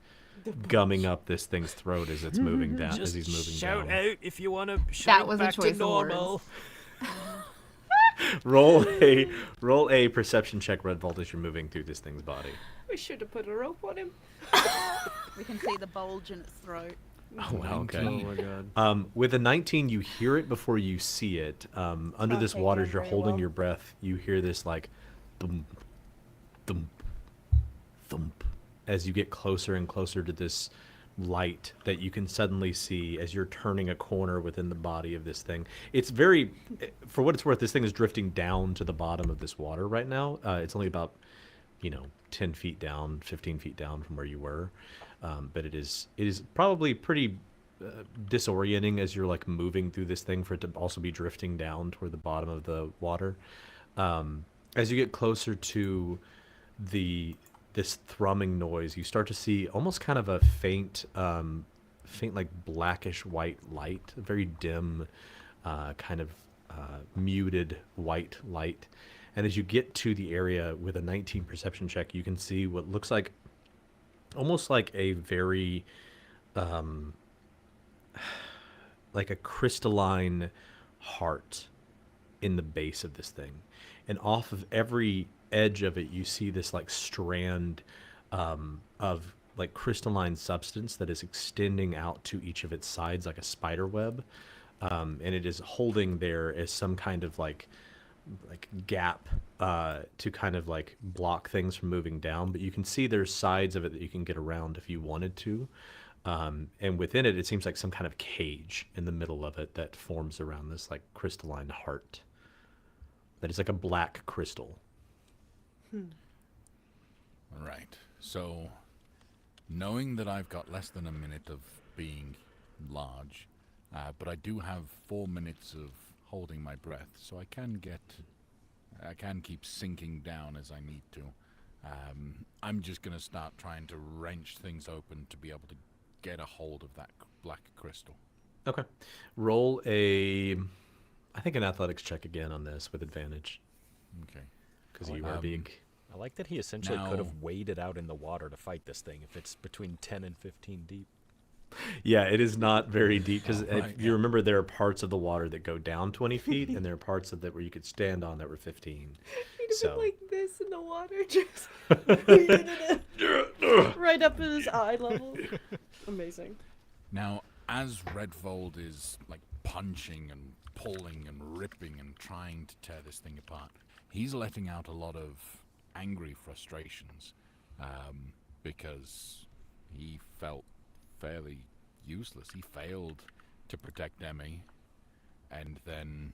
gumming up this thing's throat as it's moving down, as he's moving shout down. out if you want to That shout was a back choice to of normal. words. Roll a perception check, Redvold, as you're moving through this thing's body. We should have put a rope on him. We can see the bulge in its throat. Oh wow, okay. Oh my god. With a 19, you hear it before you see it. Under not this taking water, it as you're very holding well. your breath, you hear this like thump, thump, thump, as you get closer and closer to this light that you can suddenly see as you're turning a corner within the body of this thing. It's very, for what it's worth, this thing is drifting down to the bottom of this water right now. It's only about, 10 feet down, 15 feet down from where you were. But it is probably pretty disorienting as you're like moving through this thing for it to also be drifting down toward the bottom of the water. As you get closer to this thrumming noise, you start to see almost kind of a faint like blackish white light, a very dim, kind of muted white light. And as you get to the area with a 19 perception check, you can see what looks like almost like a very like a crystalline heart in the base of this thing. And off of every edge of it, you see this like strand of like crystalline substance that is extending out to each of its sides like a spider web. And it is holding there as some kind of like gap to kind of like block things from moving down. But you can see there's sides of it that you can get around if you wanted to. And within it, it seems like some kind of cage in the middle of it that forms around this like crystalline heart. That is like a black crystal. All right. So, knowing that I've got less than a minute of being large, but I do have 4 minutes of holding my breath, so I can keep sinking down as I need to. I'm just gonna start trying to wrench things open to be able to get a hold of that black crystal. Okay. Roll I think an athletics check again on this with advantage. Okay. Because you are big. I like that he essentially could Now- have waded out in the water to fight this thing if it's between 10 and 15 deep. Yeah, it is not very deep because Right, if you remember, there are parts of the water that go down 20 feet, and there are parts of that where you could stand on that were 15. So like this in the water, just right up at his eye level. Amazing. Now, as Redfold is like punching and pulling and ripping and trying to tear this thing apart, he's letting out a lot of angry frustrations because he felt fairly useless. He failed to protect Emmy, and then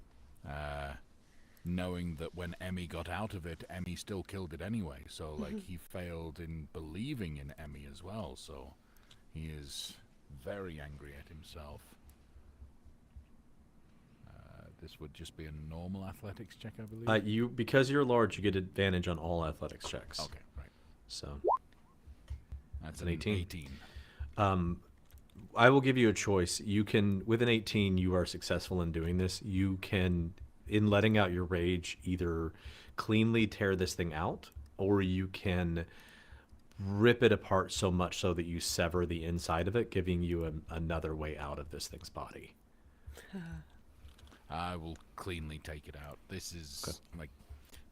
knowing that when Emmy got out of it, Emmy still killed it anyway. So like he failed in believing in Emmy as well. So he is very angry at himself. This would just be a normal athletics check, I believe. Because you're large, you get advantage on all athletics checks. Okay, right. So That's an 18. 18. I will give you a choice. You can, with an 18, you are successful in doing this. You can, in letting out your rage, either cleanly tear this thing out, or you can rip it apart so much so that you sever the inside of it, giving you another way out of this thing's body. I will cleanly take it out. This is like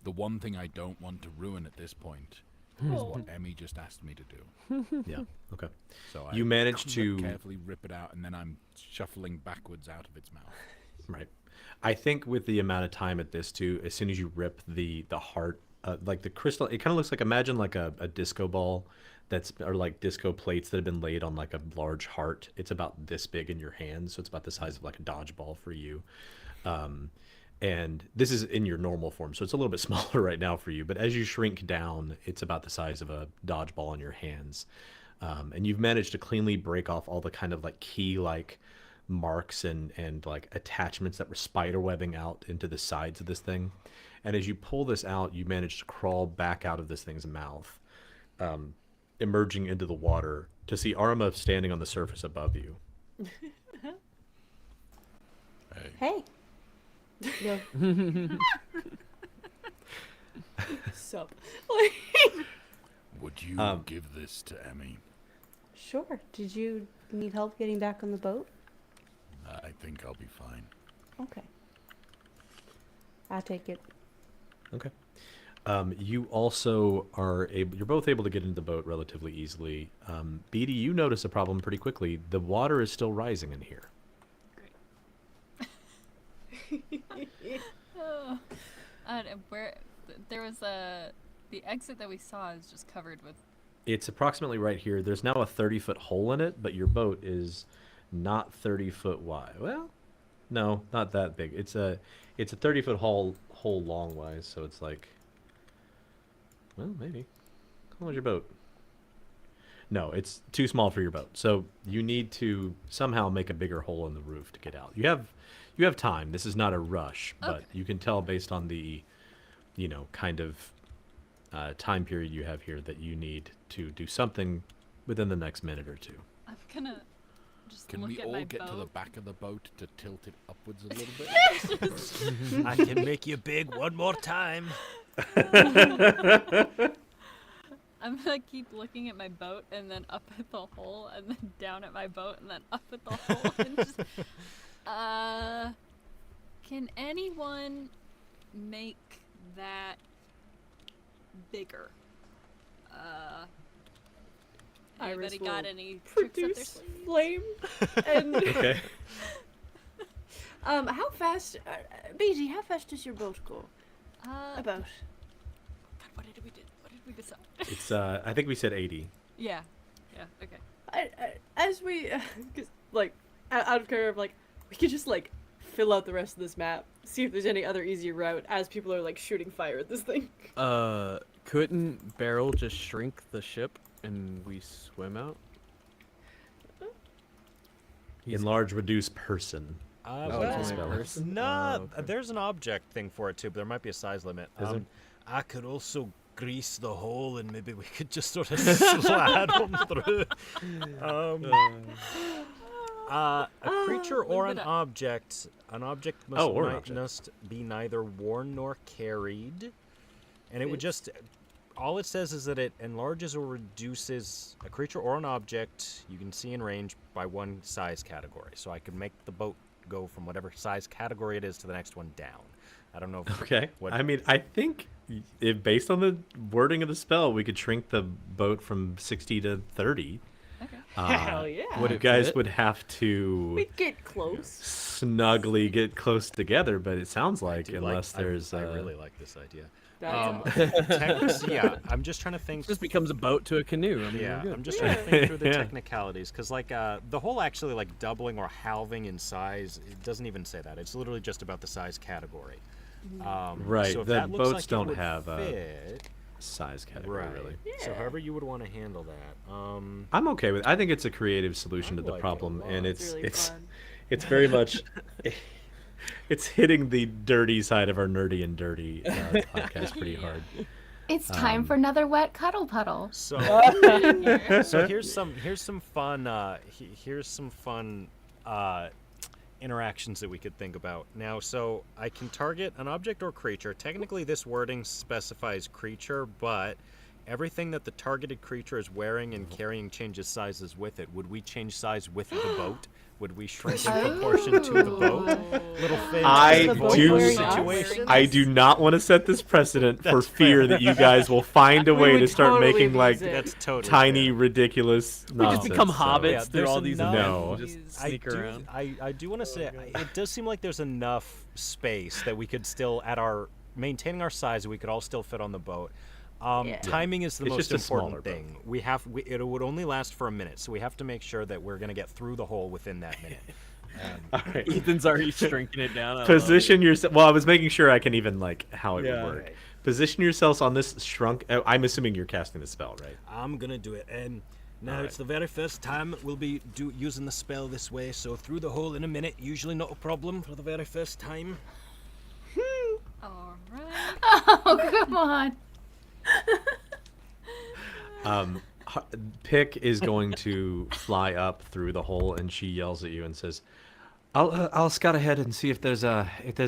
the one thing I don't want to ruin at this point is what Emmy just asked me to do. Yeah. Okay. So You managed to carefully rip it out, and then I'm shuffling backwards out of its mouth. Right. I think with the amount of time at this too, as soon as you rip the heart, like the crystal, it kind of looks like, imagine like a disco ball or like disco plates that have been laid on like a large heart. It's about this big in your hand, so it's about the size of like a dodgeball for you. And this is in your normal form, so it's a little bit smaller right now for you. But as you shrink down, it's about the size of a dodgeball in your hands. And you've managed to cleanly break off all the kind of like key like marks and like attachments that were spider webbing out into the sides of this thing. And as you pull this out, you manage to crawl back out of this thing's mouth, emerging into the water to see Arma standing on the surface above you. Hey. No. Sup. Would you give this to Emmy? Sure. Did you need help getting back on the boat? I think I'll be fine. Okay. I'll take it. Okay. You also you're both able to get into the boat relatively easily. Beatty, you notice a problem pretty quickly. The water is still rising in here. Where there was the exit that we saw is just covered with. It's approximately right here. There's now a 30-foot hole in it, but your boat is not 30 foot wide. Well, no, not that big. It's a 30-foot hole long wise, so it's like, well, maybe. How long is your boat? No, it's too small for your boat. So you need to somehow make a bigger hole in the roof to get out. You have time. This is not a rush, but you can tell based on the, kind of time period you have here that you need to do something within the next minute or two. I'm gonna just Can look we at all my get boat. to the back of the boat to tilt it upwards a little bit? I can make you big one more time. I'm gonna keep looking at my boat and then up at the hole and then down at my boat and then up at the hole and just can anyone make that bigger? Iris Anybody got will any tricks up their produce sleeve? flame and Okay. how fast Beatty, how fast does your boat go? About God, what did we decide? It's I think we said 80. Yeah. Okay. as we, 'cause, like, out of care of like, we could just like fill out the rest of this map, see if there's any other easier route as people are like shooting fire at this thing. Couldn't Beryl just shrink the ship and we swim out? Enlarge, reduce person. Well, That's what the spell is. no, there's an object thing for it too, but there might be a size limit. Is there? I could also grease the hole and maybe we could just sort of slide on through. A creature or an object must, Oh, or an object. must be neither worn nor carried, and it would just. All it says is that it enlarges or reduces a creature or an object you can see in range by one size category. So I could make the boat go from whatever size category it is to the next one down. I don't know. Okay. What, I mean, I think if based on the wording of the spell, we could shrink the boat from 60 to 30. Okay. Hell yeah. What you guys would have to We'd get close. snugly get close together, but it sounds like unless there's. I really like this idea. Yeah, I'm just trying to think. It just becomes a boat to a canoe. I mean, Yeah, we're good. I'm just trying to think through the Yeah. technicalities, because like the whole actually like doubling or halving in size, it doesn't even say that. It's literally just about the size category. Right, So if the that looks boats like it don't would have a fit, size category, right. really. So however you would want to handle that. I'm okay with. I think it's a creative solution to the like it a problem, and lot. it's Really it's fun. it's very much. It's hitting the dirty side of our nerdy and dirty podcast pretty hard. It's time for another wet cuddle puddle. So, so here's some fun interactions that we could think about. Now, so I can target an object or creature. Technically, this wording specifies creature, but everything that the targeted creature is wearing and carrying changes sizes with it. Would we change size with the boat? Would we shrink in proportion to the boat? Little thing. I do not want to set this precedent for fear that you guys will find a We way would to start totally making like use it. That's totally tiny, ridiculous We just nonsense. become so- hobbits through there's all these enough- events. No. Just sneak around. I do want to say it does seem like there's enough space that we could still maintaining our size. We could all still fit on the boat. Timing is the It's most just a smaller important thing. It would only last for a minute, so we have to make sure that we're going to get through the hole within that minute. All right. Ethan's already shrinking it down. I love Position yourself. Well, I was making sure I can even like how it Yeah. would work. Position yourselves on this shrunk. I'm assuming you're casting the spell, right? I'm gonna do it. Now Alright. it's the very first time we'll be using the spell this way, so through the hole in a minute, usually not a problem for the very first time. Alright. Oh, come on. Pick is going to fly up through the hole, and she yells at you and says, "I'll scout ahead and see if there's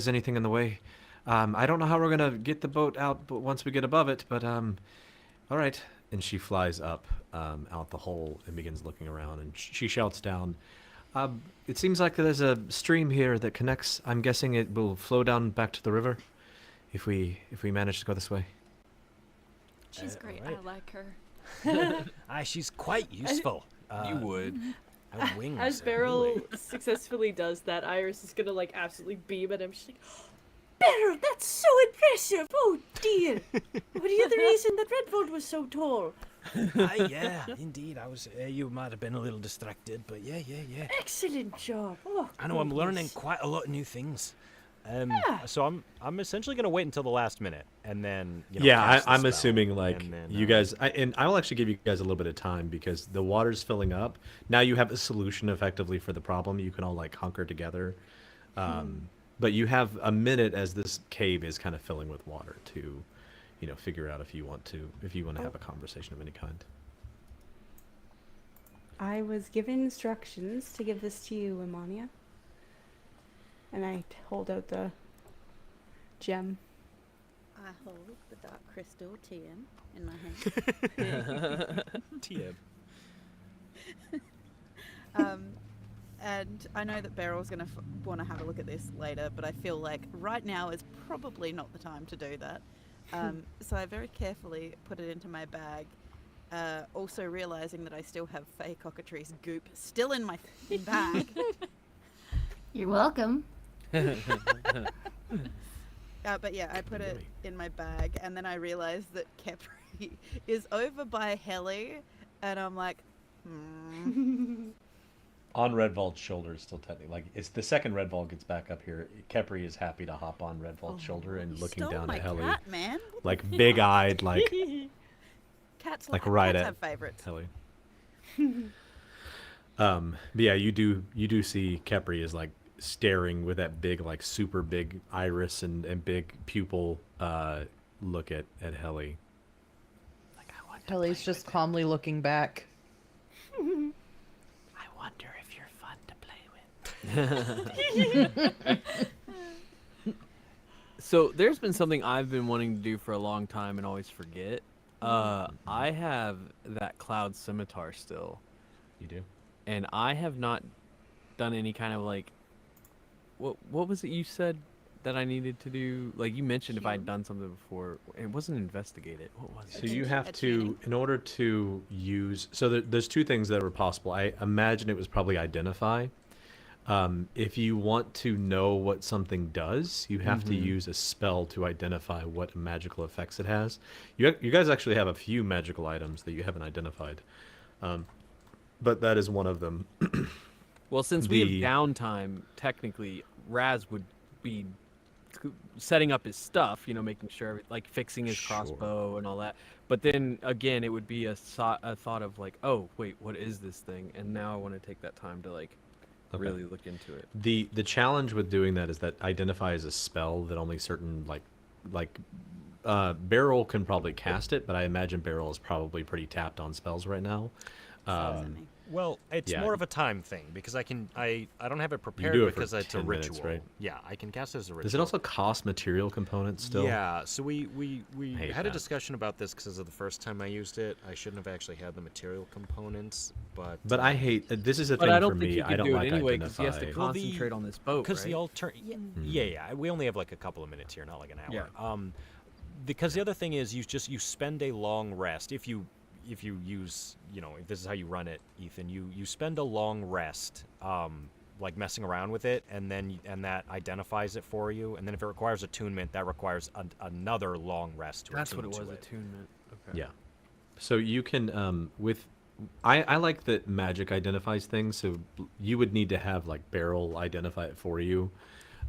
anything in the way. I don't know how we're gonna get the boat out, but once we get above it, but all right." And she flies up out the hole and begins looking around, and she shouts down, "It seems like there's a stream here that connects. I'm guessing it will flow down back to the river, if we manage to go this way." She's great. right. I like her. She's quite useful. You would. Her wings. As are Beryl really- successfully does that, Iris is gonna like absolutely beam at him. She's like, Beryl, that's so impressive. Oh dear. What are the reason that Redfold was so tall? Yeah, indeed. I was. You might have been a little distracted, but yeah. Excellent job. Oh, I know I'm learning goodness. quite a lot of new things. So I'm essentially going to wait until the last minute, and then Yeah, cast the I'm spell, assuming like and then, you guys, and I will actually give you guys a little bit of time because the water's filling up. Now you have a solution effectively for the problem. You can all like hunker together, but you have a minute as this cave is kind of filling with water to, figure out if you want to have a conversation of any kind. I was given instructions to give this to you, Imania. And I hold out the gem. I hold the dark crystal TM in my hand. TM. And I know that Beryl's going to want to have a look at this later, but I feel like right now is probably not the time to do that. So I very carefully put it into my bag, also realizing that I still have Fey Cockatrice goop still in my bag. You're welcome. But yeah, I put it in my bag, and then I realized that Kepri is over by Helly, and I'm like, On Redvault's shoulder is still technically like it's the second Redvault gets back up here. Kepri is happy to hop on Redvault's shoulder and looking Stole down my at Helly, cat, man. like big-eyed, like Cats like like right cats at have favorites. Helly. But yeah, you do see Kepri is like staring with that big, like super big iris and big pupil look at Helly. Helly's just calmly looking back. I wonder if you're fun to play with. So there's been something I've been wanting to do for a long time and always forget. I have that cloud scimitar still. You do? And I have not done any kind of like what was it you said that I needed to do? Like you mentioned if I'd done something before. It wasn't investigate it. What was it? So you have to, in order to use, so there's two things that were possible. I imagine it was probably identify. If you want to know what something does, you have to use a spell to identify what magical effects it has. You guys actually have a few magical items that you haven't identified, but that is one of them. Well, since we have downtime, technically Raz would be setting up his stuff, you know, making sure, like fixing his crossbow and all that. But then again, it would be a thought of like, oh wait, what is this thing? And now I want to take that time to like really look into it. The challenge with doing that is that identify is a spell that only certain Beryl can probably cast it, but I imagine Beryl is probably pretty tapped on spells right now. Well, it's more of a time thing because I don't have it prepared do it for because it's a 10 minutes, ritual. right? Yeah, I can cast it as a ritual. Does it also cost material components still? Yeah, so we hate had a that. discussion about this because of the first time I used it. I shouldn't have actually had the material components, but I hate this is a But thing I don't for think me. he I can don't do it like anyway because identify. he has to concentrate on this boat, Because right? yeah, we only have like a couple of minutes here, not like an hour. Yeah. Because the other thing is you spend a long rest if you use, you know, if this is how you run it, Ethan, you spend a long rest like messing around with it, and that identifies it for you, and then if it requires attunement, that requires another long rest to That's what attune it was, to attunement. Okay. Yeah. So you can I like that magic identifies things, so you would need to have like Beryl identify it for you.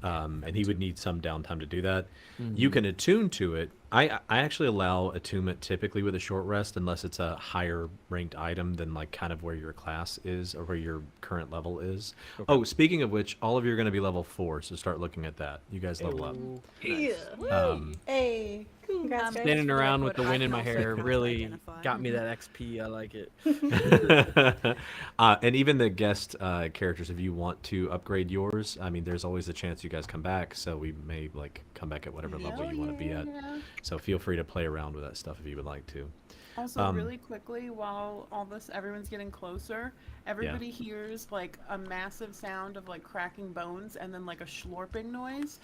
And he would need some downtime to do that. You can attune to it. I actually allow attunement typically with a short rest unless it's a higher ranked item than like kind of where your class is or where your current level is. Okay. Oh, speaking of which, all of you are going to be level 4, so start looking at that. You guys level up. Hey, congrats, guys. Standing around with the wind in my hair really got me that XP. I like it. And even the guest characters, if you want to upgrade yours, I mean, there's always a chance you guys come back, so we may like come back at whatever level you want to be at. So feel free to play around with that stuff if you would like to. Also, really quickly, while everyone's getting closer, everybody hears like a massive sound of like cracking bones and then like a slurping noise.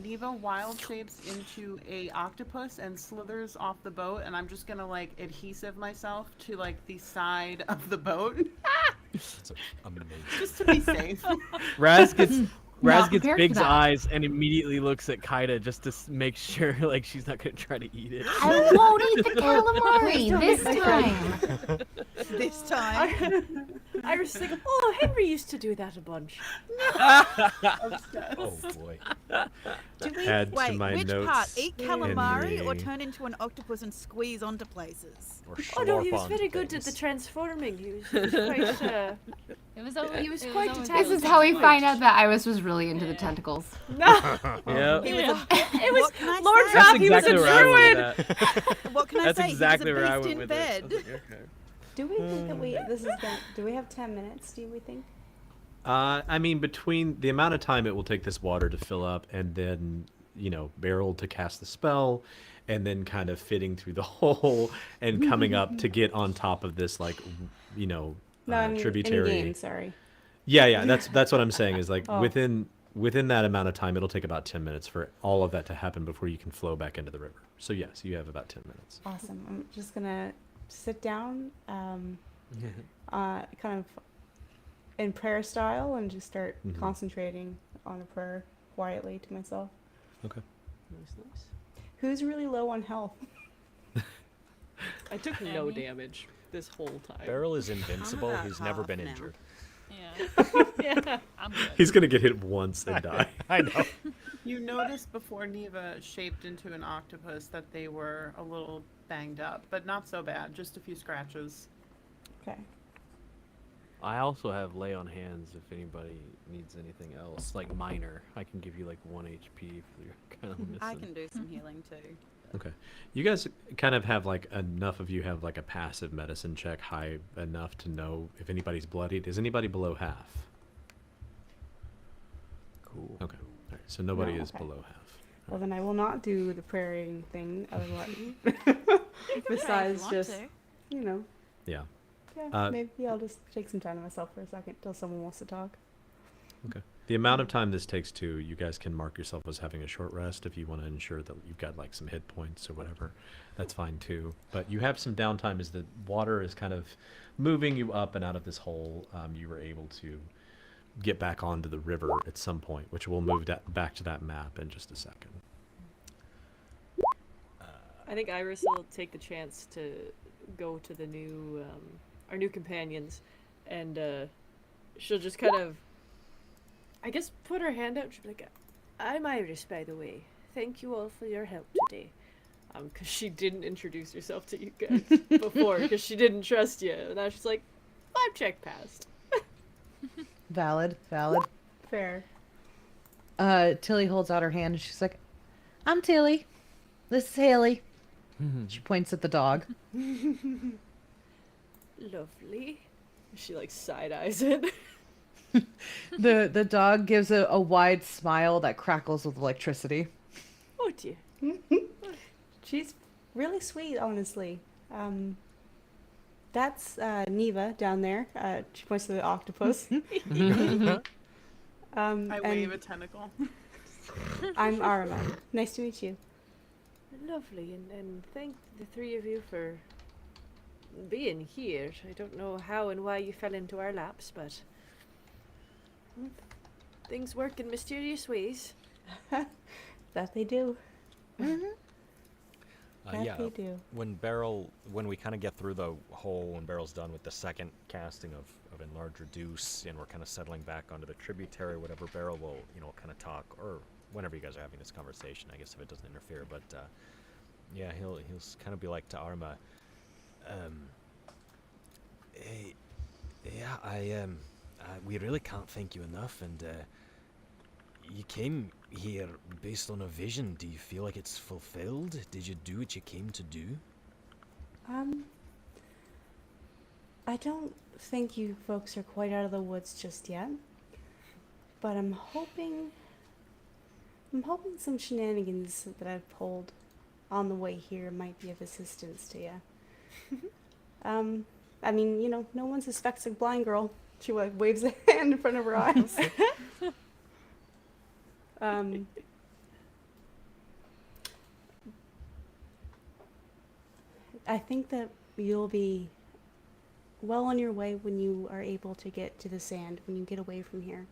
Neva wild shapes into a octopus and slithers off the boat, and I'm just gonna like adhesive myself to like the side of the boat. That's amazing. Just to be safe. Raz gets Not prepared for Big's that. eyes and immediately looks at Kaida just to make sure like she's not gonna try to eat it. I won't eat the calamari this time. This time. Iris is like, oh, Henry used to do that a bunch. Oh boy. Do we Add to wait? my Which notes, part? Eat calamari or Henry. turn into an octopus and squeeze onto places? Or Oh no, he was slurp very on good at the things. transforming. He was quite. It was always, He was it quite always detached. This is how we find out that Iris was really into the tentacles. Yeah. He was a, It was what can I Lord say? That's Drop, he was a exactly where I went druid. with that. What can I That's say? exactly he was where a I beast went in with bed. it. I was like, okay. Do we think that do we have 10 minutes, do we think? I mean, between the amount of time it will take this water to fill up and then, you know, Beryl to cast the spell and then kind of fitting through the hole and coming up to get on top of this, like, you know, No, I mean, tributary. in-game, sorry. Yeah, that's what I'm saying is like Oh. within that amount of time, it'll take about 10 minutes for all of that to happen before you can flow back into the river. So yes, you have about 10 minutes. Awesome. I'm just gonna sit down, kind of in prayer style, and just start concentrating on a prayer quietly to myself. Okay. Who's really low on health? I took no damage. this whole time. Beryl is invincible. about He's never been half now. injured. Yeah. Yeah. I'm good. He's gonna get hit once and die. I know. You noticed before Neva shaped into an octopus that they were a little banged up, but not so bad. Just a few scratches. Okay. I also have lay on hands if anybody needs anything else, like minor. I can give you like 1 HP if you're kind of missing. I can do some healing too. Okay. You guys kind of have like enough of you have like a passive medicine check high enough to know if anybody's bloodied. Is anybody below half? Cool. Okay. All right. So nobody No, is okay. below half. Well, then I will not do the praying thing. Otherwise, You can pray if besides you want just, to. you know, Yeah. yeah, maybe I'll just take some time to myself for a second till someone wants to talk. Okay. The amount of time this takes too, you guys can mark yourself as having a short rest if you want to ensure that you've got like some hit points or whatever. That's fine too. But you have some downtime as the water is kind of moving you up and out of this hole. You were able to get back onto the river at some point, which we'll move back to that map in just a second. I think Iris will take the chance to go to the new, our new companions, and she'll just kind of, I guess, put her hand out. She'll be like, "I'm Iris, by the way. Thank you all for your help today." Because she didn't introduce herself to you guys before, because she didn't trust you. And now she's like, "5 check passed." Valid. Fair. Tilly holds out her hand and she's like, "I'm Tilly. This is Haley." She points at the dog. Lovely. She like side eyes it. The dog gives a wide smile that crackles with electricity. Oh dear. She's really sweet, honestly. That's Neva down there. She points to the octopus. I wave a tentacle. I'm Arma. Nice to meet you. Lovely, and thank the three of you for being here. I don't know how and why you fell into our laps, but things work in mysterious ways. That they do. That Yeah. they do. When we kind of get through the hole, when Beryl's done with the second casting of Enlarge Reduce, and we're kind of settling back onto the tributary, whatever, Beryl will, kind of talk, or whenever you guys are having this conversation, I guess, if it doesn't interfere, but yeah, he'll kind of be like to Arma, hey, yeah, we really can't thank you enough, and you came here based on a vision. Do you feel like it's fulfilled? Did you do what you came to do? I don't think you folks are quite out of the woods just yet, but I'm hoping some shenanigans that I've pulled on the way here might be of assistance to you. I mean, no one suspects a blind girl. She waves a hand in front of her eyes. I think that you'll be well on your way when you are able to get to the sand, when you get away from here.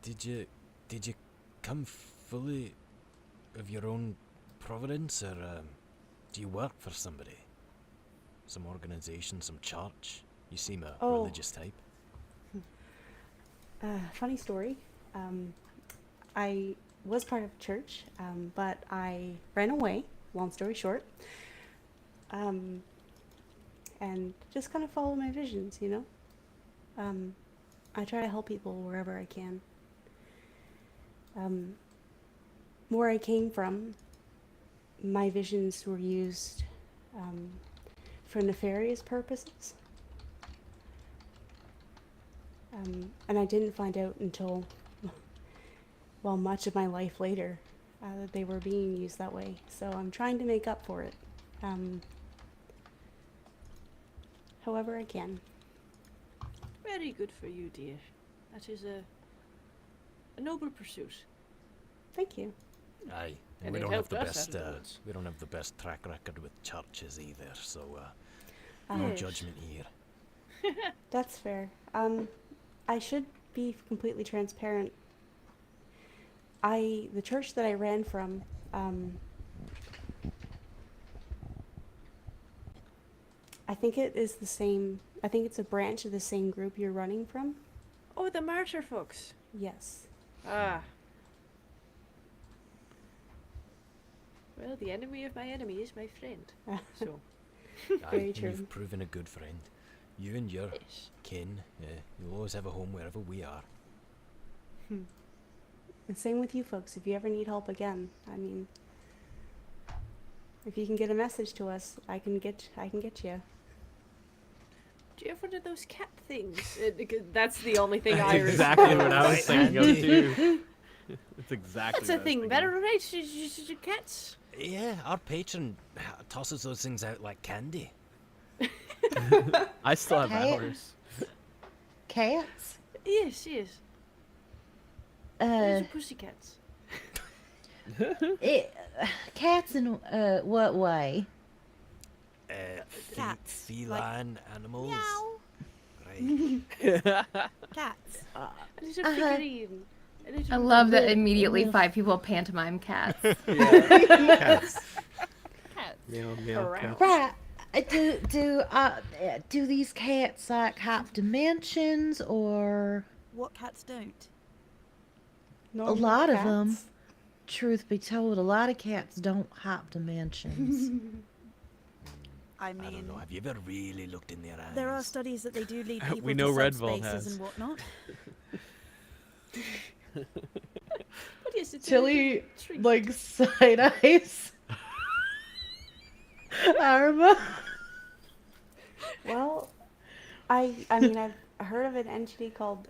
Did you come fully of your own providence, or do you work for somebody? Some organization, some church? You seem a religious type. Funny story. I was part of a church, but I ran away, long story short, and just kind of follow my visions, I try to help people wherever I can. Where I came from, my visions were used for nefarious purposes. And I didn't find out until, well, much of my life later, that they were being used that way. So I'm trying to make up for it, however I can. Very good for you, dear. That is a noble pursuit. Thank you. Aye, And and we it don't have helped the us best. out of the woods. We don't have the best track record with churches either. So no Yes. judgment here. That's fair. I should be completely transparent. The church that I ran from, I think it is the same. I think it's a branch of the same group you're running from. Oh, the martyr folks. Yes. Ah. Well, the enemy of my enemy is my friend. So. Very true. You've proven a good friend. You and your kin, you'll always have a home wherever we are. And same with you folks. If you ever need help again, I mean, if you can get a message to us, I can get you. Do you have one of those cat things? That's the only thing That's Iris exactly knows. what I was thinking of too. It's exactly. That's a thing. Better, right? Cats. Yeah, our patron tosses those things out like candy. I still have Cat? ours. Cats? Yes, yes. Those Uh, are pussycats. Cats in what way? Cats. Feline animals. Meow. Right. Cats. A little figurine. A little I love that Little- immediately little- 5 people pantomime cats. Cats. Cats. Meow, meow, Around. cat. Right. Do these cats like have dimensions or What cats don't? Normal a lot of them? cats. Truth be told, a lot of cats don't have dimensions. I I don't mean, know. Have you ever really looked in their eyes? there are studies that they do lead people We to know Redvolt subspaces has. and whatnot. But yes, it's a Chili, little treat. like side eyes. Arma. Well, I mean, I've heard of an entity called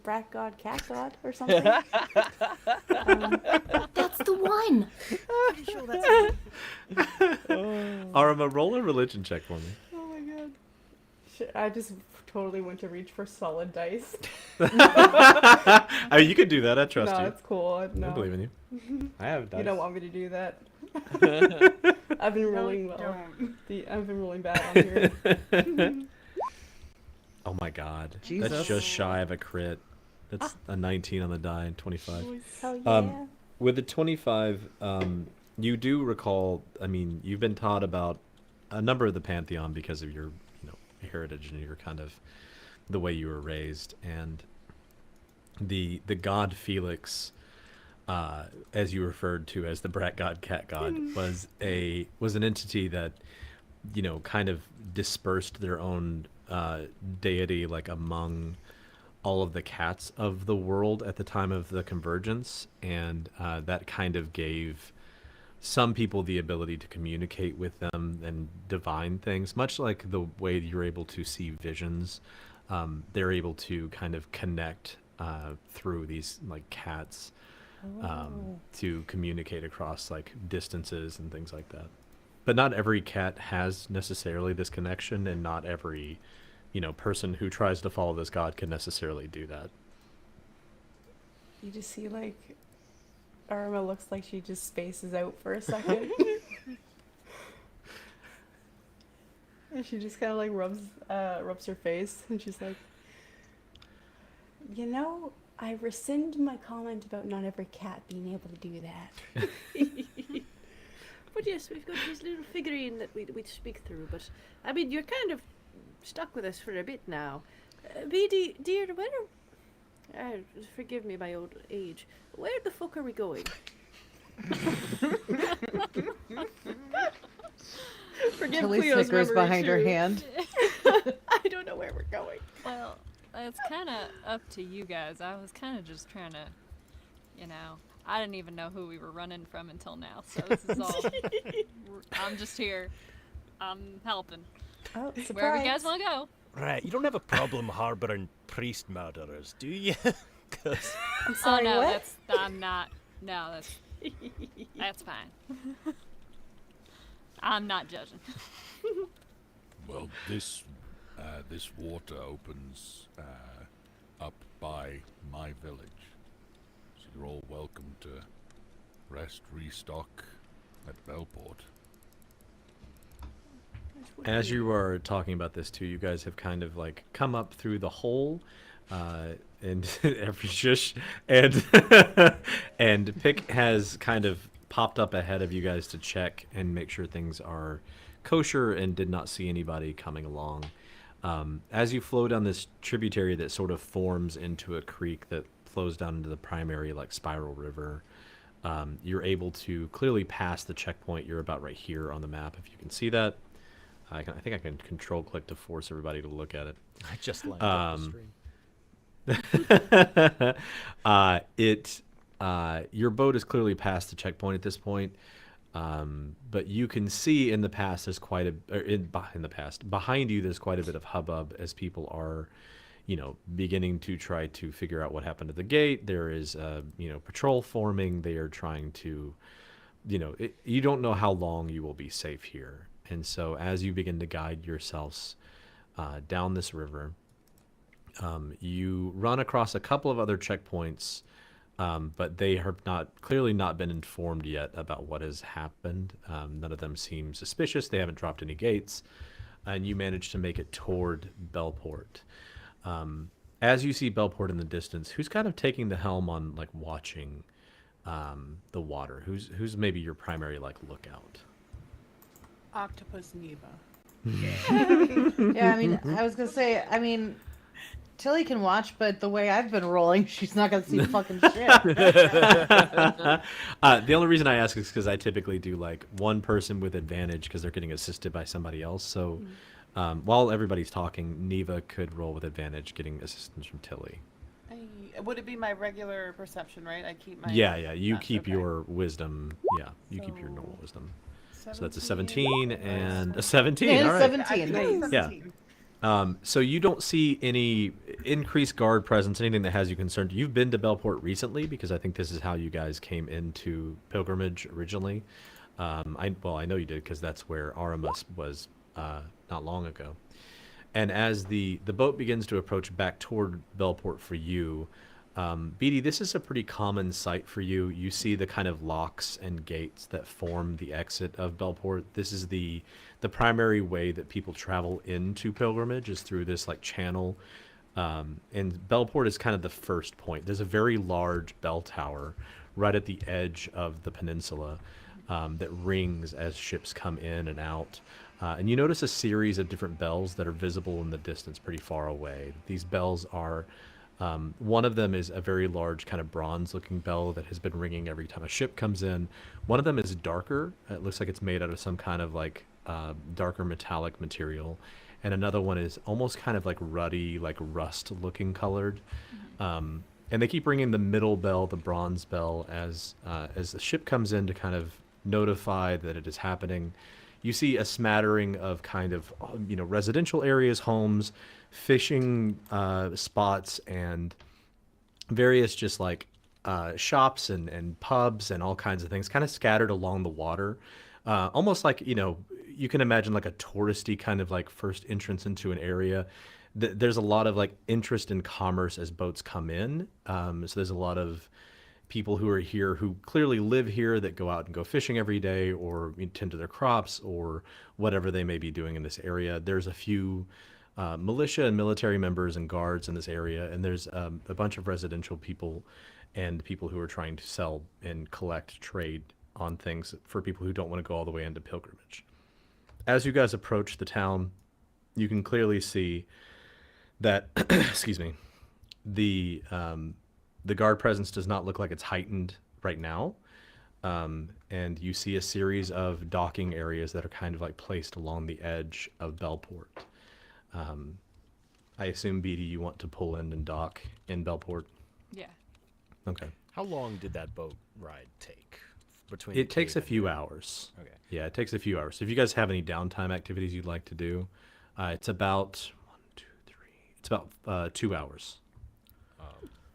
Brat God, Cat God, or something. That's the one. Pretty sure that's Arma, roll a religion check for me. Oh my god. I just totally went to reach for solid dice. I mean, you could do that. I trust no, you. it's cool. I believe in you. I have dice. You don't want me to do that. I've been rolling well. I've been rolling bad on here. Oh my god. That's Jesus. just shy of a crit. That's a 19 on the die and 25. Hell yeah. With the 25, you do recall, I mean, you've been taught about a number of the Pantheon because of your, heritage and your kind of the way you were raised. And the god Felix, as you referred to as the Brat God, Cat God, was an entity that, kind of dispersed their own deity like among all of the cats of the world at the time of the convergence, and that kind of gave some people the ability to communicate with them and divine things, much like the way you're able to see visions. They're able to kind of connect through these like cats to communicate across like distances and things like that. But not every cat has necessarily this connection, and not every person who tries to follow this god can necessarily do that. You just see like Irma looks like she just spaces out for a second. And she just kind of like rubs her face, and she's like, I rescind my comment about not every cat being able to do that. But yes, we've got this little figurine that we speak through. But I mean, you're kind of stuck with us for a bit now. BD, dear, forgive me my old age. Where the fuck are we going? Forgive Chili Cleo's snickers memory, behind her too. hand. I don't know where we're going. Well, it's kind of up to you guys. I was kind of just trying to, I didn't even know who we were running from until now. So this is all. I'm just here. I'm helping. Oh, Wherever surprise. you guys want to go. Right, you don't have a problem harboring priest murderers, do you? 'Cause I'm sorry, oh no, what? I'm not. No, that's fine. I'm not judging. Well, this water opens up by my village, so you're all welcome to rest, restock at Bellport. As you are talking about this too, you guys have kind of like come up through the hole, and every shush, and and Pick has kind of popped up ahead of you guys to check and make sure things are kosher and did not see anybody coming along. As you flow down this tributary that sort of forms into a creek that flows down into the primary like spiral river, you're able to clearly pass the checkpoint. You're about right here on the map, if you can see that. I think I can control click to force everybody to look at it. I just lined up the stream. Your boat is clearly past the checkpoint at this point, but you can see in the past there's quite a behind you there's quite a bit of hubbub as people are, beginning to try to figure out what happened at the gate. There is patrol forming. They are trying to, you don't know how long you will be safe here, and so as you begin to guide yourselves down this river, you run across a couple of other checkpoints. But they have clearly not been informed yet about what has happened. None of them seem suspicious. They haven't dropped any gates, and you manage to make it toward Bellport. As you see Bellport in the distance, who's kind of taking the helm on like watching the water? Who's maybe your primary like lookout? Octopus Neva. Yeah, I mean, I was gonna say, Tilly can watch, but the way I've been rolling, she's not gonna see fucking shit. The only reason I ask is because I typically do like one person with advantage because they're getting assisted by somebody else. So while everybody's talking, Neva could roll with advantage, getting assistance from Tilly. Would it be my regular perception, right? I keep my... Yeah, you keep your wisdom. Yeah, you keep your normal wisdom. So that's a 17 and a 17. Yeah, all right. 17. Nice. Yeah. So you don't see any increased guard presence, anything that has you concerned. You've been to Bellport recently because I think this is how you guys came into Pilgrimage originally. I know you did because that's where Aramus was not long ago. And as the boat begins to approach back toward Bellport for you, BD, this is a pretty common sight for you. You see the kind of locks and gates that form the exit of Bellport. This is the primary way that people travel into Pilgrimage is through this like channel. And Bellport is kind of the first point. There's a very large bell tower right at the edge of the peninsula that rings as ships come in and out. And you notice a series of different bells that are visible in the distance pretty far away. These bells are, one of them is a very large kind of bronze looking bell that has been ringing every time a ship comes in. One of them is darker. It looks like it's made out of some kind of like darker metallic material. And another one is almost kind of like ruddy, like rust looking colored. And they keep ringing the middle bell, the bronze bell, as the ship comes in to kind of notify that it is happening. You see a smattering of kind of, residential areas, homes, fishing spots, and various just like shops and pubs and all kinds of things kind of scattered along the water. Almost like, you can imagine like a touristy kind of like first entrance into an area. There's a lot of like interest in commerce as boats come in. So there's a lot of people who are here who clearly live here that go out and go fishing every day or tend to their crops or whatever they may be doing in this area. There's a few militia and military members and guards in this area, and there's a bunch of residential people and people who are trying to sell and collect trade on things for people who don't want to go all the way into Pilgrimage. As you guys approach the town, you can clearly see that, excuse me, the guard presence does not look like it's heightened right now. And you see a series of docking areas that are kind of like placed along the edge of Bellport. I assume, BD, you want to pull in and dock in Bellport? Yeah. Okay. How long did that boat ride take? It takes a few hours. Okay. Yeah, it takes a few hours. So if you guys have any downtime activities you'd like to do, it's about 2 hours.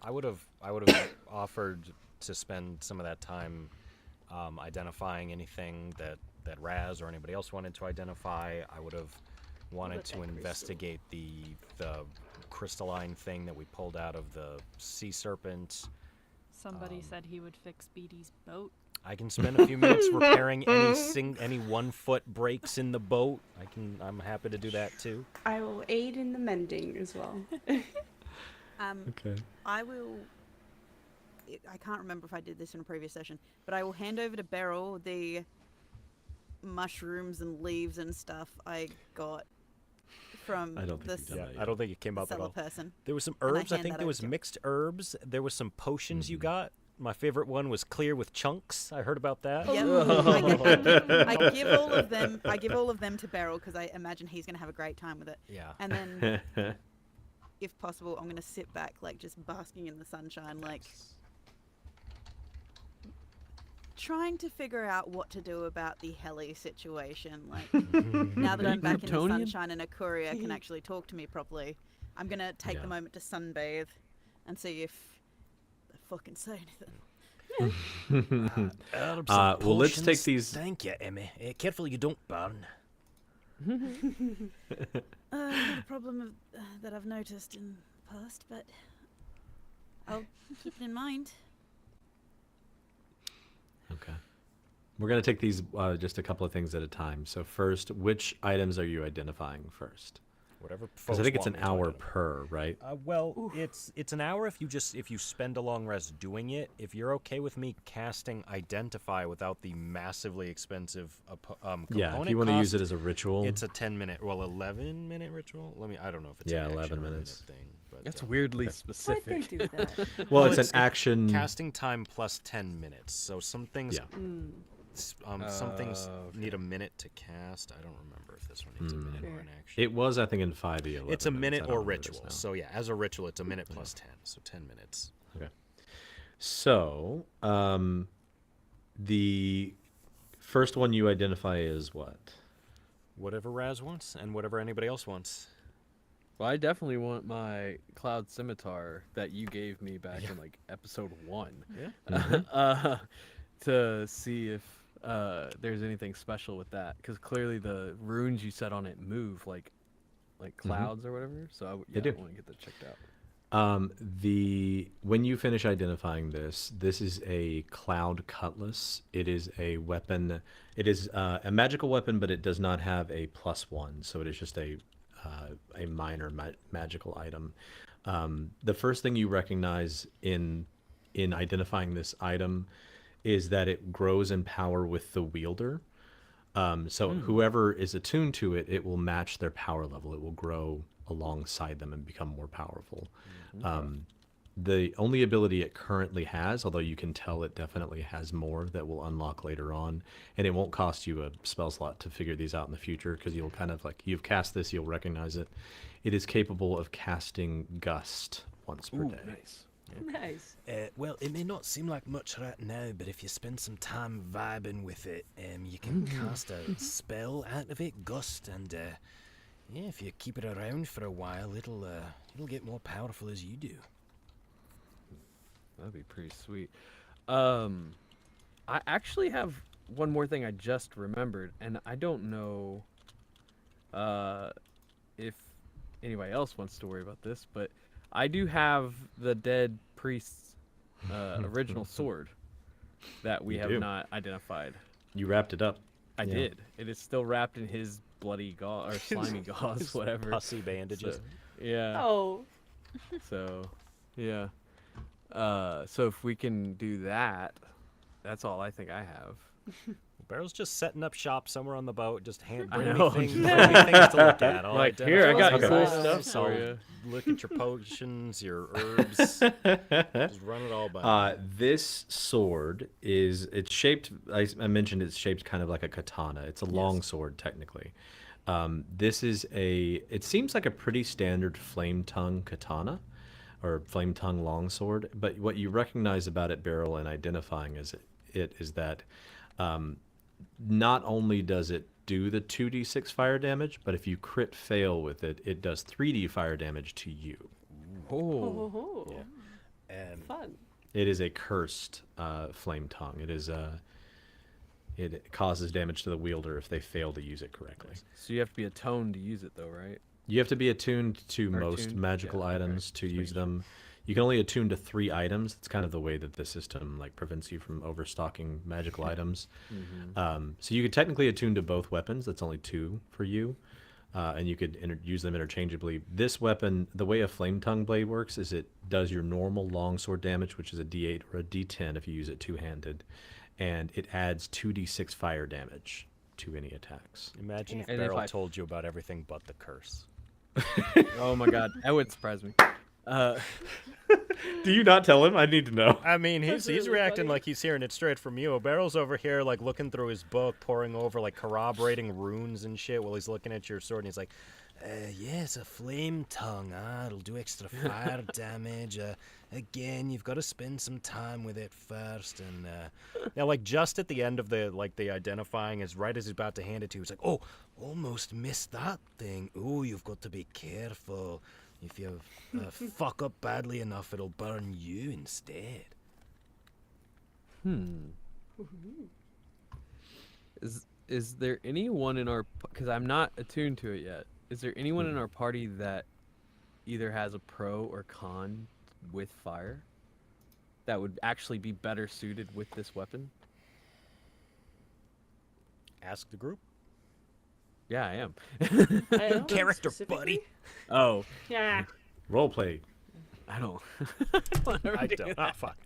I would have offered to spend some of that time identifying anything that Raz or anybody else wanted to identify. I would have wanted to investigate the crystalline thing that we pulled out of the sea serpent. Somebody said he would fix BD's boat. I can spend a few minutes repairing any 1 foot breaks in the boat. I'm happy to do that too. I will aid in the mending as well. Okay. I can't remember if I did this in a previous session, but I will hand over to Beryl the mushrooms and leaves and stuff I got from I don't think the you've done that I don't think it came up at cellar all. person. There was some And I herbs. I hand think that there over was to him. mixed herbs. There was some potions you got. My favorite one was clear with chunks. I heard about that. Yep. I give all of them. I give all of them to Beryl because I imagine he's going to have a great time with it. Yeah. And then, if possible, I'm going to sit back, like just basking in the sunshine, like trying to figure out what to do about the heli situation. Like now that Are I'm you back in the Kryptonian? sunshine and a courier can actually talk to me properly, I'm going to take the moment to sunbathe and see if they fucking say anything. Herbs and well, let's take potions. these. Thank you, Emmy. Careful you don't burn. Not a problem that I've noticed in the past, but I'll keep it in mind. Okay. We're going to take these just a couple of things at a time. So first, which items are you identifying first? Whatever. Because I think it's folks an want me to hour identify. per, right? Well, it's an hour if you spend a long rest doing it. If you're okay with me casting Identify without the massively expensive component Yeah, if you want to use cost, it as a ritual. it's a 11-minute ritual. I don't know if it's Yeah, an 11 action or a minutes. minute thing. But, That's weirdly specific. Why'd they do that? Well, it's an action. Casting time plus 10 minutes. So some things, Yeah. some things Okay. need a minute to cast. I don't remember if this one needs a minute or an action. It was, I think, in 5e11. It's a minute I don't or remember this ritual. now. So yeah, as a ritual, it's a minute plus 10. So 10 minutes. Okay. So, the first one you identify is what? Whatever Raz wants and whatever anybody else wants. Well, I definitely want my Cloud Scimitar that you gave me back in like episode 1. Yeah. To see if there's anything special with that, because clearly the runes you set on it move like clouds or whatever. So I do. want to get that checked out. When you finish identifying this is a cloud cutlass. It is a weapon. It is a magical weapon, but it does not have a +1, so it is just a minor magical item. The first thing you recognize in identifying this item is that it grows in power with the wielder. So whoever is attuned to it, it will match their power level. It will grow alongside them and become more powerful. The only ability it currently has, although you can tell it definitely has more that will unlock later on, and it won't cost you a spell slot to figure these out in the future, because you'll kind of like, you've cast this, you'll recognize it. It is capable of casting Gust once per day. Nice. Nice. Well, it may not seem like much right now, but if you spend some time vibing with it, you can cast a spell out of it, Gust, and yeah, if you keep it around for a while, it'll get more powerful as you do. That'd be pretty sweet. I actually have one more thing I just remembered, and I don't know if anybody else wants to worry about this, but I do have the dead priest's original sword that we You have do. not identified. You wrapped it up. I Yeah. did. It is still wrapped in his bloody gauze or slimy gauze, whatever. Pussy bandages. So, yeah. Oh. So, yeah. So if we can do that, that's all I think I have. Barrel's just setting up shop somewhere on the boat. Just I bring know, me things, just- bring me things to look at. I'll Like, identify here, I got some cool items, stuff for I'll ya. Look at your potions, your herbs. Just run it all by. This sword it's shaped, I mentioned it's shaped kind of like a katana. It's a long sword, technically. This is it seems like a pretty standard flame tongue katana or flame tongue longsword, but what you recognize about it, Beryl, and identifying is that not only does it do the 2d6 fire damage, but if you crit fail with it, it does 3d fire damage to you. Oh. Yeah. Fun. It is a cursed flame tongue. It causes damage to the wielder if they fail to use it correctly. So you have to be attuned to use it, though, right? You have to be attuned to Or most attuned? magical Yeah, okay. items to Just use making them. You can only attune to 3 items. It's kind of the way that the system prevents you from overstocking magical items. So you could technically attune to both weapons. That's only 2 for you, and you could use them interchangeably. This weapon, the way a flame tongue blade works, is it does your normal longsword damage, which is a D8 or a D10 if you use it two-handed, and it adds 2d6 fire damage to any attacks. Imagine if And if Beryl I- told you about everything but the curse. Oh my god, that would surprise me. Do you not tell him? I need to know. I mean, he's That's really reacting funny. like he's hearing it straight from you. Beryl's over here like looking through his book, poring over like corroborating runes and shit while he's looking at your sword, and he's like, yeah, it's a flame tongue. It'll do extra fire damage. Again, you've got to spend some time with it first. And now, like just at the end of the identifying, as right as he's about to hand it to you, he's like, oh, almost missed that thing. Oh, you've got to be careful. If you fuck up badly enough, it'll burn you instead. Is there anyone in our, because I'm not attuned to it yet, is there anyone in our party that either has a pro or con with fire that would actually be better suited with this weapon? Ask the group. Yeah, I am. I don't Character, specifically. buddy. Oh, Yeah. Roleplay. I don't. I don't. Ah, fuck.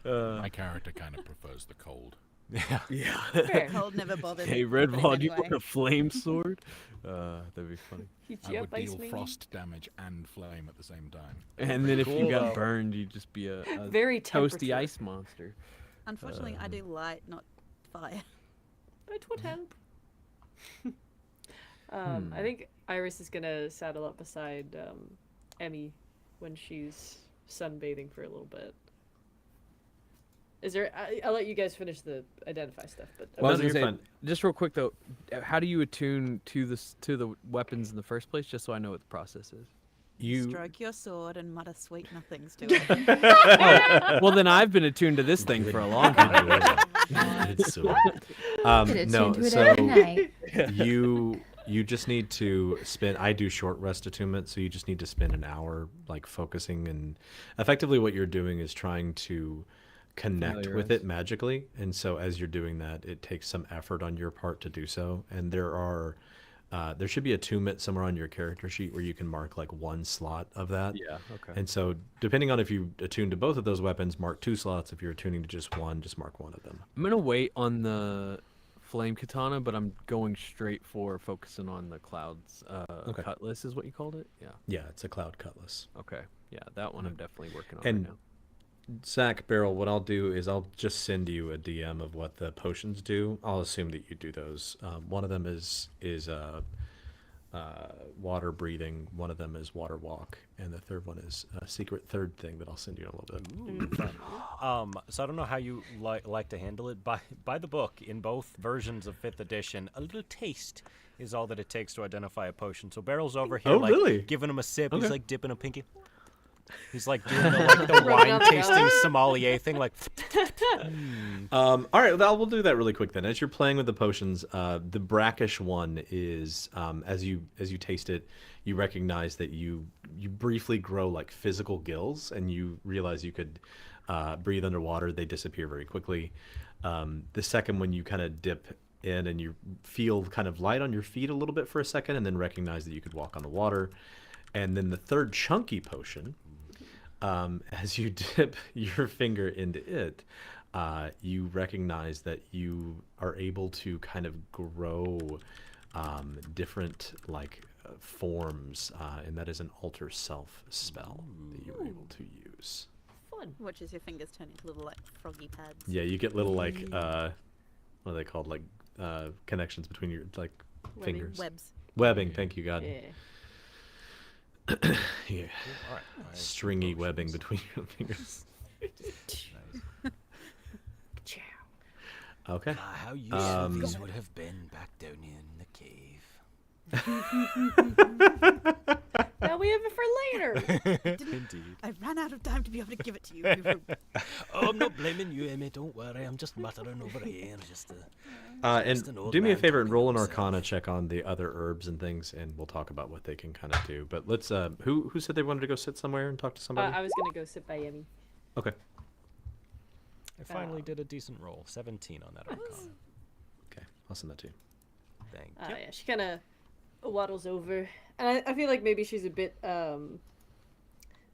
My character kind of prefers the cold. Yeah. Yeah. Fair. Cold never bothered Hey, him Redball, do you anyway. want a flame sword? That'd be funny. Heat I you would up, ice deal mini. frost damage and flame at the same time. And then if Cool, you got though. burned, you'd just be a Very toasty temperature. ice monster. Unfortunately, I do light, not fire. That would help. I think Iris is gonna saddle up beside Emmy when she's sunbathing for a little bit. Is there? I'll let you guys finish the identify stuff, but Well, I was No, gonna you're say, fine. just real quick though, how do you attune to the weapons in the first place? Just so I know what the process is. You Stroke your sword and mutter sweet nothings to it. Well, then I've been attuned to this thing for a long time. It's so Get no, attuned to it so every night. you just need to spend. I do short rest attunement, so you just need to spend an hour like focusing, and effectively what you're doing is trying to connect with it magically. And so as you're doing that, it takes some effort on your part to do so. And there should be attunement somewhere on your character sheet where you can mark like one slot of that. Yeah. Okay. And so depending on if you attune to both of those weapons, mark 2 slots. If you're attuning to just one, just mark 1 of them. I'm gonna wait on the flame katana, but I'm going straight for focusing on the clouds. Okay. Cutlass is what you called it. Yeah. Yeah, it's a cloud cutlass. Okay. Yeah, that one I'm definitely working on And right now. Zach, Beryl, what I'll do is I'll just send you a DM of what the potions do. I'll assume that you do those. One of them is water breathing. One of them is water walk, and the third one is a secret third thing that I'll send you in a little bit. So I don't know how you like to handle it. By the book, in both versions of 5th edition, a little taste is all that it takes to identify a potion. So Beryl's over here, Oh, like really? giving him a sip. He's Okay. like dipping a pinky. He's like doing the Rubbing wine on the tasting gum. sommelier thing, like. All right, well, we'll do that really quick then. As you're playing with the potions, the brackish one is as you taste it, you recognize that you briefly grow like physical gills, and you realize you could breathe underwater. They disappear very quickly. The second one, you kind of dip in and you feel kind of light on your feet a little bit for a second, and then recognize that you could walk on the water. And then the third chunky potion, as you dip your finger into it, you recognize that you are able to kind of grow different forms, and that is an alter self spell that you're able to use. Fun. Watches your fingers turn into little like froggy pads. Yeah, you get little what are they called? Connections between your fingers. Webs. Webbing. Thank you, God. Yeah. Yeah. All right. Stringy webbing between your fingers. Okay. How useful these would have been back down in the cave. Now we have it for later. Indeed. I ran out of time to be able to give it to you. Oh, I'm not blaming you, Emmy. Don't worry. I'm just muttering over here. Just And an old do me a man favor and talking roll to an himself. Arcana check on the other herbs and things, and we'll talk about what they can kind of do. But let's. Who said they wanted to go sit somewhere and talk to somebody? I was gonna go sit by Emmy. Okay. I finally did a decent roll. 17 on that Arcana. Okay. I'll send that to you. Thank you. Yeah, she kind of waddles over, and I feel like maybe she's a bit.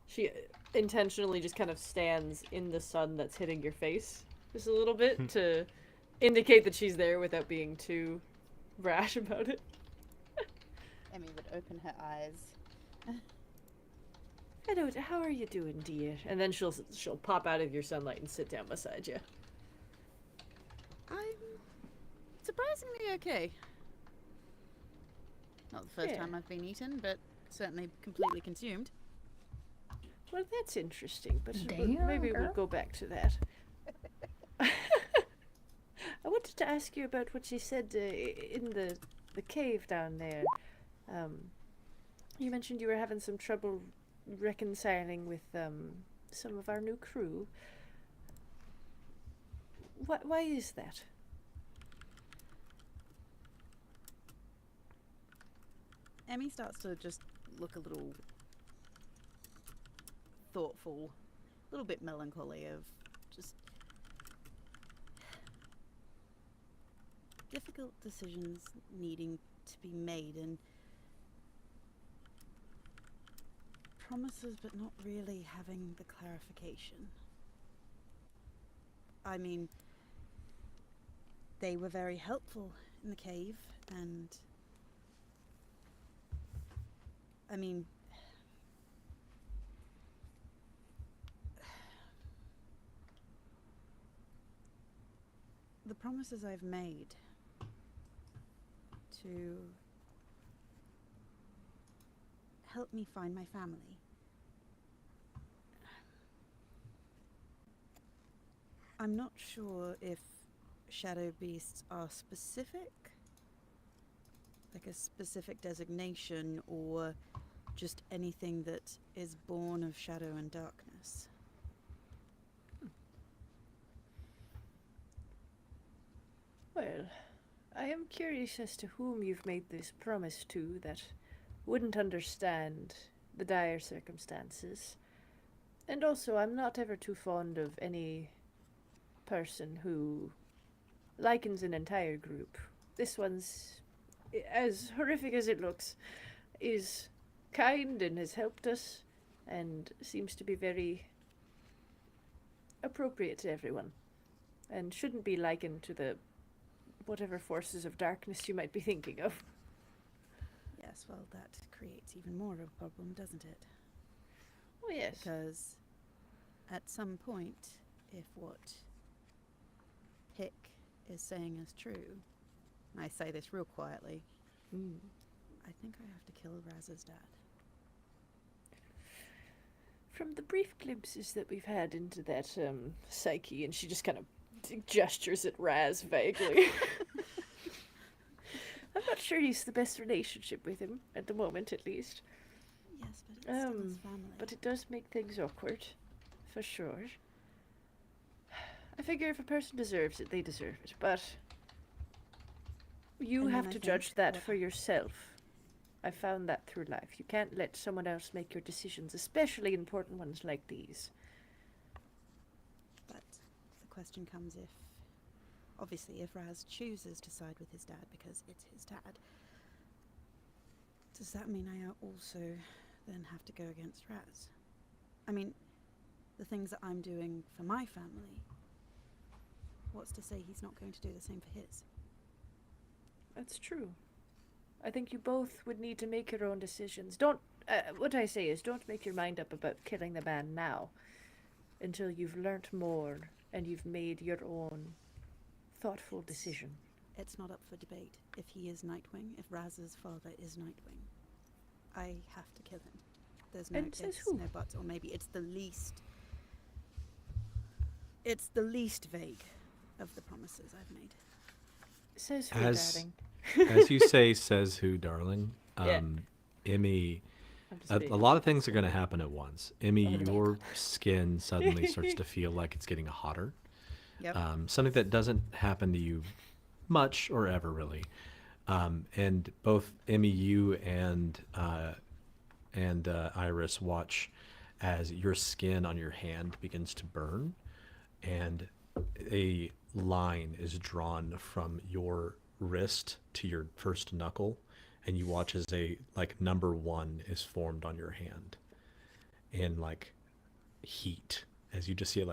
She intentionally just kind of stands in the sun that's hitting your face just a little bit to indicate that she's there without being too brash about it. Emmy would open her eyes. Hello, how are you doing, dear? And then she'll pop out of your sunlight and sit down beside you. I'm surprisingly okay. Not the first Yeah. time I've been eaten, but certainly completely consumed. Well, that's interesting, but Damn, maybe we'll girl. go back to that. I wanted to ask you about what you said in the cave down there. You mentioned you were having some trouble reconciling with some of our new crew. Why is that? Emmy starts to just look a little thoughtful, a little bit melancholy of just difficult decisions needing to be made and promises but not really having the clarification. I mean, they were very helpful in the cave, and I mean, the promises I've made to help me find my family. I'm not sure if shadow beasts are specific, like a specific designation, or just anything that is born of shadow and darkness. Well, I am curious as to whom you've made this promise to that wouldn't understand the dire circumstances. And also, I'm not ever too fond of any person who likens an entire group. This one's, as horrific as it looks, is kind and has helped us and seems to be very appropriate to everyone and shouldn't be likened to the whatever forces of darkness you might be thinking of. Yes, well, that creates even more of a problem, doesn't it? Oh, yes. Because at some point, if what Hick is saying is true, and I say this real quietly, I think I have to kill Raz's dad. From the brief glimpses that we've had into that psyche, and she just kind of gestures at Raz vaguely. I'm not sure he's the best relationship with him, at the moment at least. Yes, but it's still his family. But it does make things awkward, for sure. I figure if a person deserves it, they deserve it, but you And then have I to think judge that what- for yourself. I found that through life. You can't let someone else make your decisions, especially important ones like these. But the question comes if, obviously, if Raz chooses to side with his dad because it's his dad, does that mean I also then have to go against Raz? I mean, the things that I'm doing for my family, what's to say he's not going to do the same for his? That's true. I think you both would need to make your own decisions. Don't, what I say is, don't make your mind up about killing the man now until you've learnt more and you've made your own thoughtful decision. It's not up for debate. If he is Nightwing, if Raz's father is Nightwing, I have to kill him. There's no And says ifs, who? no buts, or maybe it's the least. It's the least vague of the promises I've made. Says who, darling? As you say, says who, darling? Yeah. Emmy, I'm just a being lot of things are going to happen at once. Emmy, Okay. your skin suddenly starts to feel like it's getting hotter. Yep. Something that doesn't happen to you much or ever really. And both Emmy, you and Iris watch as your skin on your hand begins to burn, and a line is drawn from your wrist to your first knuckle, and you watch as a number 1 is formed on your hand in heat, as you just see it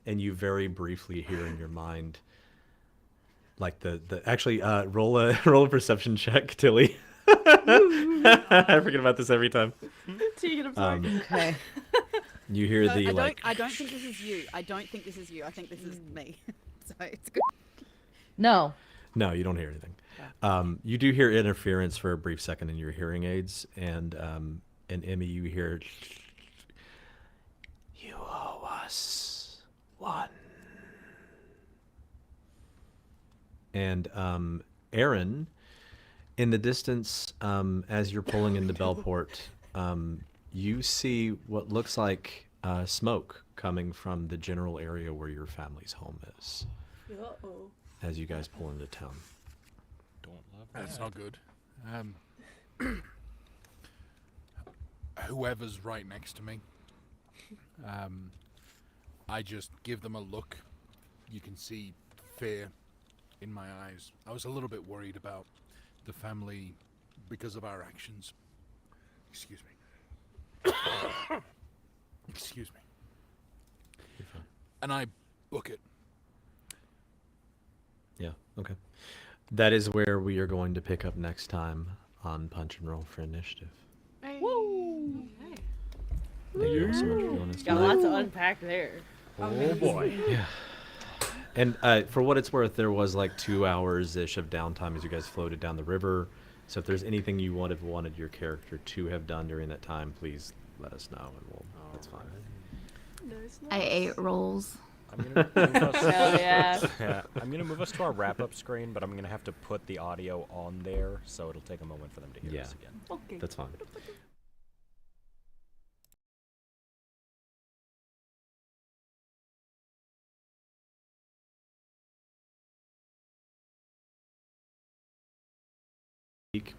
and you very briefly hear in your mind like the actually roll a perception check, Tilly. I forget about this every time. Tegan, I'm sorry. Okay. You hear No, the like. I don't think this is you. I don't think this is you. I think this is me. So it's good. No. No, you don't hear anything. You do hear interference for a brief second in your hearing aids, and Emmy, you hear. You owe us one. And Aaron, in the distance, as you're pulling into Bellport, you see what looks like smoke coming from the general area where your family's home is. Uh-oh. As you guys pull into town. Don't love that. That's not good. Whoever's right next to me, I just give them a look. You can see fear in my eyes. I was a little bit worried about the family because of our actions. Excuse me. Excuse me. And I book it. Yeah, okay. That is where we are going to pick up next time on Punch and Roll for Initiative. Woo! Thank you all so much for joining us Got tonight. lots to unpack there. Oh boy. Yeah. And for what it's worth, there was like 2 hours-ish of downtime as you guys floated down the river. So if there's anything you wanted your character to have done during that time, please let us know, and that's fine. I ate rolls. I'm gonna move us, Hell yeah. I'm gonna move us to our wrap-up screen, but I'm gonna have to put the audio on there, so it'll take a moment for them to hear us again. Okay. That's fine.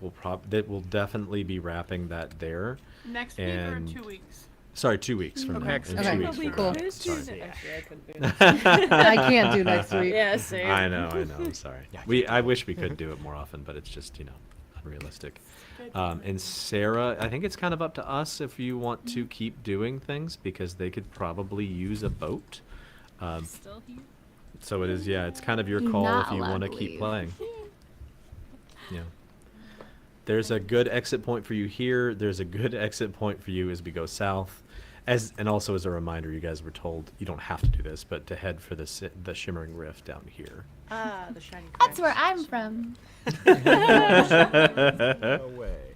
We'll definitely be wrapping that there. Next week or 2 weeks? Sorry, 2 weeks from now. Next In week. 2 weeks Okay, from cool. now. Sorry. Actually, I couldn't do next I can't do next week. Yeah, same. I know. I'm sorry. I wish we could do it more often, but it's just unrealistic. And Sarah, I think it's kind of up to us if you want to keep doing things because they could probably use a boat. Still here? So it is. Yeah, it's kind of your You're call not if you allowed want to to keep leave. playing. Yeah. There's a good exit point for you here. There's a good exit point for you as we go south. And also as a reminder, you guys were told you don't have to do this, but to head for the Shimmering Rift down here. Ah, the shiny That's where I'm from. No way.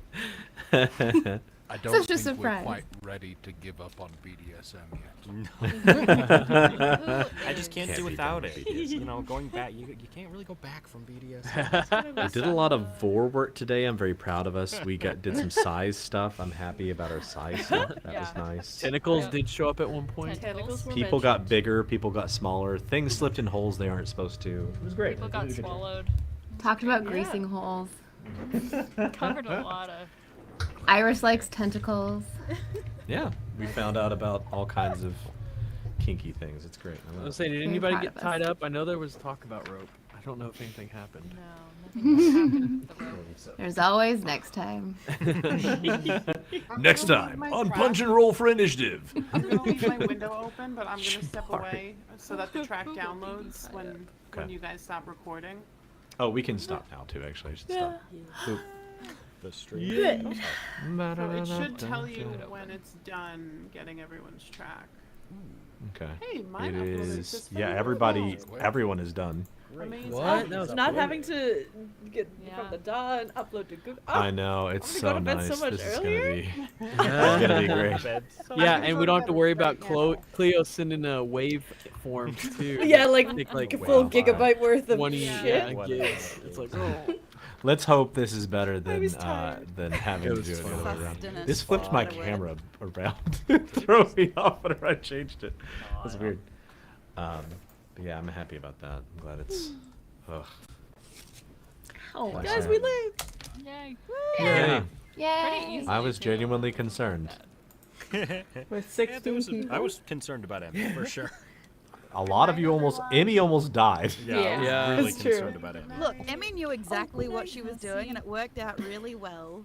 I don't Such a think we're surprise. quite ready to give up on BDSM I just can't Can't do be without done it. with BDSM. You know, going back, you can't really go back from BDSM. We did a lot of vor work today. I'm very proud of us. We did some size stuff. I'm happy about our size stuff. That was nice. Tentacles did show up at one point. Tentacles were People got mentioned. bigger. People got smaller. Things slipped in holes they aren't supposed to. It was great. People got swallowed. Talked about greasing holes. Covered a lot of. Iris likes tentacles. Yeah, we found out about all kinds of kinky things. It's great. I I love was it. saying, did Very anybody proud get of us. tied up? I know there was talk about rope. I don't know if anything happened. No, nothing happened. There's always next time. Next time on Punch and Roll for Initiative. I'm gonna leave my window open, but I'm gonna step away so that the track downloads when Okay. you guys stop recording. Oh, we can stop now too. Actually, I should stop. Boop. The stream. So it should tell you when it's done getting everyone's track. Okay. Hey, mine It uploaded is. just Yeah, very everyone is done. Amazing. What? That was Not quick. having to get Yeah. from the DAW and upload to Google. I know it's I'm so gonna go to bed nice. so much This is earlier. gonna be great. So Yeah, I'm and gonna we don't have go to worry bed about right now. Cleo sending wave forms too. Yeah, like Take, a full gigabyte worth of 20 shit. gigs. It's like, oh. Let's hope this is better than was tired. having It to was do it the fun. other way around. Sustenance This flipped my forward. camera around, throw me off whenever I changed it. That's weird. But yeah, I'm happy about that. I'm glad it's. Ugh. Oh, Like Guys, that. we live. Yay. Yeah. Yay! Pretty easy I was too. genuinely concerned. With 16 people. I was concerned about Emmy for sure. A lot of you Emmy almost died. Yeah. I was Yeah, really that's true. concerned about Emmy. Look, Emmy knew exactly what she was doing, and it worked out really well.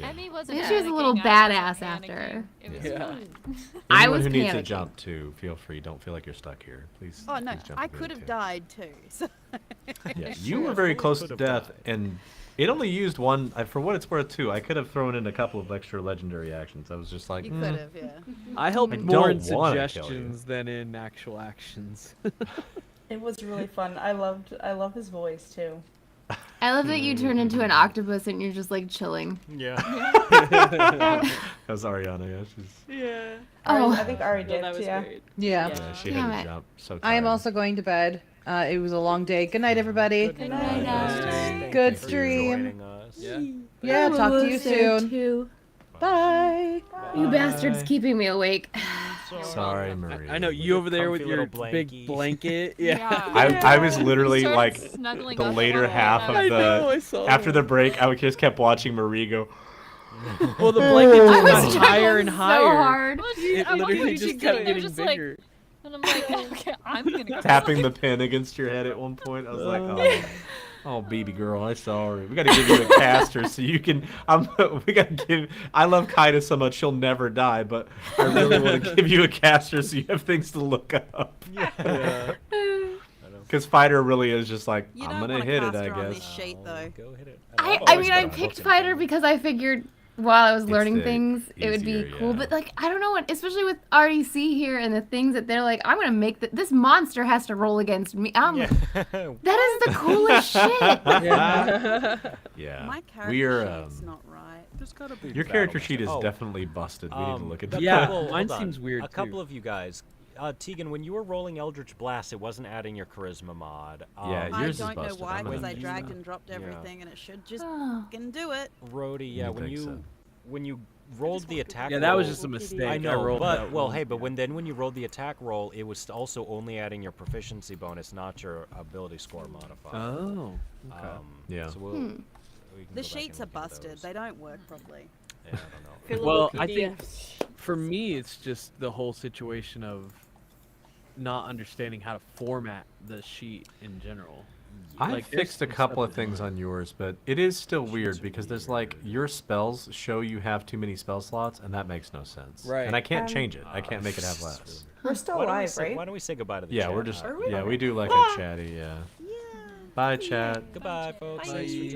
Emmy was. I think she was a little badass after. It was Yeah. fun. I Anyone was who needs to panicking. jump too, feel free. Don't feel like you're stuck here. Please. Oh no, please jump I if you could need have to. died too. So. Yeah, you were very close to death, and it only used one. For what it's worth, too, I could have thrown in a couple of extra legendary actions. I was just like, You could have, yeah. I helped I more in don't wanna kill you. suggestions than in actual actions. It was really fun. I love his voice too. I love that you turn into an octopus and you're just like chilling. Yeah. That was Ariana. Yeah, she's. Yeah. Oh. I think Ari No, did. that was Yeah. great. Yeah. Yeah, she Damn had it. to jump. So I am tired. also going to bed. It was a long day. Good night, everybody. Good night, Thank Good you for stream. joining us. Yeah. Yeah, talk to you soon. Too. Bye. You bastards keeping me awake. Sorry, Marie. I know you over there with Comfy your little big blankie. blanket. Yeah. I was literally Started like snuggling the up later on half it. of I know, I the saw after that. the break. I just kept watching Marie go. Well, the blanket I just was got higher and trying higher. so hard. It I'm literally wondering just if kept you're getting just like- bigger. And I'm like, okay, I'm gonna go. Tapping the pin against your head at one point. I was like, oh, baby girl, I'm sorry. We gotta give you a caster so you can. We gotta give. I love Kaida so much she'll never die, but I really want to give you a caster so you have things to look up. Yeah. Because fighter really is just like, You I'm don't gonna want a hit it, caster I on guess. this sheet though. Go hit it. I mean, I picked fighter because I figured while I was It's learning the thing it would be easier, cool. yeah. But like, I don't know what, especially with RDC here and the things that they're like, I'm gonna make this monster has to roll against me. Yeah. That is the coolest shit. Yeah. My character We're sheet's not right. There's gotta be your character battle sheet is mechanics. definitely busted. We need to look at that. Yeah, Couple- mine hold on. seems weird, A couple too. of you guys, Tegan, when you were rolling Eldritch Blast, it wasn't adding your charisma mod. Yeah, I yours is don't know busted. why I'm because gonna I use dragged that. and dropped Yeah. everything and it should just Oh. fucking do it. Rhodey, yeah, You when think you so? when you rolled the attack Yeah, that was roll- just a mistake. I know, rolled but that well, one. hey, but when you rolled the attack roll, it was also only adding your proficiency bonus, not your ability score modifier. Oh. Okay. Yeah. So we Hmm. can The go back sheets are and look into busted. those. They don't work properly. Yeah, I don't know. Well, I think for me, it's just the whole situation of not understanding how to format the sheet in general. I Like, there's fixed a some couple stuff of that's things not- on yours, but it is still weird because there's like your spells show you have too many spell slots, and that makes no sense. Right. And I can't change it. I can't make it have less. We're still Why don't we live, say, right? Why don't we say goodbye to the Yeah, chat? we're just Are we? yeah we do like a chatty yeah. Bye chat. Goodbye, folks. Bye. Thanks for joining.